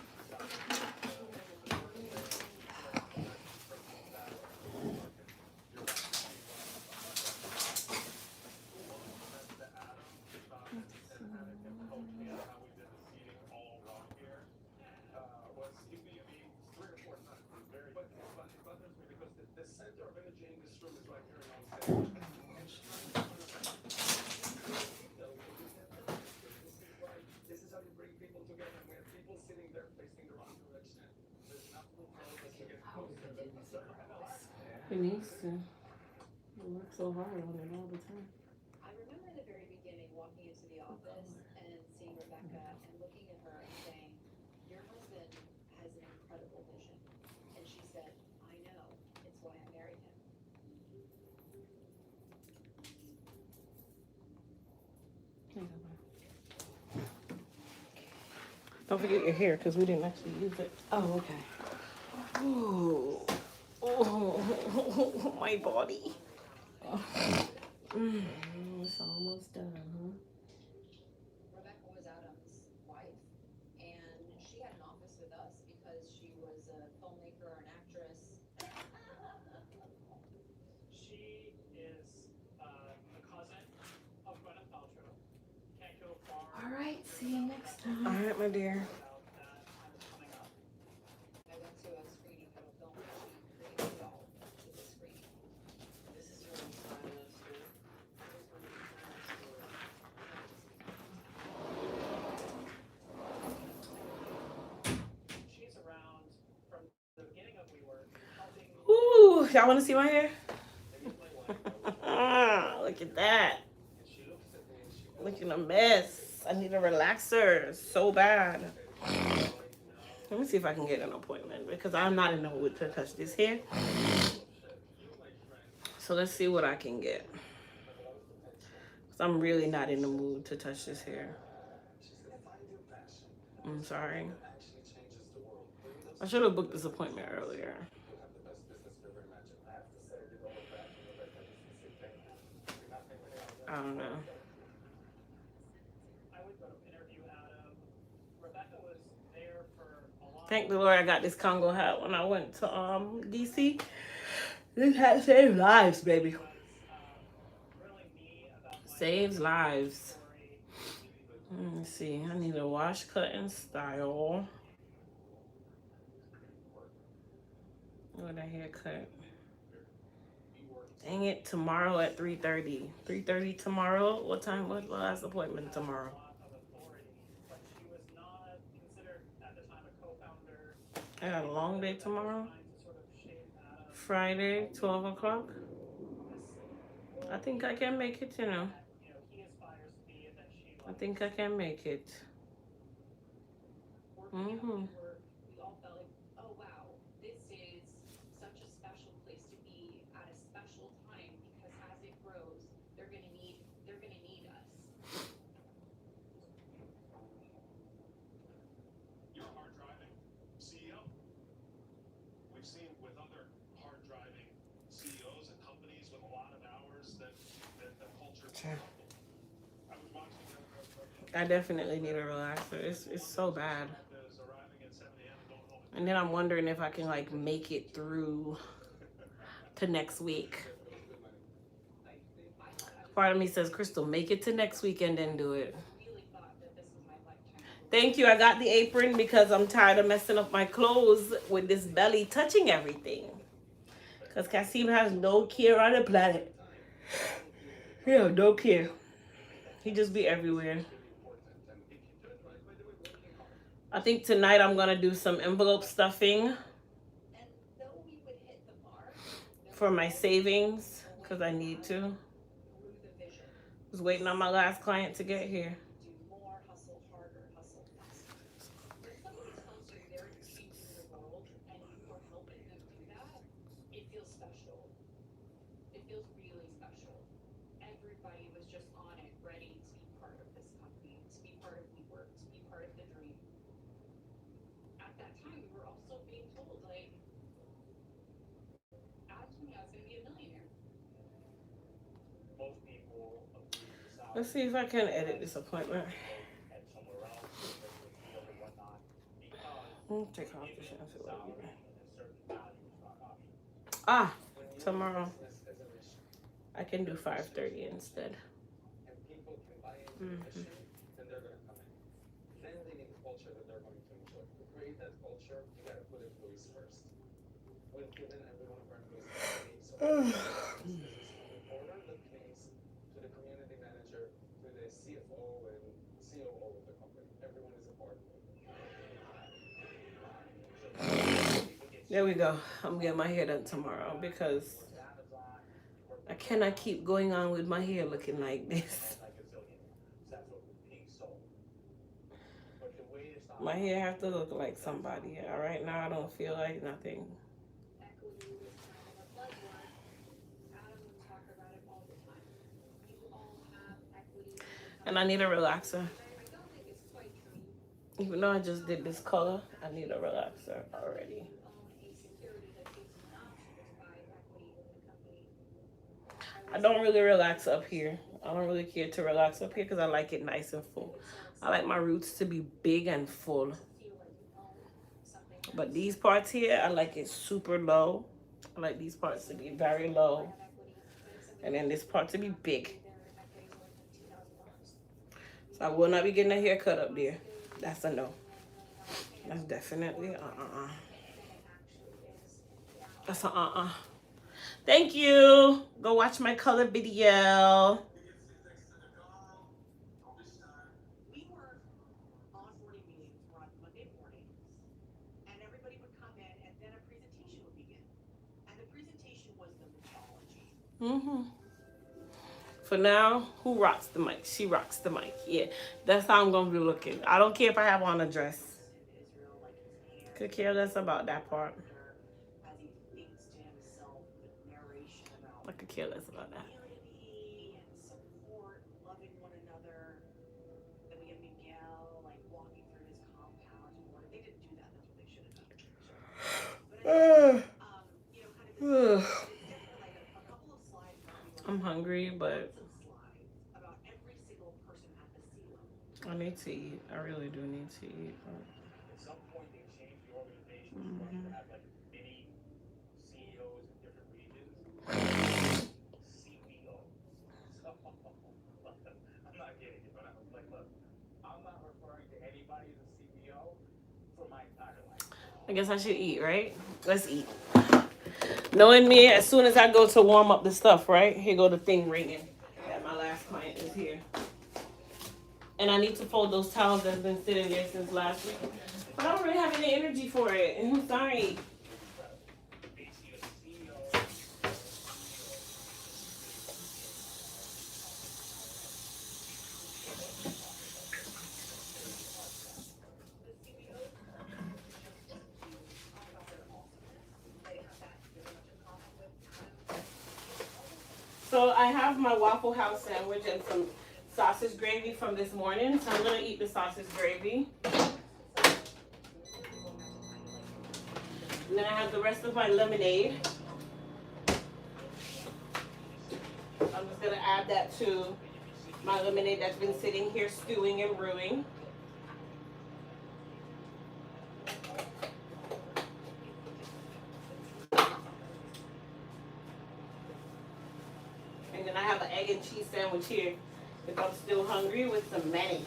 He needs to. He works so hard on it all the time. I remember in the very beginning walking into the office and seeing Rebecca and looking at her and saying, "Your husband has an incredible vision." And she said, "I know, it's why I married him." Here you go, bye. Don't forget your hair because we didn't actually use it. Oh, okay. Ooh. Oh, my body. It's almost done, huh? Rebecca was Adam's wife, and she had an office with us because she was a filmmaker or an actress. She is a cousin of Gwyneth Paltrow. Can't go far. All right, see you next All time. right, my dear. About that time is coming up. I went to a screening of a film that she created it all to the screening. This is your final story. She's around from the beginning of WeWork, helping Ooh, y'all want to see my hair? Look at that. Looking a mess. I need a relaxer so bad. Let me see if I can get an appointment because I'm not in the mood to touch this hair. So let's see what I can get. 'Cause I'm really not in the mood to touch this hair. I'm sorry. I should have booked this appointment earlier. I don't know. I would interview Adam. Rebecca was there for a long Thank the Lord I got this Congo hat when I went to DC. This hat saves lives, baby. really me about my Saves lives. story. Let me see. I need a wash, cut, and style. With a haircut. Dang it, tomorrow at 3:30. 3:30 tomorrow? What time? What last appointment tomorrow? A lot of authority, but she was not considered at the time a co-founder. I got a long day tomorrow. Trying to sort of shape Adam. Friday, 12 o'clock. I think I can make it, you know. He aspires to be, and then she. I think I can make it. Working at WeWork, we all felt like, oh wow, this is such a special place to be at a special time because as it grows, they're gonna need us. You're a hard driving CEO. We've seen with other hard driving CEOs and companies with a lot of hours that the culture. Sure. I was watching I definitely need a relaxer. It's so bad. is arriving at 7 a.m. and going home at And then I'm wondering if I can like make it through to next week. Part of me says, Crystal, make it to next week and then do it. Really thought that this was my lifetime. Thank you. I got the apron because I'm tired of messing up my clothes with this belly touching everything. Because Kasim has no care on the planet. Yeah, no care. He just be everywhere. I think tonight I'm going to do some envelope stuffing And though we would hit the mark, for my savings because I need to. grew the vision. Was waiting on my last client to get here. Do more, hustle harder, hustle faster. When somebody tells you they're changing the world and you are helping them do that, it feels special. It feels really special. Everybody was just on it, ready to be part of this company, to be part of WeWork, to be part of the dream. At that time, we were also being told, like, Adam's gonna be a millionaire. Most people agree with the salary Let's see if I can edit this appointment. and somewhere else or whatnot because I'll take off the shampoo. salary and certain values are not options. Ah, tomorrow. I can do 5:30 instead. And people can buy into the Mhm. mission, then they're gonna come in. Then they need a culture that they're going to enjoy. To create that culture, you gotta put employees first. We've given every one of our employees a name, so order the place to the community manager, to the CFO and COO of the company. Everyone is a part of it. There we go. I'm getting my hair done tomorrow because I cannot keep going on with my hair looking like this. My hair have to look like somebody. Right now I don't feel like nothing. Equity was kind of a buzzword. Adam would talk about it all the time. You all have equity in the company. And I need a relaxer. I don't think it's quite true. Even though I just did this color, I need a relaxer already. You own a security that gives you an option to buy equity in the company. I I don't really relax up here. I don't really care to relax up here because I like it nice and full. I like my roots to be big and full. But these parts here, I like it super low. I like these parts to be very low. And then this part to be big. So I will not be getting a haircut up there. That's a no. That's definitely That's a Thank you. Go watch my color video. We were onboarding meetings were on Monday mornings, and everybody would come in, and then a presentation would begin. And the presentation was the mythology. For now, who rocks the mic? She rocks the mic. Yeah, that's how I'm gonna be looking. I don't care if I have on a dress. Could care less about that part. As he thinks to himself with narration about I could care less about that. community and support, loving one another. Then we have Miguel like walking through his compound. They didn't do that. That's what they should have done. But anyway, you know, kind of this, definitely like a couple of slides. I'm hungry, but Slides about every single person at the C-level. I need to eat. I really do need to eat. At some point, they changed the organization to where you have like mini CEOs in different regions. CEO. So, I'm not getting it, but I'm like, look, I'm not referring to anybody as a CEO for my entire life. I guess I should eat, right? Let's eat. Knowing me, as soon as I go to warm up the stuff, right? Here go the thing ringing that my last client is here. And I need to fold those towels that's been sitting there since last week. But I don't really have any energy for it. I'm sorry. So I have my Waffle House sandwich and some sausage gravy from this morning. So I'm going to eat the sausage gravy. And then I have the rest of my lemonade. I'm just going to add that to my lemonade that's been sitting here stewing and brewing. And then I have an egg and cheese sandwich here if I'm still hungry with some mayonnaise.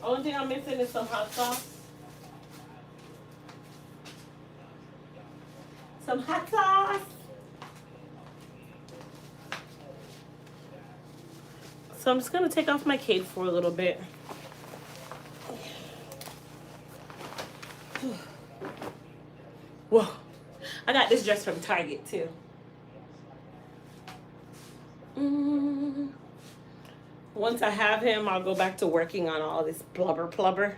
Only thing I'm missing is some hot sauce. Some hot sauce. So I'm just going to take off my cape for a little bit. Whoa. I got this dress from Target too. Once I have him, I'll go back to working on all this blubber.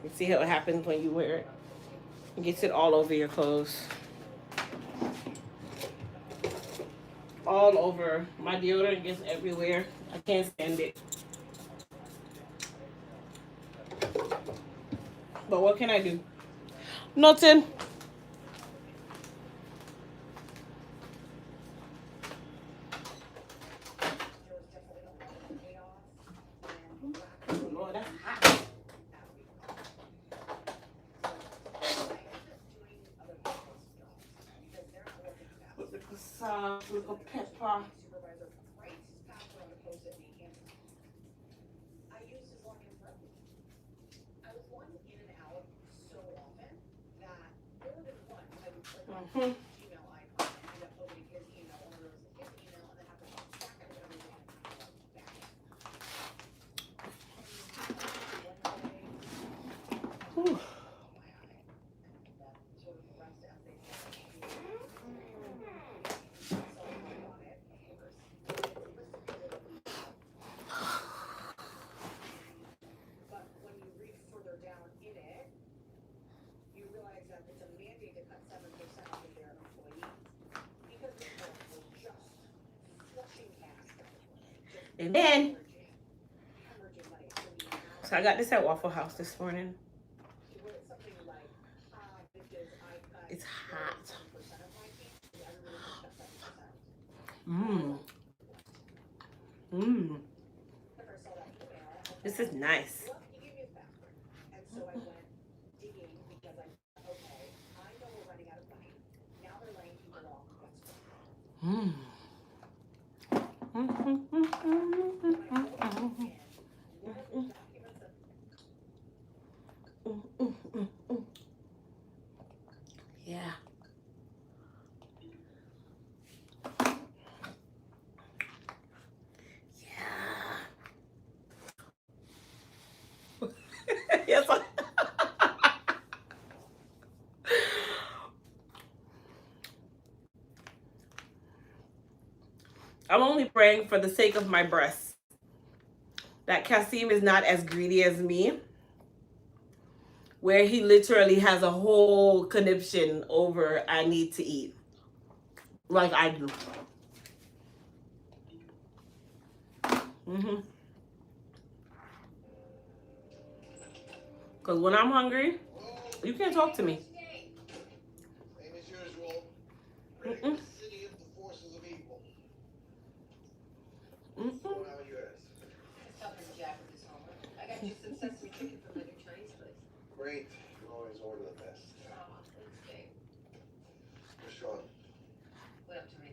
You see how it happens when you wear it. It gets it all over your clothes. All over. My deodorant gets everywhere. I can't stand it. But what can I do? Nothing. Lord, that's hot. With the salt, with the pepper. Mm-hmm. Whew. But when you read further down in it, you realize that it's a mandate to cut 7% of their And then, so I got this at Waffle House this morning. It's hot. Mmm. Mmm. This is nice. Mmm. Yeah. Yes. I'm only praying for the sake of my breasts that Kasim is not as greedy as me, where he literally has a whole conniption over I need to eat, like I do. Because when I'm hungry, you can't talk to me. Same as usual. Ready for the city of the forces of evil. What's going on with yours? Helping Jack with his homework. I got you some sesame chicken from my new Chinese place. Great. You always order the best. Oh, thanks, babe. Where's Sean? What up to me?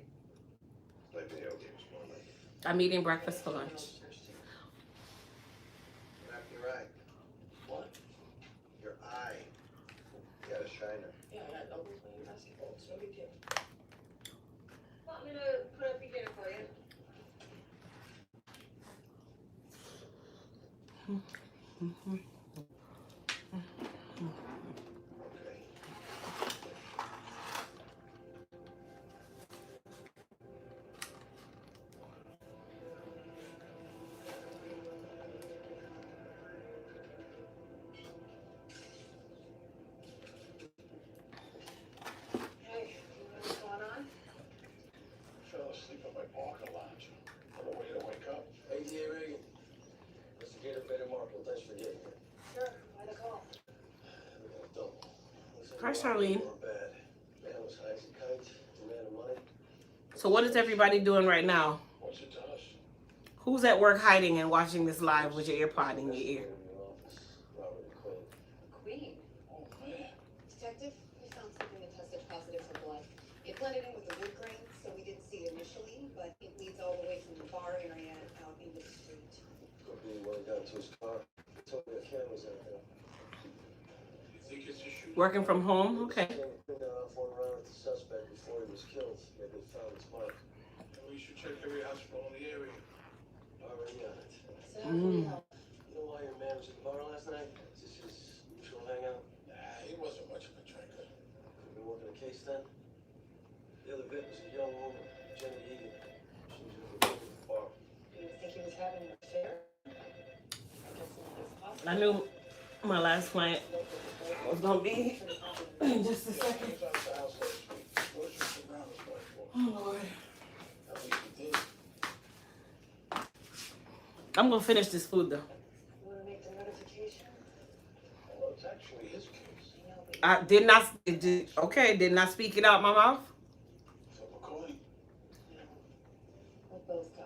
Play video games more like it. I'm eating breakfast for lunch. You're right. What? Your eye. You got a shiner. Yeah, I got doubles playing basketball. It's no big deal. Want me to put up your dinner for you? Okay. Hey, you know what's going on? Fell asleep at my parking lounge. On the way to wake up. Hey, D.A. Reagan. Investigator Peter Markle, thanks for getting here. Sure, why the call? Hi, Charlene. Bad. Man was high as a kite, demanding money. So what is everybody doing right now? What's it to us? Who's at work hiding and watching this live with your earpod in your ear? Robert and Quinn. Queen. Oh, man. Detective, we found something that tested positive for blood. It blended in with the wood grain, so we didn't see it initially, but it leads all the way from the bar area out into the street. Could be when he got into his car. He told me the cameras out there. You think it's a shooting? Working from home? Okay. One round with the suspect before he was killed. Maybe they found his mark. We should check every hospital in the area. Already on it. So how can we help? You know why your man was at the bar last night? Is this his usual hangout? Nah, he wasn't much of a drinker. Could be working a case then. The other victim was a young woman, Jenny Egan. She was with the bar. You think he was having an affair? I guess it's possible. I knew my last client was gonna be in just a second. He was out of the house last week. What did you sit around this way for? Oh Lord. At least he did. I'm gonna finish this food though. You want to make the notification? Well, it's actually his case. I know, but I did not. Did not speak it out my mouth. Flip a coin. we'll both go.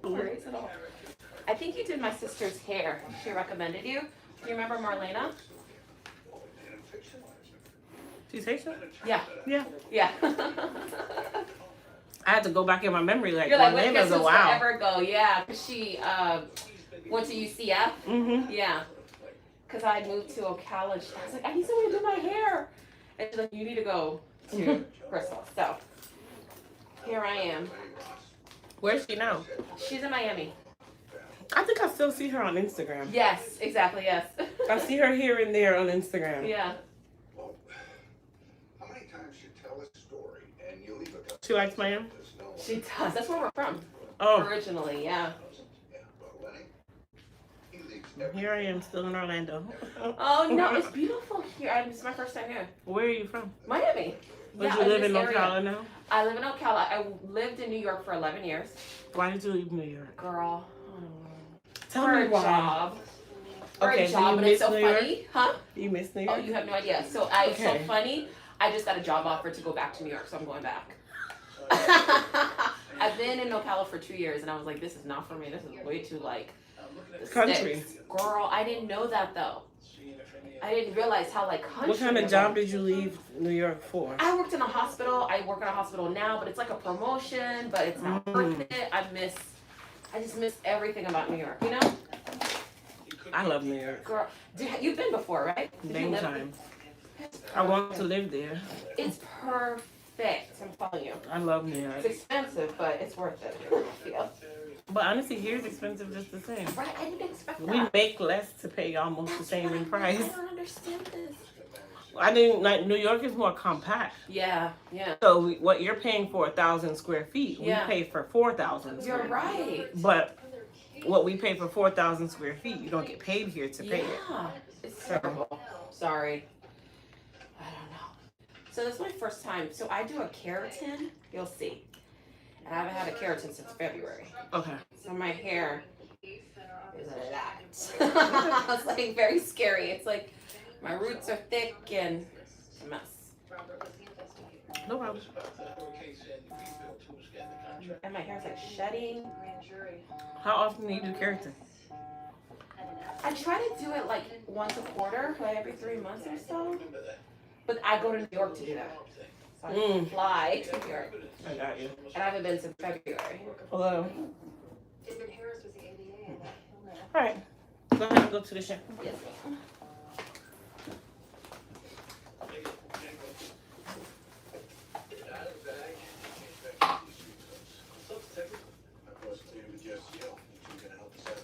No worries at all. I think you did my sister's hair. She recommended you. Do you remember Marlena? She's Haitian? Yeah. Yeah. Yeah. I had to go back in my memory. Like, You're like, my wait, name this is was a wow. forever ago. Yeah, because she went to UCF. Mm-hmm. Yeah. Because I had moved to Ocala. I was like, I need someone to do my hair. And she's like, you need to go to Crystal. So here I am. Where's she now? She's in Miami. I think I still see her on Instagram. Yes, exactly. Yes. I see her here and there on Instagram. Yeah. Well, how many times you tell a story and you leave a She likes Miami? There's no one. She does. That's where we're from. Oh, Originally, yeah. Yeah, well, Lenny, he leaves here I am, still in Orlando. Oh no, it's beautiful here. It's my first time here. Where are you from? Miami. But Yeah, you live this in area. Ocala now? I live in Ocala. I lived in New York for 11 years. Why did you leave New York? Girl. Tell For me a why. job. For Okay, a so job, you but it's miss so New York? funny. Huh? You miss New Oh, York? you have no idea. It's so Okay. funny. I just got a job offer to go back to New York, so I'm going back. I've been in Ocala for 2 years, and I was like, this is not for me. This is way too, like, the Country. sticks. Girl, I didn't know that, though. I didn't realize how, like, country. What kind of was. job did you leave New York for? I worked in a hospital. I work in a hospital now, but it's like a promotion, but it's not worth it. I just miss everything about New York, you know? I love New York. Girl, you've been before, right? Did you Many live- times. I want to live there. It's perfect, I'm telling you. I love New It's York. expensive, but it's worth it. I feel. But honestly, here's expensive just the same. Right, I didn't expect We that. make less to pay almost the same in price. I don't understand this. I didn't like New York is more compact. Yeah. So what you're paying for 1,000 square feet, Yeah. we pay for 4,000. You're right. But what we pay for 4,000 square feet, you don't get paid here to pay it. Yeah. It's terrible. Sorry. I don't know. So this is my first time. So I do a keratin. You'll see. And I haven't had a keratin since February. Okay. So my hair is a lot. It's like very scary. It's like my roots are thick and it's a mess. No problem. And my hair's like shedding. How often do you do keratin? I try to do it like once a quarter, like every 3 months or so. But I go to New York to do that. So I fly to New York. I got you. And I haven't been since February. Hello. All right. Go ahead and go to the show. Yes, ma'am.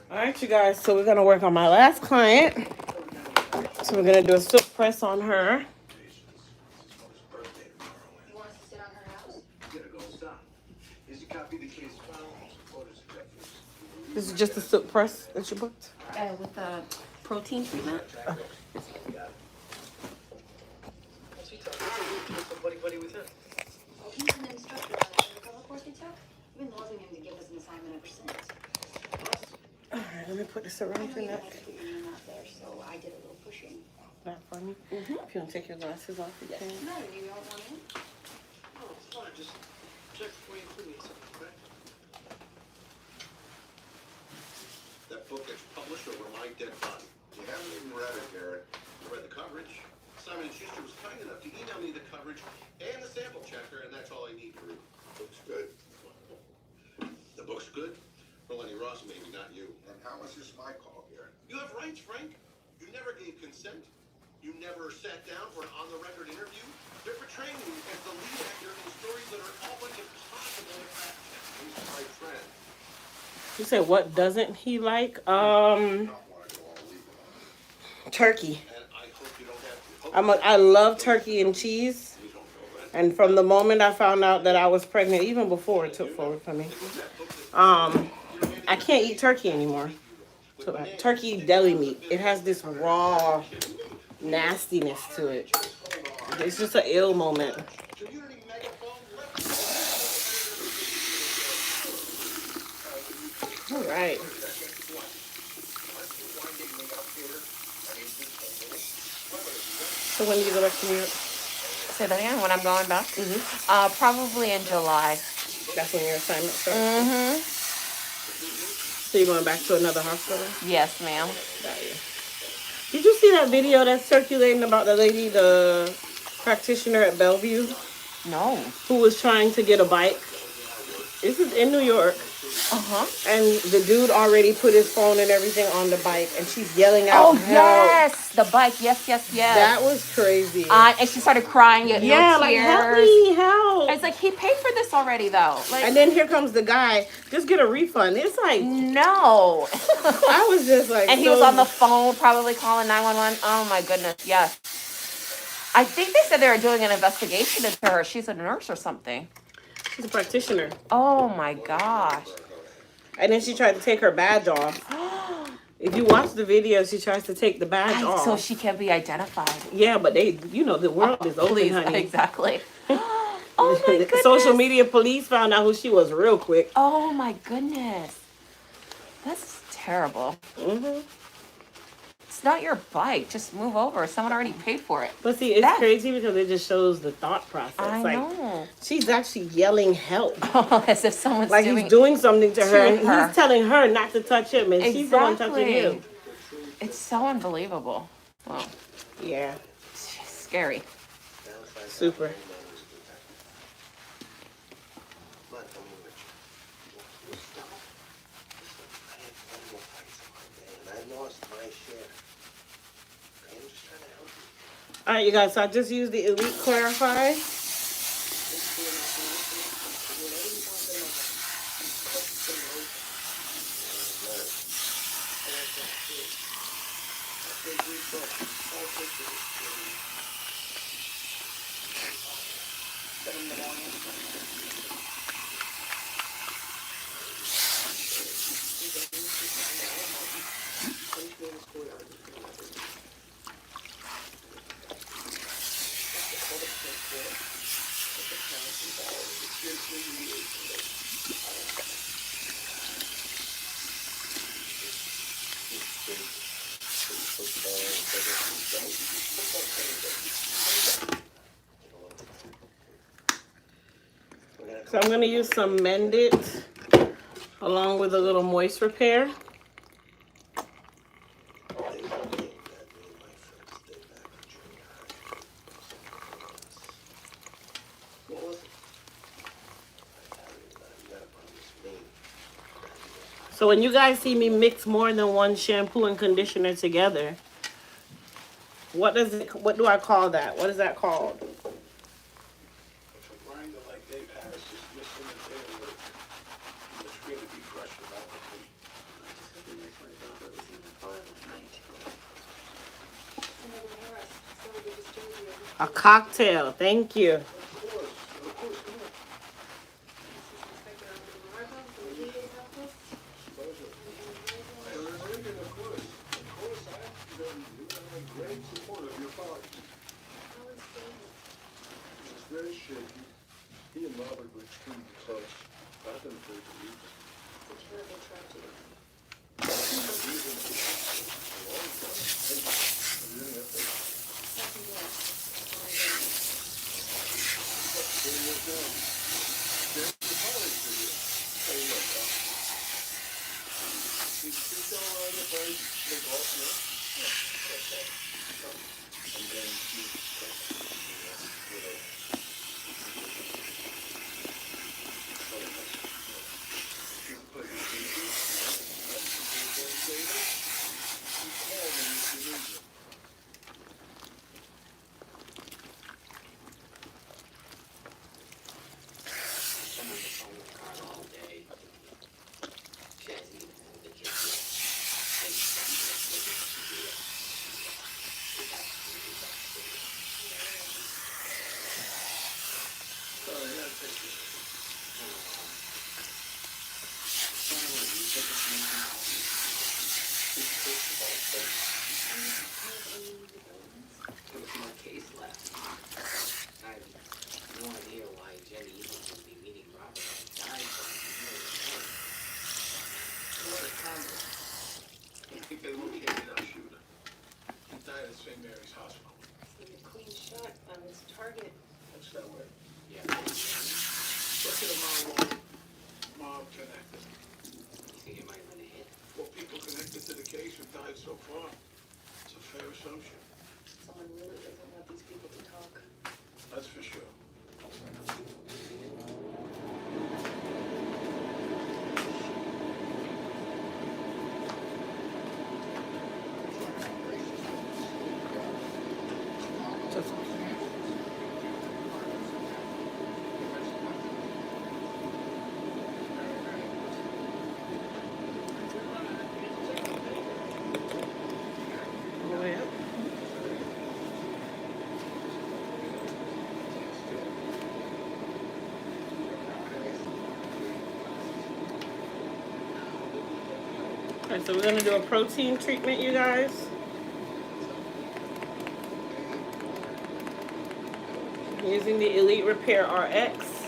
All right, you guys. So we're gonna work on my last client. So we're gonna do a silk press on her. This is just a silk press that you booked. With the protein treatment. Buddy with him. He's an instructor at the color course we took. We've been holding him to give us an assignment ever since. All right, let me put this around your neck. Out there, so I did a little pushing. That for me. If you want to take your glasses off, you can. No, you don't want in? Oh, it's fine. Just check before you include me in something, okay? That book gets published over my dead body. You haven't even read it, Garrett. You read the coverage. Simon & Schuster was kind enough to email me the coverage and the sample checker, and that's all I need to read. Looks good. The book's good? For Lenny Ross, maybe, not you. And how much is my call, Garrett? You have rights, Frank. You never gave consent. You never sat down for an on-the-record interview. They're portraying you as the lead actor in stories that are all but impossible to fact-check. He's my friend. You said what doesn't he like? Turkey. I love turkey and cheese. And from the moment I found out that I was pregnant, even before it took forward for me, I can't eat turkey anymore. So, turkey deli meat. It has this raw nastiness to it. It's just an ill moment. All right. So when do you go back to New York? Say that again, when I'm going back? Probably in July. That's when your assignment starts? Mm-hmm. So you're going back to another hospital? Yes, ma'am. Got you. Did you see that video that's circulating about the lady, the practitioner at Bellevue? No. Who was trying to get a bike? This is in New York. And the dude already put his phone and everything on the bike, and she's yelling out, Oh, help. yes. The bike. Yes. That was crazy. And she started crying. Yeah, like, help me, help. I was like, he paid for this already, though. Like, And then here comes the guy, just get a refund. It's like, no. I was just like, And he was on the phone, probably calling 911. Oh, my goodness. Yes. I think they said they were doing an investigation into her. She's a nurse or something. She's a practitioner. Oh, my gosh. And then she tried to take her badge off. If you watch the video, she tries to take the badge off. So she can be identified. Yeah, but they, the world is open, Please, honey. exactly. Oh my goodness. Social media police found out who she was real quick. Oh my goodness. That's terrible. Mm-hmm. It's not your bike. Just move over. Someone already paid for it. But see, it's That- crazy because it just shows the thought process. I like, know. she's actually yelling help. As if someone's Like doing he's doing something to her, and her. he's telling her not to touch him, and she's the one touching Exactly. him. It's so unbelievable. Well, Yeah, scary. super. All right, you guys. So I just used the Elite Clarify. So I'm going to use some Mendit along with a little moist repair. So when you guys see me mix more than one shampoo and conditioner together, what do I call that? What is that called? A cocktail. Thank you. Very shaky. He and Robert were extremely close. I've been afraid to leave him. It's terrible tragedy. So far, it's a fair assumption. Someone really doesn't want these people to talk. That's for sure. Alright, so we're going to do a protein treatment, you guys. using the Elite Repair RX.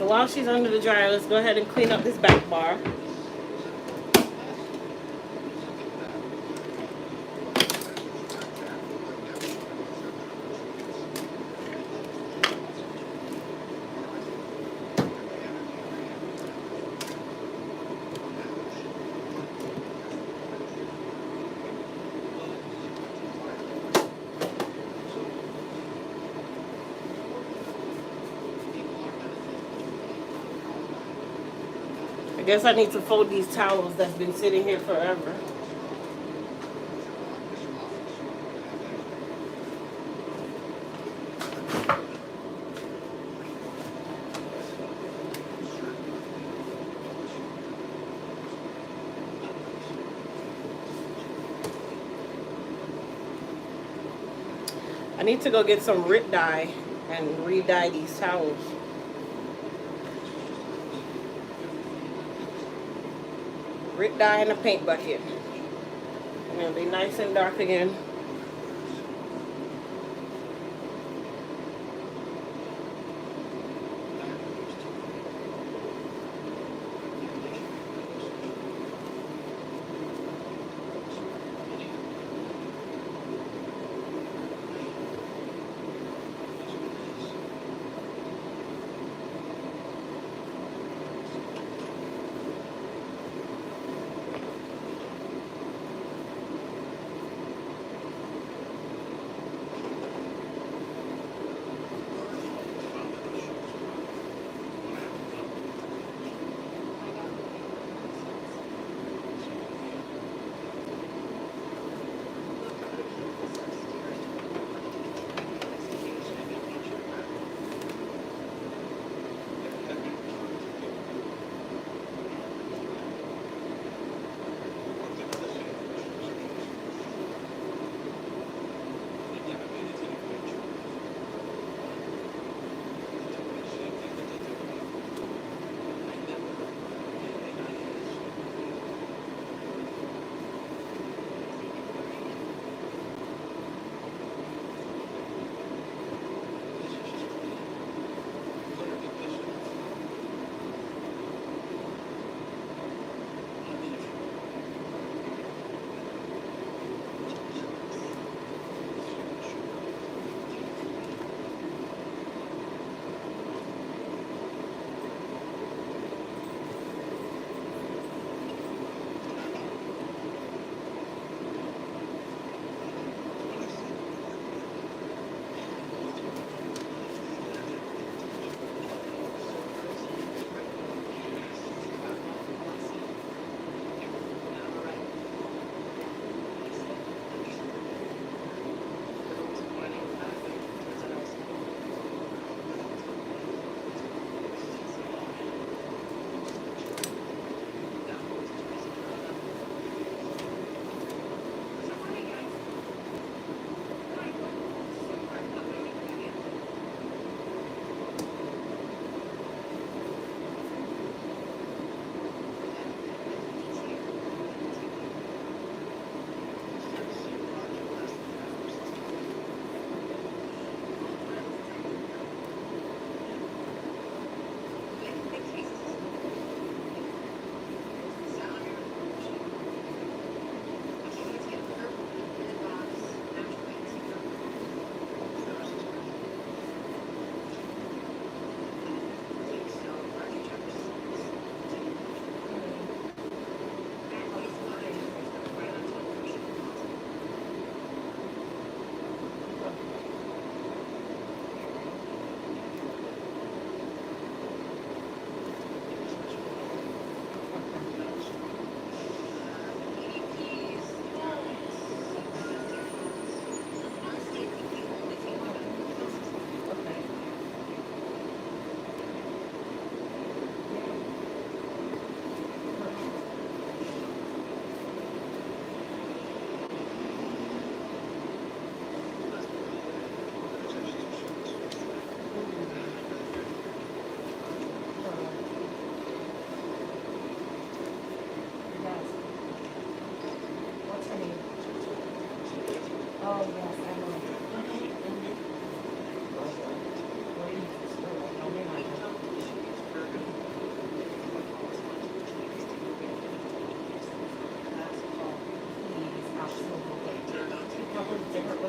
So while she's under the dryer, let's go ahead and clean up this back bar. I guess I need to fold these towels that's been sitting here forever. I need to go get some RIT dye and re-dye these towels. RIT dye in a paint bucket. And it'll be nice and dark again.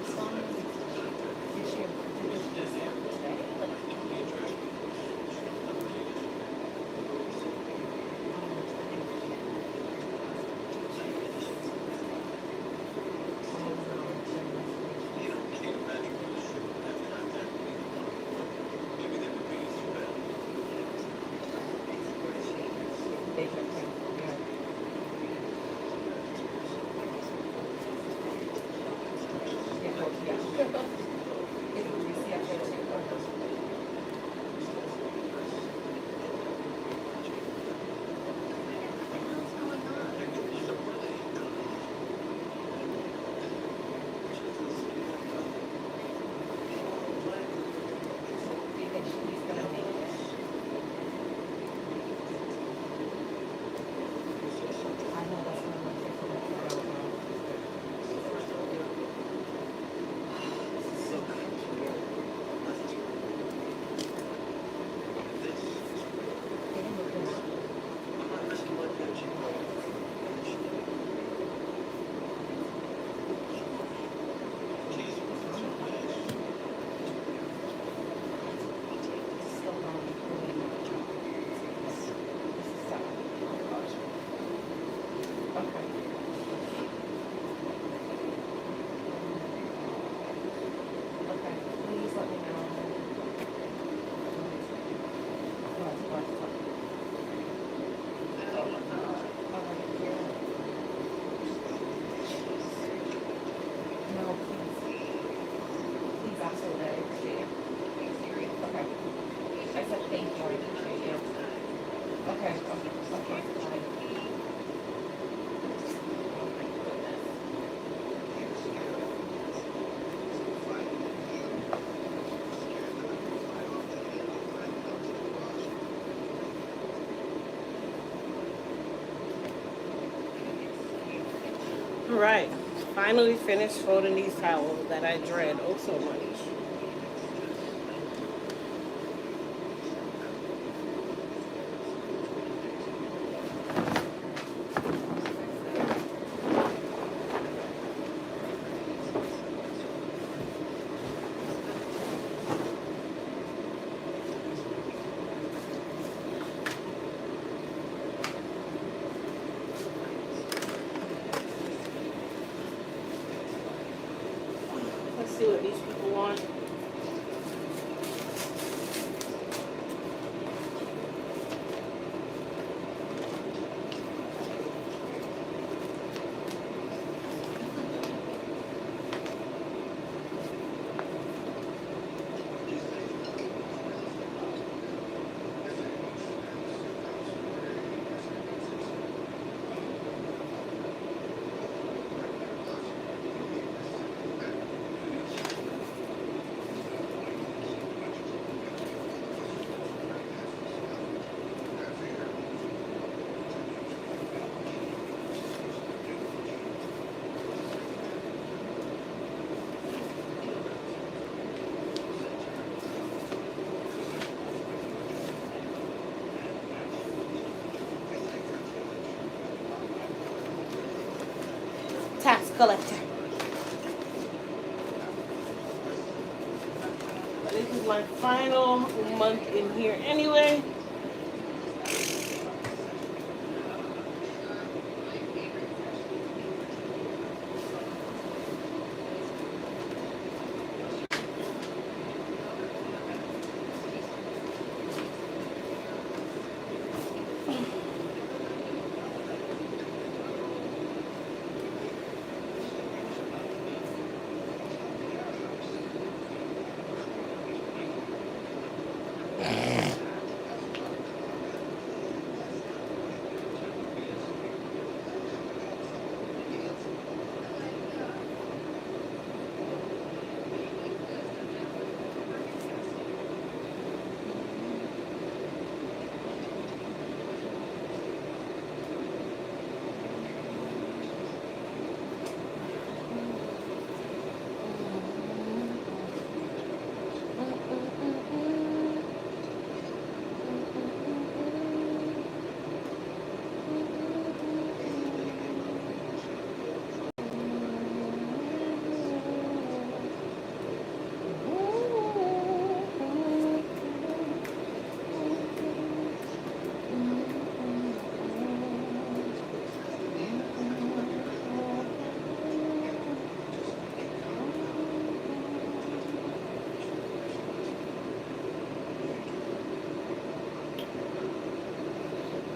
this one? Did she did this today? All right, finally finished folding these towels that I dread oh so much. Let's see what these people want. Tax collector. This is my final month in here anyway.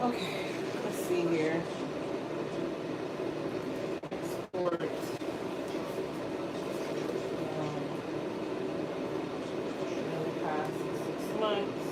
Okay, let's see here. Export. In the past 6 months.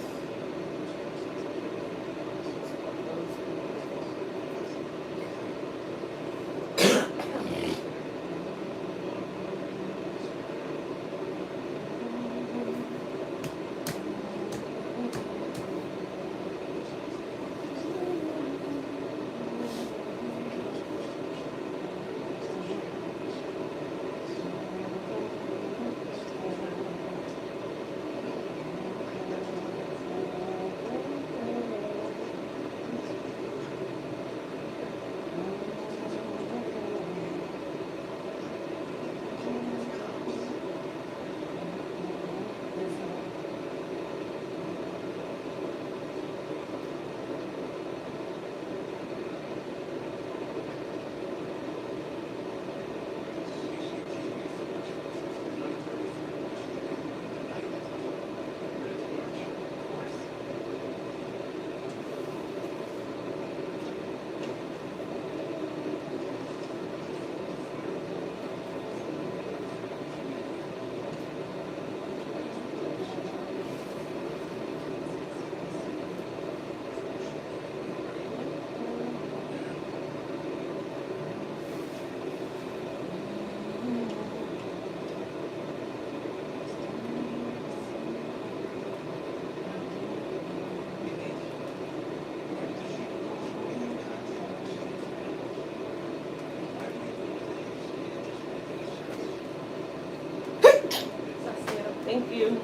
Thank you.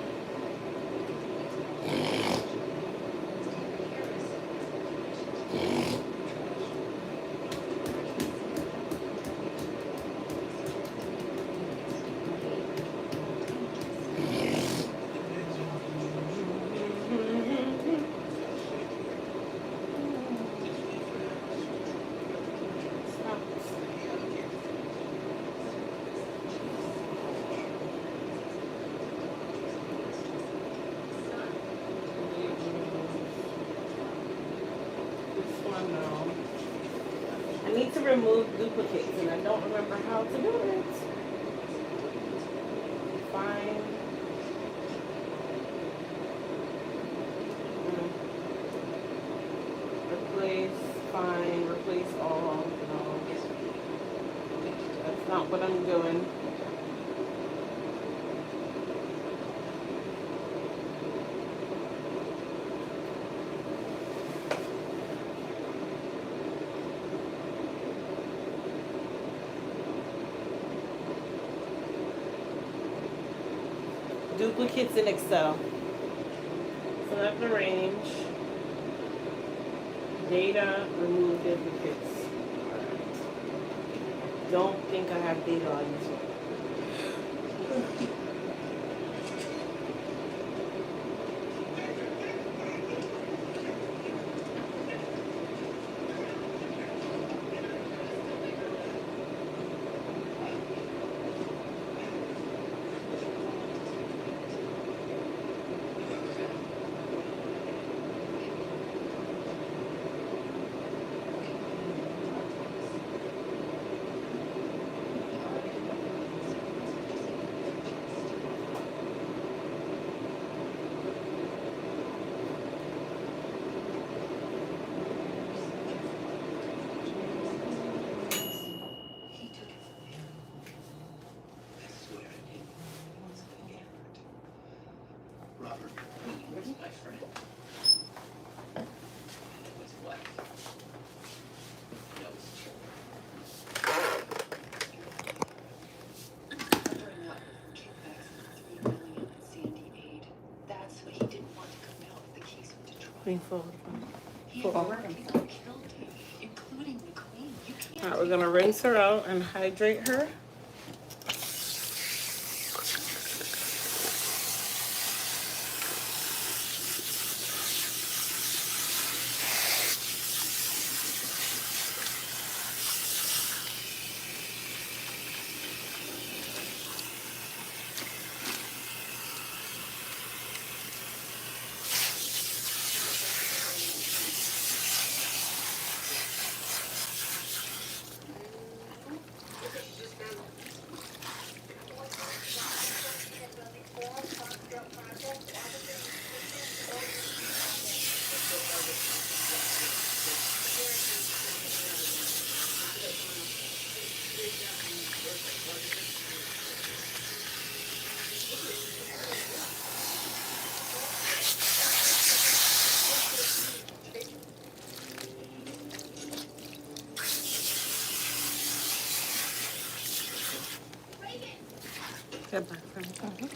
I need to remove duplicates and I don't remember how to do it. Fine. Replace, fine, replace all. No. That's not what I'm doing. Duplicates in Excel. Select the range. Data, remove duplicates. Don't think I have data on this one. Robert, where's my friend? His wife. No, it's true. Covering up kickbacks and $3 million in Sandy aid. That's what he didn't want to come out with the case from Detroit. He had more people killed, including the Queen. You can't. Alright, we're gonna rinse her out and hydrate her. Get back from me.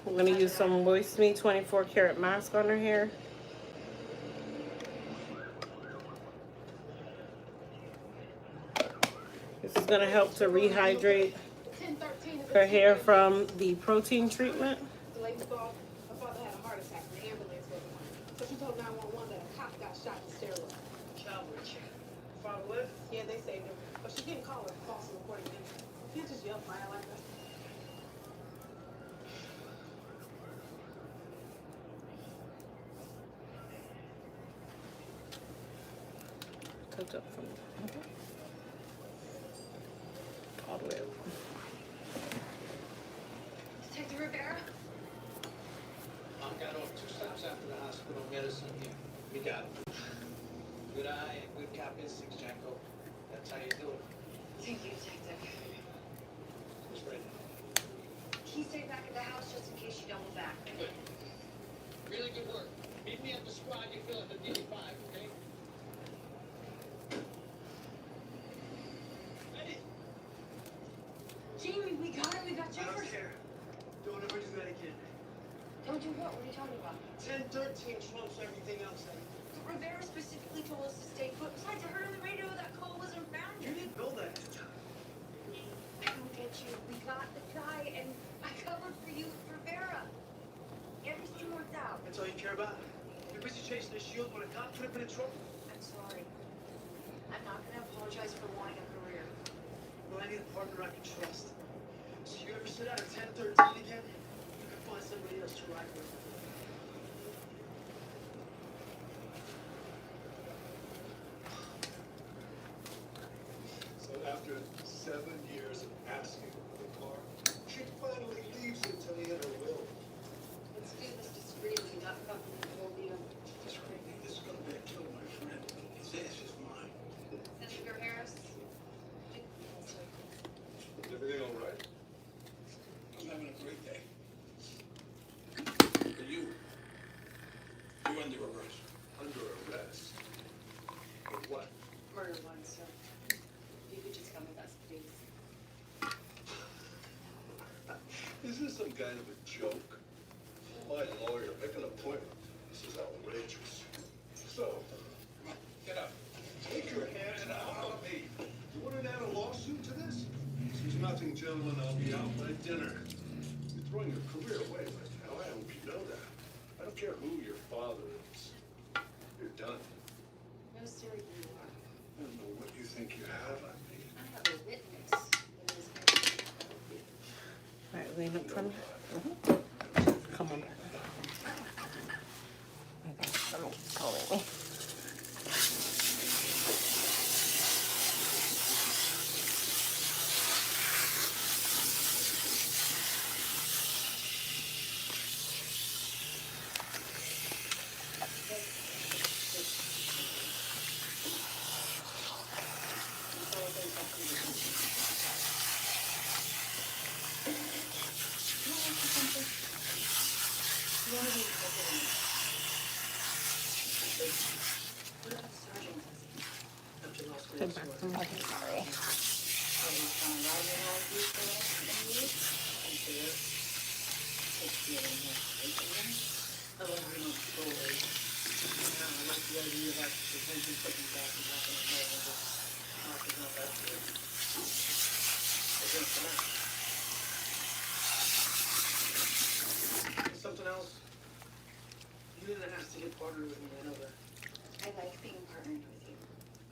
I'm gonna use some Moist Me 24 karat mask on her hair. This is gonna help to rehydrate her hair from the protein treatment. The lady thought her father had a heart attack. The ambulance wasn't on. So she told 911 that a cop got shot in the stairwell. Calvary. Father lived? Yeah, they saved him. But she didn't call her false reporting him. You just yell fire like that. Cooked up from all the way up. Detective Rivera? Got off 2 stops after the hospital, medicine here. We got it. Good eye and good cop instincts, Jacko. That's how you do it. Thank you, Detective. It's right. He stayed back at the house just in case you double back. Good. Really good work. Meet me at the squad you feel at the D5, okay? Ready? Jamie, we got it. We got I don't Jefferson. care. Don't ever do that again. Don't do what? What are you talking about? 1013 trumps everything else. Rivera specifically told us to stay put. Besides, I heard on the radio that Cole wasn't found You yet. didn't build that. I don't get you. We got the guy, and I covered for you with Rivera. Everything worked out. That's all you care about. You're busy chasing a shield when a cop could have been in trouble. I'm sorry. I'm not gonna apologize for wanting a career. Well, I need a partner I can trust. So you ever sit out at 1013 again? You can find somebody else to ride with. So after 7 years of asking for the car, she finally leaves it to me in her will. Let's do this discreetly, not fucking the whole deal. Discreetly, this is gonna be a kill, my friend. This is mine. Senator Harris? Is everything all right? I'm having a great day. For you. You're under arrest. Under arrest? For what? Murder one, sir. If you could just come with us, please. Is this some kind of a joke? My lawyer, make an appointment. This is outrageous. So, Get up. take your hands out of me. You want to add a lawsuit to this? This is nothing, gentlemen. I'll be out by dinner. You're throwing your career away right now. I hope you know that. I don't care who your father is. You're done. No, sir, you are. I don't know what you think you have on me. I have a witness in this case. All right, lean up from me. Come on back. Okay, let me keep calling me. Get back from me. Okay, sorry. Something else? You didn't ask to get partnered with me, I know that. I like being partnered with you.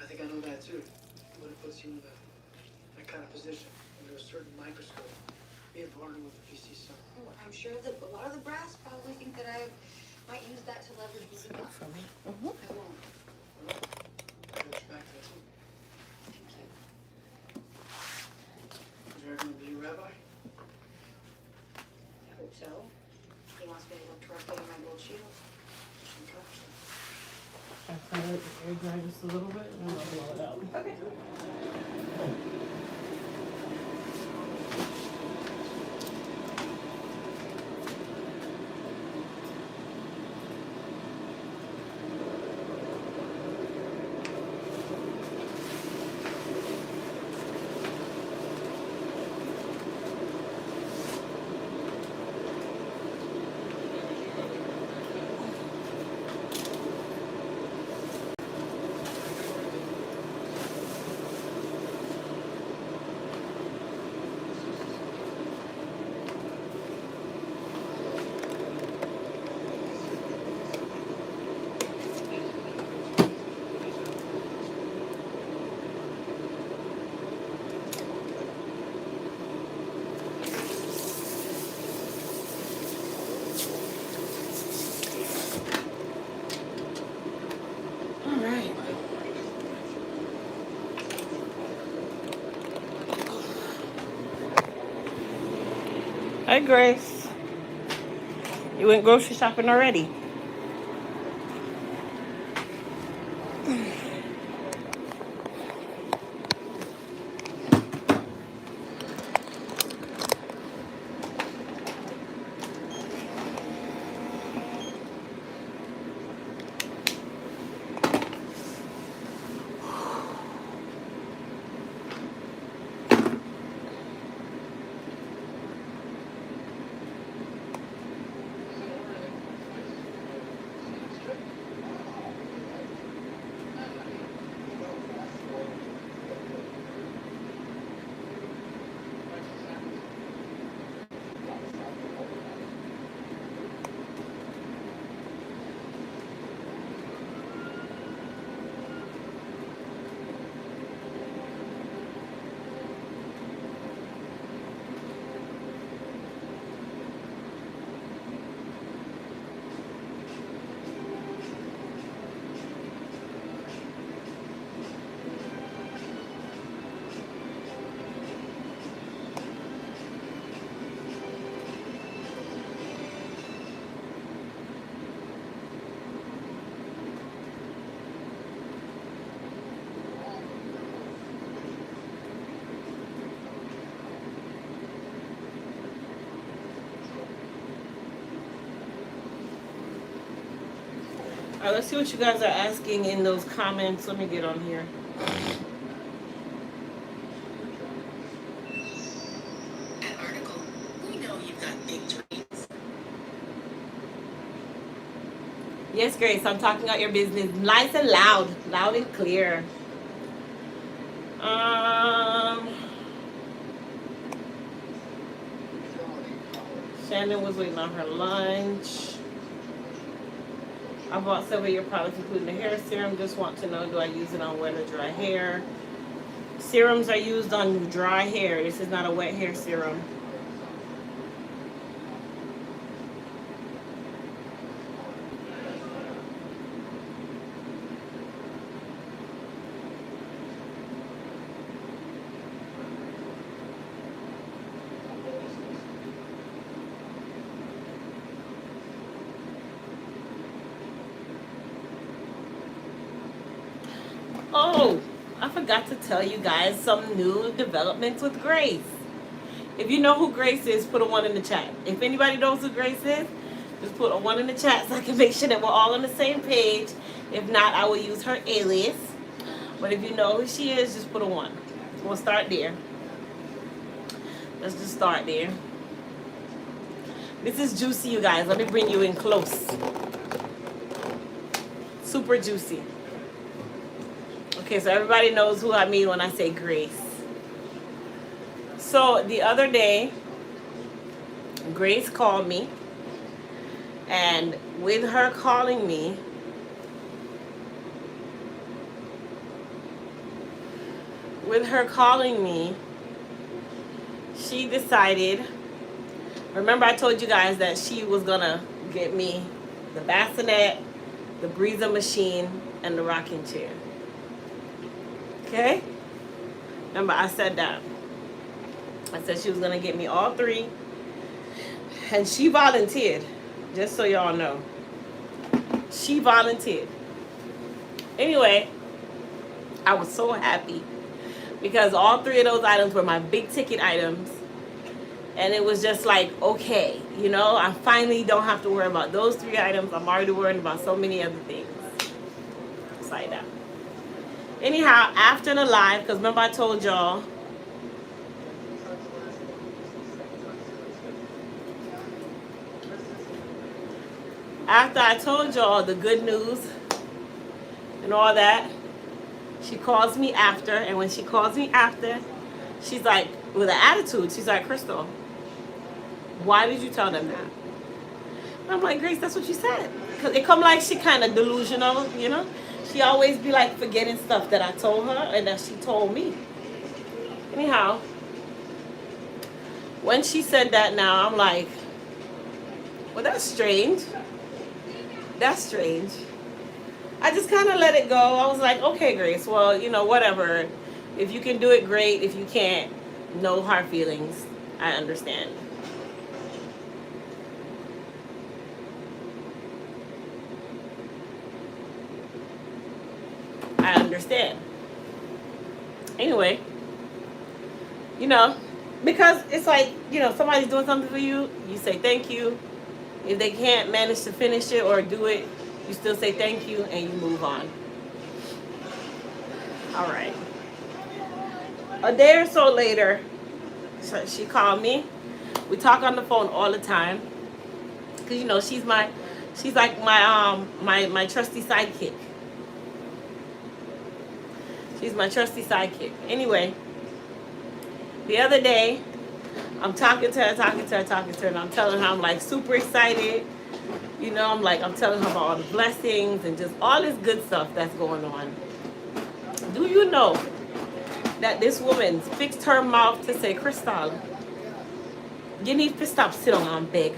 I think I know that too. But it puts you in that kind of position under a certain microscope. Being partnered with the PC son. Oh, I'm sure that a lot of the brass probably think that I might use that to leverage you up. For me. I won't. I got your back there too. Thank you. Is there going to be a rabbi? I hope so. He wants me to look directly at my gold shield. I let it air dry just a little bit and then I'll blow it out. Okay. All right. Hi, Grace. You went grocery shopping already? All right, let's see what you guys are asking in those comments. Let me get on here. At Article, we know you've got big dreams. Yes, Grace, I'm talking out your business nice and loud. Loud and clear. Shannon was waiting on her lunch. I bought several of your products, including the hair serum. Just want to know, do I use it on wet or dry hair? Serums are used on dry hair. This is not a wet hair serum. Oh, I forgot to tell you guys some new developments with Grace. If you know who Grace is, put a 1 in the chat. If anybody knows who Grace is, just put a 1 in the chat so I can make sure that we're all on the same page. If not, I will use her alias. But if you know who she is, just put a 1. We'll start there. Let's just start there. This is juicy, you guys. Let me bring you in close. Super juicy. Okay, so everybody knows who I mean when I say Grace. So the other day, Grace called me, and with her calling me, she decided, remember I told you guys that she was gonna get me the bassinet, the breezer machine, and the rocking chair. Okay? Remember, I said that. I said she was going to get me all 3. And she volunteered. Just so y'all know. She volunteered. Anyway, I was so happy because all 3 of those items were my big ticket items. And it was just like, okay, you know, I finally don't have to worry about those 3 items. I'm already worrying about so many other things. It's like that. Anyhow, after the live, because remember I told y'all, after I told y'all the good news and all that, she calls me after. And when she calls me after, she's like, with an attitude, she's like, Crystal, why did you tell them that? And I'm like, Grace, that's what you said. Because it come like she kind of delusional, you know? She always be like forgetting stuff that I told her and that she told me. Anyhow, when she said that now, I'm like, well, that's strange. That's strange. I just kind of let it go. I was like, okay, Grace, well, you know, whatever. If you can do it, great. If you can't, no hard feelings. I understand. I understand. Anyway, you know, because it's like, you know, somebody's doing something for you, you say thank you. If they can't manage to finish it or do it, you still say thank you and you move on. All right. A day or so later, so she called me. We talk on the phone all the time. Cause you know, she's like my trusty sidekick. She's my trusty sidekick. Anyway, the other day, I'm talking to her, and I'm telling her I'm like super excited. You know, I'm telling her about all the blessings and just all this good stuff that's going on. Do you know that this woman fixed her mouth to say, Crystal, you need to stop sitting and beg.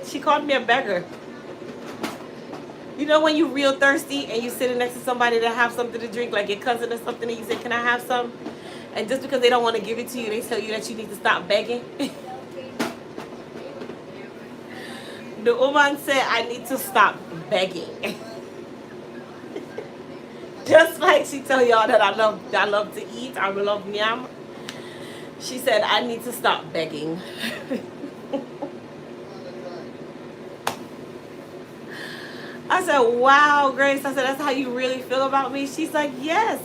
She called me a beggar. You know when you're real thirsty and you're sitting next to somebody that have something to drink, like your cousin or something, and you say, can I have some? And just because they don't want to give it to you, they tell you that you need to stop begging. The woman said, I need to stop begging. Just like she tell y'all that I love to eat, I love yam. She said, I need to stop begging. I said, wow, Grace. I said, that's how you really feel about me? She's like, yes.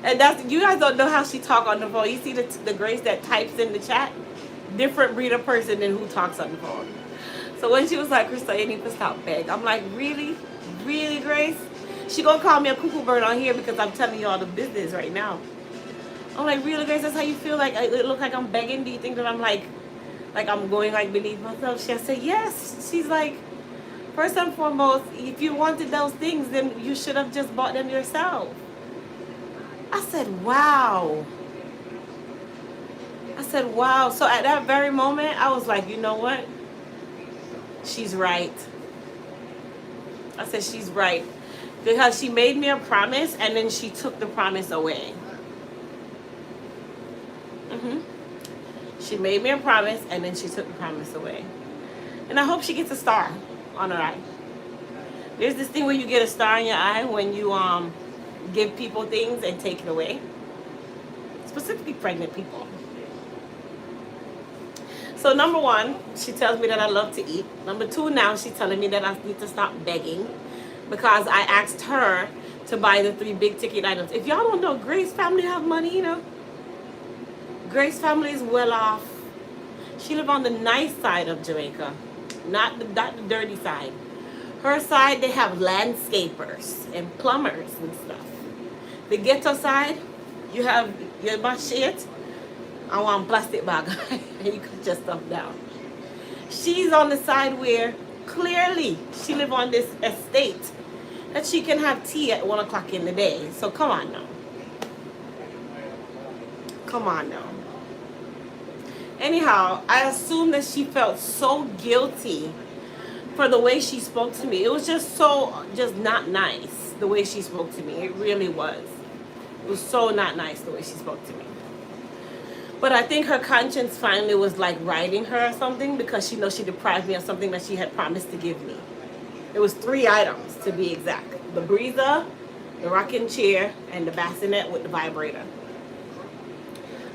And that's, you guys don't know how she talk on the phone. You see the Grace that types in the chat? Different breed of person than who talks on the phone. So when she was like, Crystal, you need to stop begging. I'm like, really? Really, Grace? She gonna call me a cuckoo bird on here because I'm telling you all the business right now. I'm like, really, Grace? That's how you feel? Like, it look like I'm begging? Do you think that I'm like I'm going like beneath myself? She said, yes. She's like, first and foremost, if you wanted those things, then you should have just bought them yourself. I said, wow. I said, wow. So at that very moment, I was like, you know what? She's right. I said, she's right. Because she made me a promise and then she took the promise away. She made me a promise and then she took the promise away. And I hope she gets a star on her eye. There's this thing where you get a star in your eye when you give people things and take it away. Specifically pregnant people. So number one, she tells me that I love to eat. Number two, now she's telling me that I need to stop begging because I asked her to buy the 3 big ticket items. If y'all don't know, Grace family have money, you know. Grace family is well off. She live on the nice side of Jamaica, not the dirty side. Her side, they have landscapers and plumbers and stuff. The ghetto side, you have your machete. I want plastic bag and you cut your stuff down. She's on the side where clearly she live on this estate that she can have tea at 1 o'clock in the day. So come on now. Come on now. Anyhow, I assume that she felt so guilty for the way she spoke to me. It was just not nice the way she spoke to me. It really was. It was so not nice the way she spoke to me. But I think her conscience finally was like riding her or something because she knows she deprived me of something that she had promised to give me. It was 3 items to be exact. The breezer, the rocking chair, and the bassinet with the vibrator.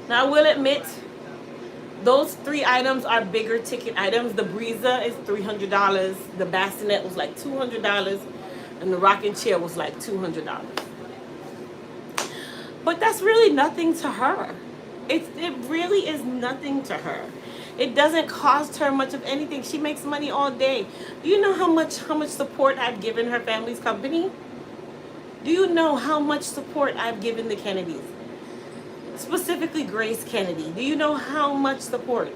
Now I will admit, those 3 items are bigger ticket items. The breezer is $300. The bassinet was like $200. And the rocking chair was like $200. But that's really nothing to her. It really is nothing to her. It doesn't cost her much of anything. She makes money all day. Do you know how much support I've given her family's company? Do you know how much support I've given the Kennedys? Specifically Grace Kennedy. Do you know how much support?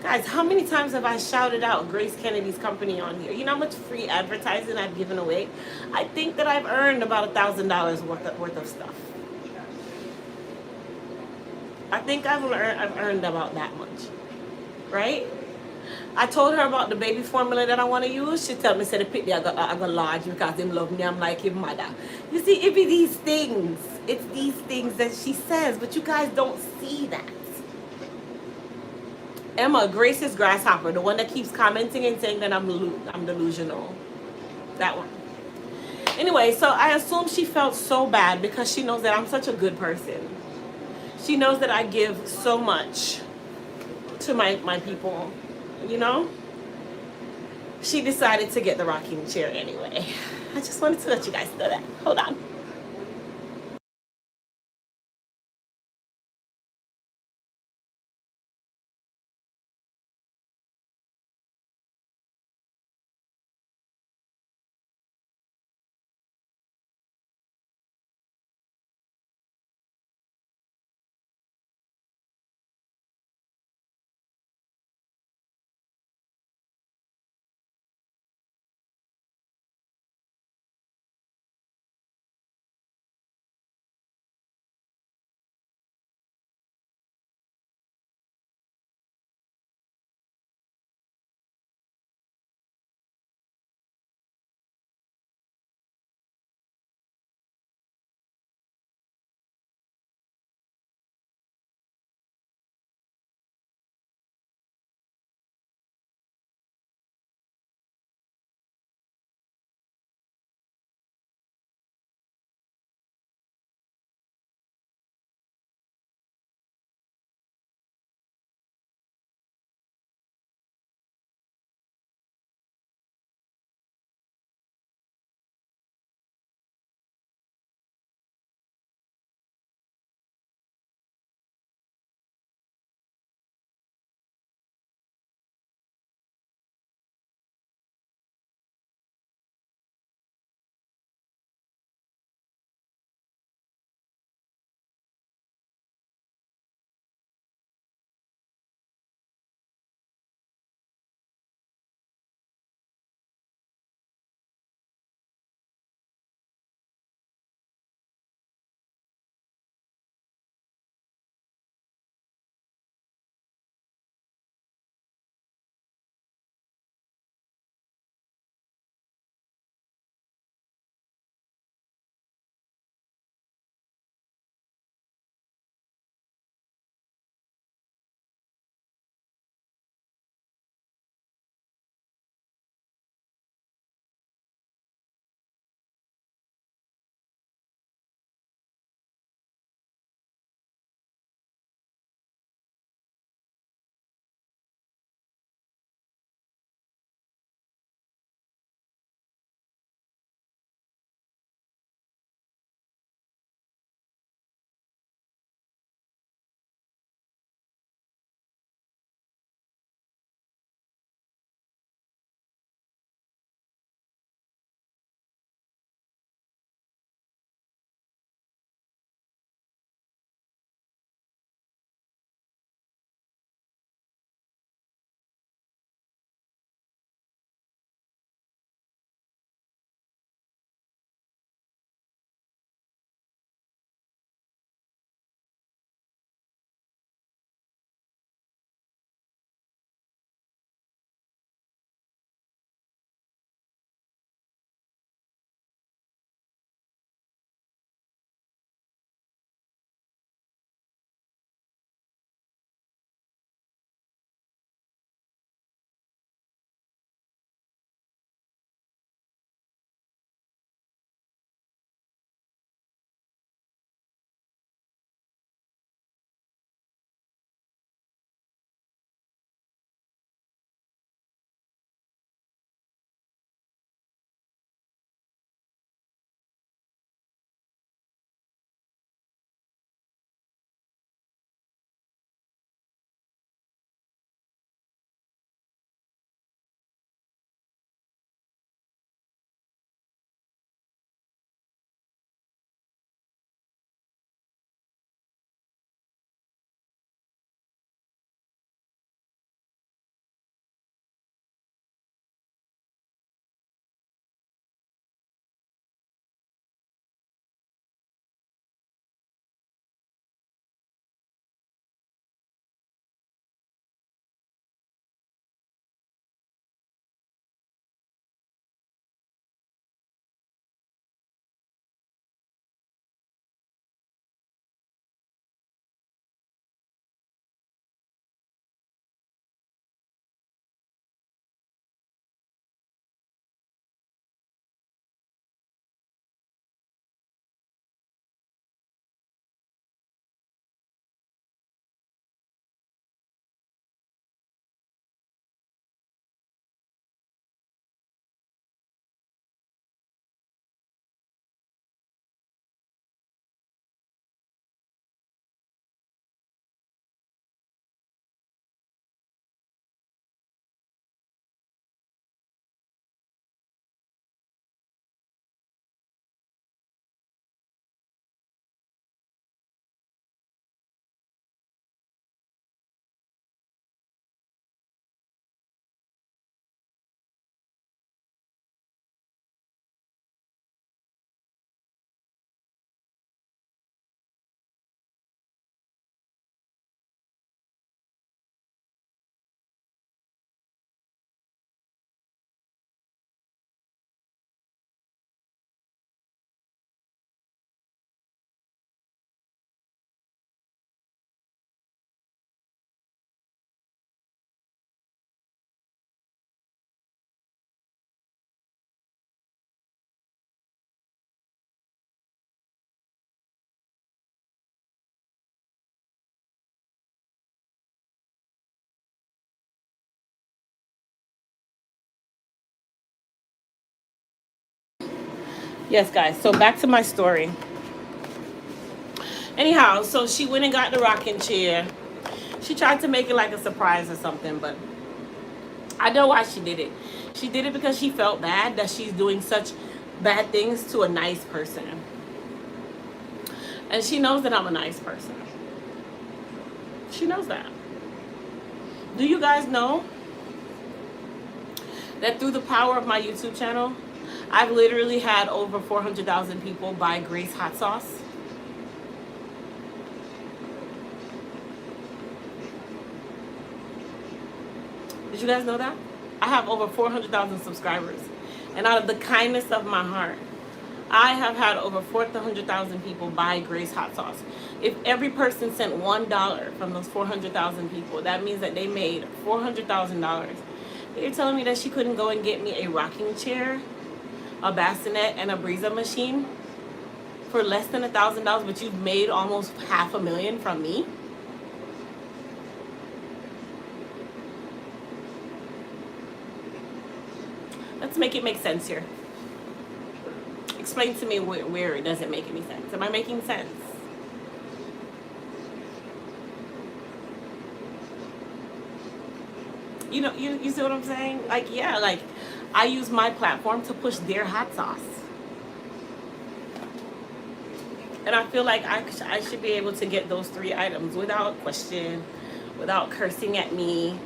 Guys, how many times have I shouted out Grace Kennedy's company on here? You know how much free advertising I've given away? I think that I've earned about $1,000 worth of stuff. I think I've earned about that much, right? I told her about the baby formula that I want to use. She told me, said, the pity I got large because him love me. I'm like his mother. You see, it be these things. It's these things that she says, but you guys don't see that. Emma, Grace's grasshopper, the one that keeps commenting and saying that I'm delusional. That one. Anyway, so I assume she felt so bad because she knows that I'm such a good person. She knows that I give so much to my people, you know? She decided to get the rocking chair anyway. I just wanted to let you guys know that. Hold on. Yes, guys. So back to my story. Anyhow, so she went and got the rocking chair. She tried to make it like a surprise or something, but I know why she did it. She did it because she felt bad that she's doing such bad things to a nice person. And she knows that I'm a nice person. She knows that. Do you guys know that through the power of my YouTube channel, I've literally had over 400,000 people buy Grace hot sauce? Did you guys know that? I have over 400,000 subscribers. And out of the kindness of my heart, I have had over 400,000 people buy Grace hot sauce. If every person sent $1 from those 400,000 people, that means that they made $400,000. You're telling me that she couldn't go and get me a rocking chair, a bassinet, and a breezer machine for less than $1,000, but you've made almost $500,000 from me? Let's make it make sense here. Explain to me where it doesn't make any sense. Am I making sense? You know, you see what I'm saying? Like, yeah, like, I use my platform to push their hot sauce. And I feel like I should be able to get those 3 items without question, without cursing at me.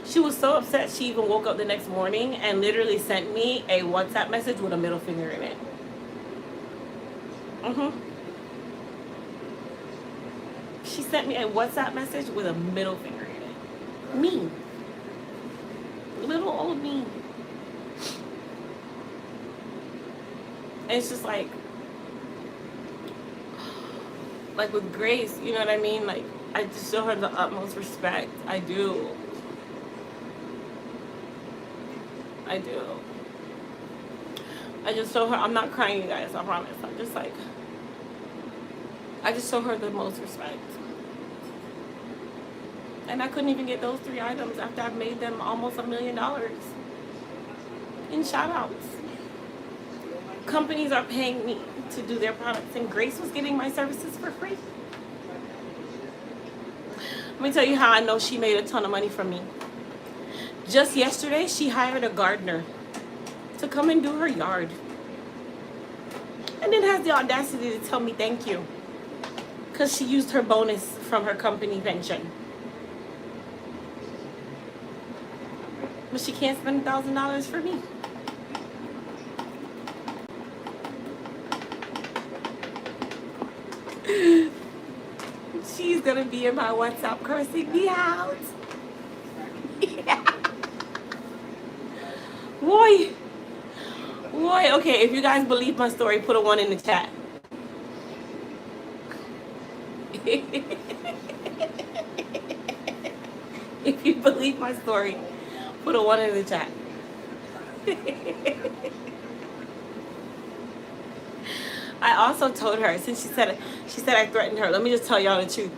She was so upset she even woke up the next morning and literally sent me a WhatsApp message with a middle finger in it. She sent me a WhatsApp message with a middle finger in it. Me. Little old me. And it's just like with Grace, you know what I mean? Like, I just show her the utmost respect. I do. I do. I just show her, I'm not crying, you guys, I promise. I'm just like, I just show her the most respect. And I couldn't even get those 3 items after I've made them almost $1 million in shout outs. Companies are paying me to do their products, and Grace was getting my services for free. Let me tell you how I know she made a ton of money from me. Just yesterday, she hired a gardener to come and do her yard. And then has the audacity to tell me thank you, because she used her bonus from her company pension. But she can't spend $1,000 for me. She's gonna be in my WhatsApp cursing me out. Yeah. Boy. Okay, if you guys believe my story, put a 1 in the chat. If you believe my story, put a 1 in the chat. I also told her, since she said I threatened her, let me just tell y'all the truth.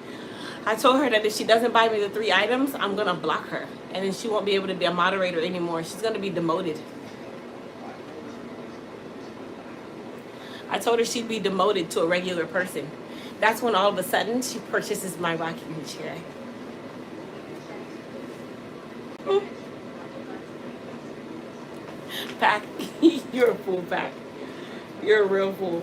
I told her that if she doesn't buy me the 3 items, I'm gonna block her, and then she won't be able to be a moderator anymore. She's gonna be demoted. I told her she'd be demoted to a regular person. That's when all of a sudden she purchases my rocking chair. Pack, you're a fool, Pack. You're a real fool.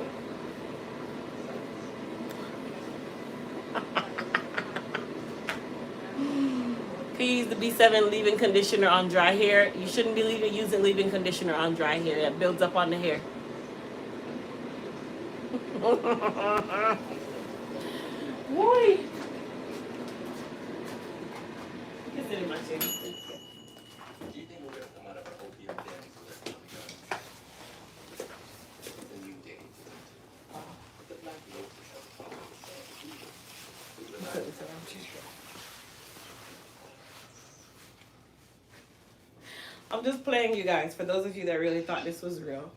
Can you use the B7 leave-in conditioner on dry hair? You shouldn't be using leave-in conditioner on dry hair. That builds up on the hair. Boy. Get in my chair. Do you think we're gonna come out of our opium dens with the new day? The black loafers have followed. I'm just playing, you guys, for those of you that really thought this was real.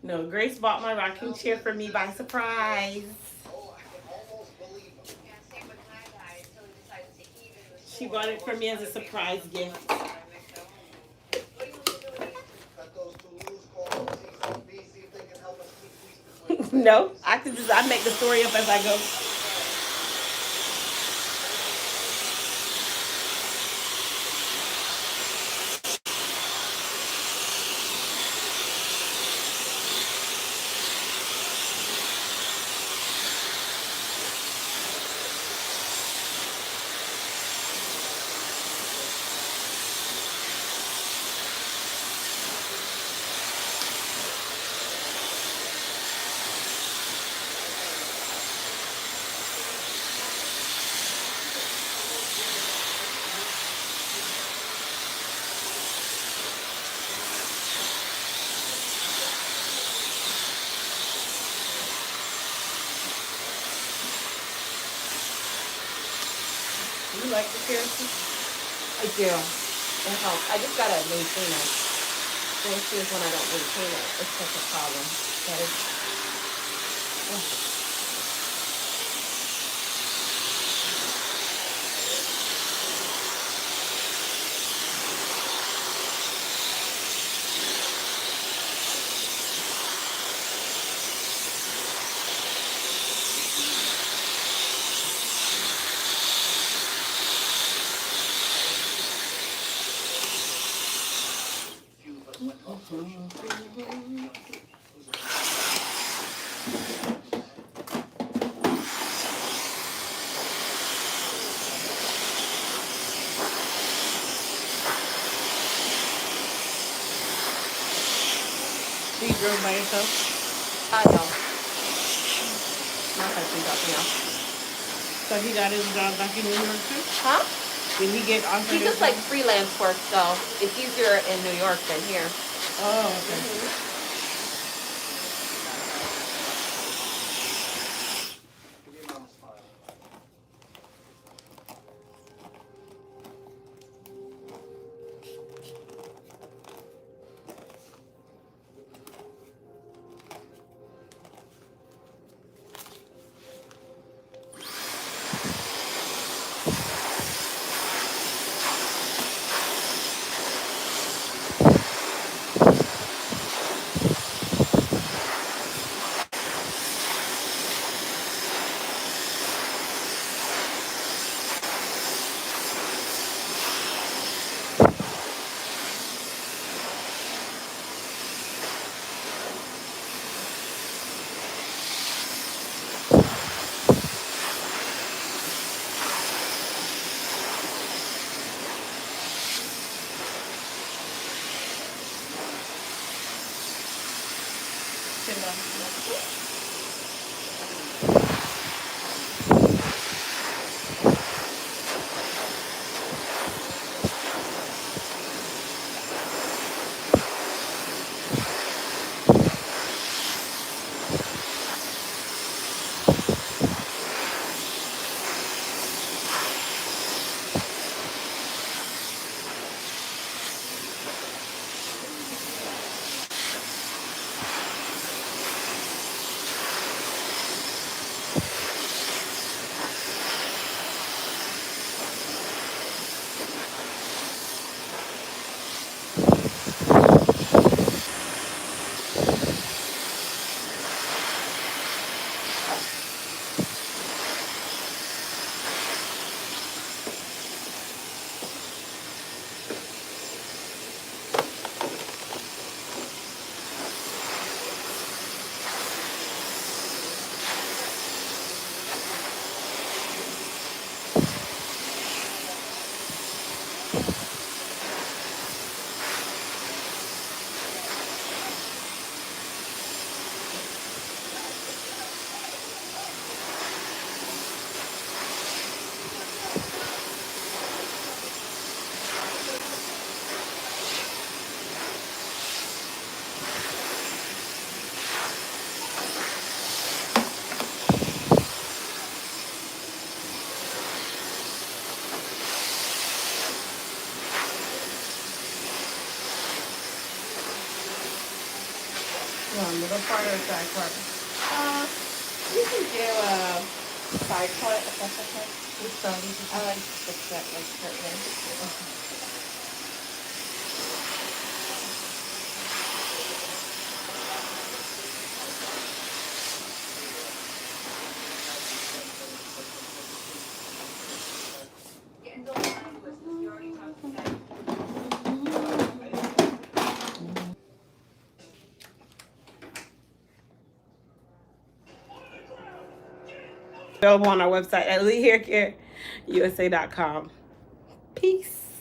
No, Grace bought my rocking chair for me by surprise. She bought it for me as a surprise gift. No, I make the story up as I go. You like the character? I do. It helps. I just gotta maintain it. The issue is when I don't maintain it, it's such a problem. That is. Ugh. So you drove by yourself? No. My husband dropped me off. So he got his job back in New York too? Huh? Did he get offered? He does like freelance work, so it's easier in New York than here. Oh, okay. Give me a mom's smile. You want middle part or side part? You can do a side cut if that's okay. Which side did you I like to fix that like straight in. Available on our website at elitehaircareusa.com. Peace.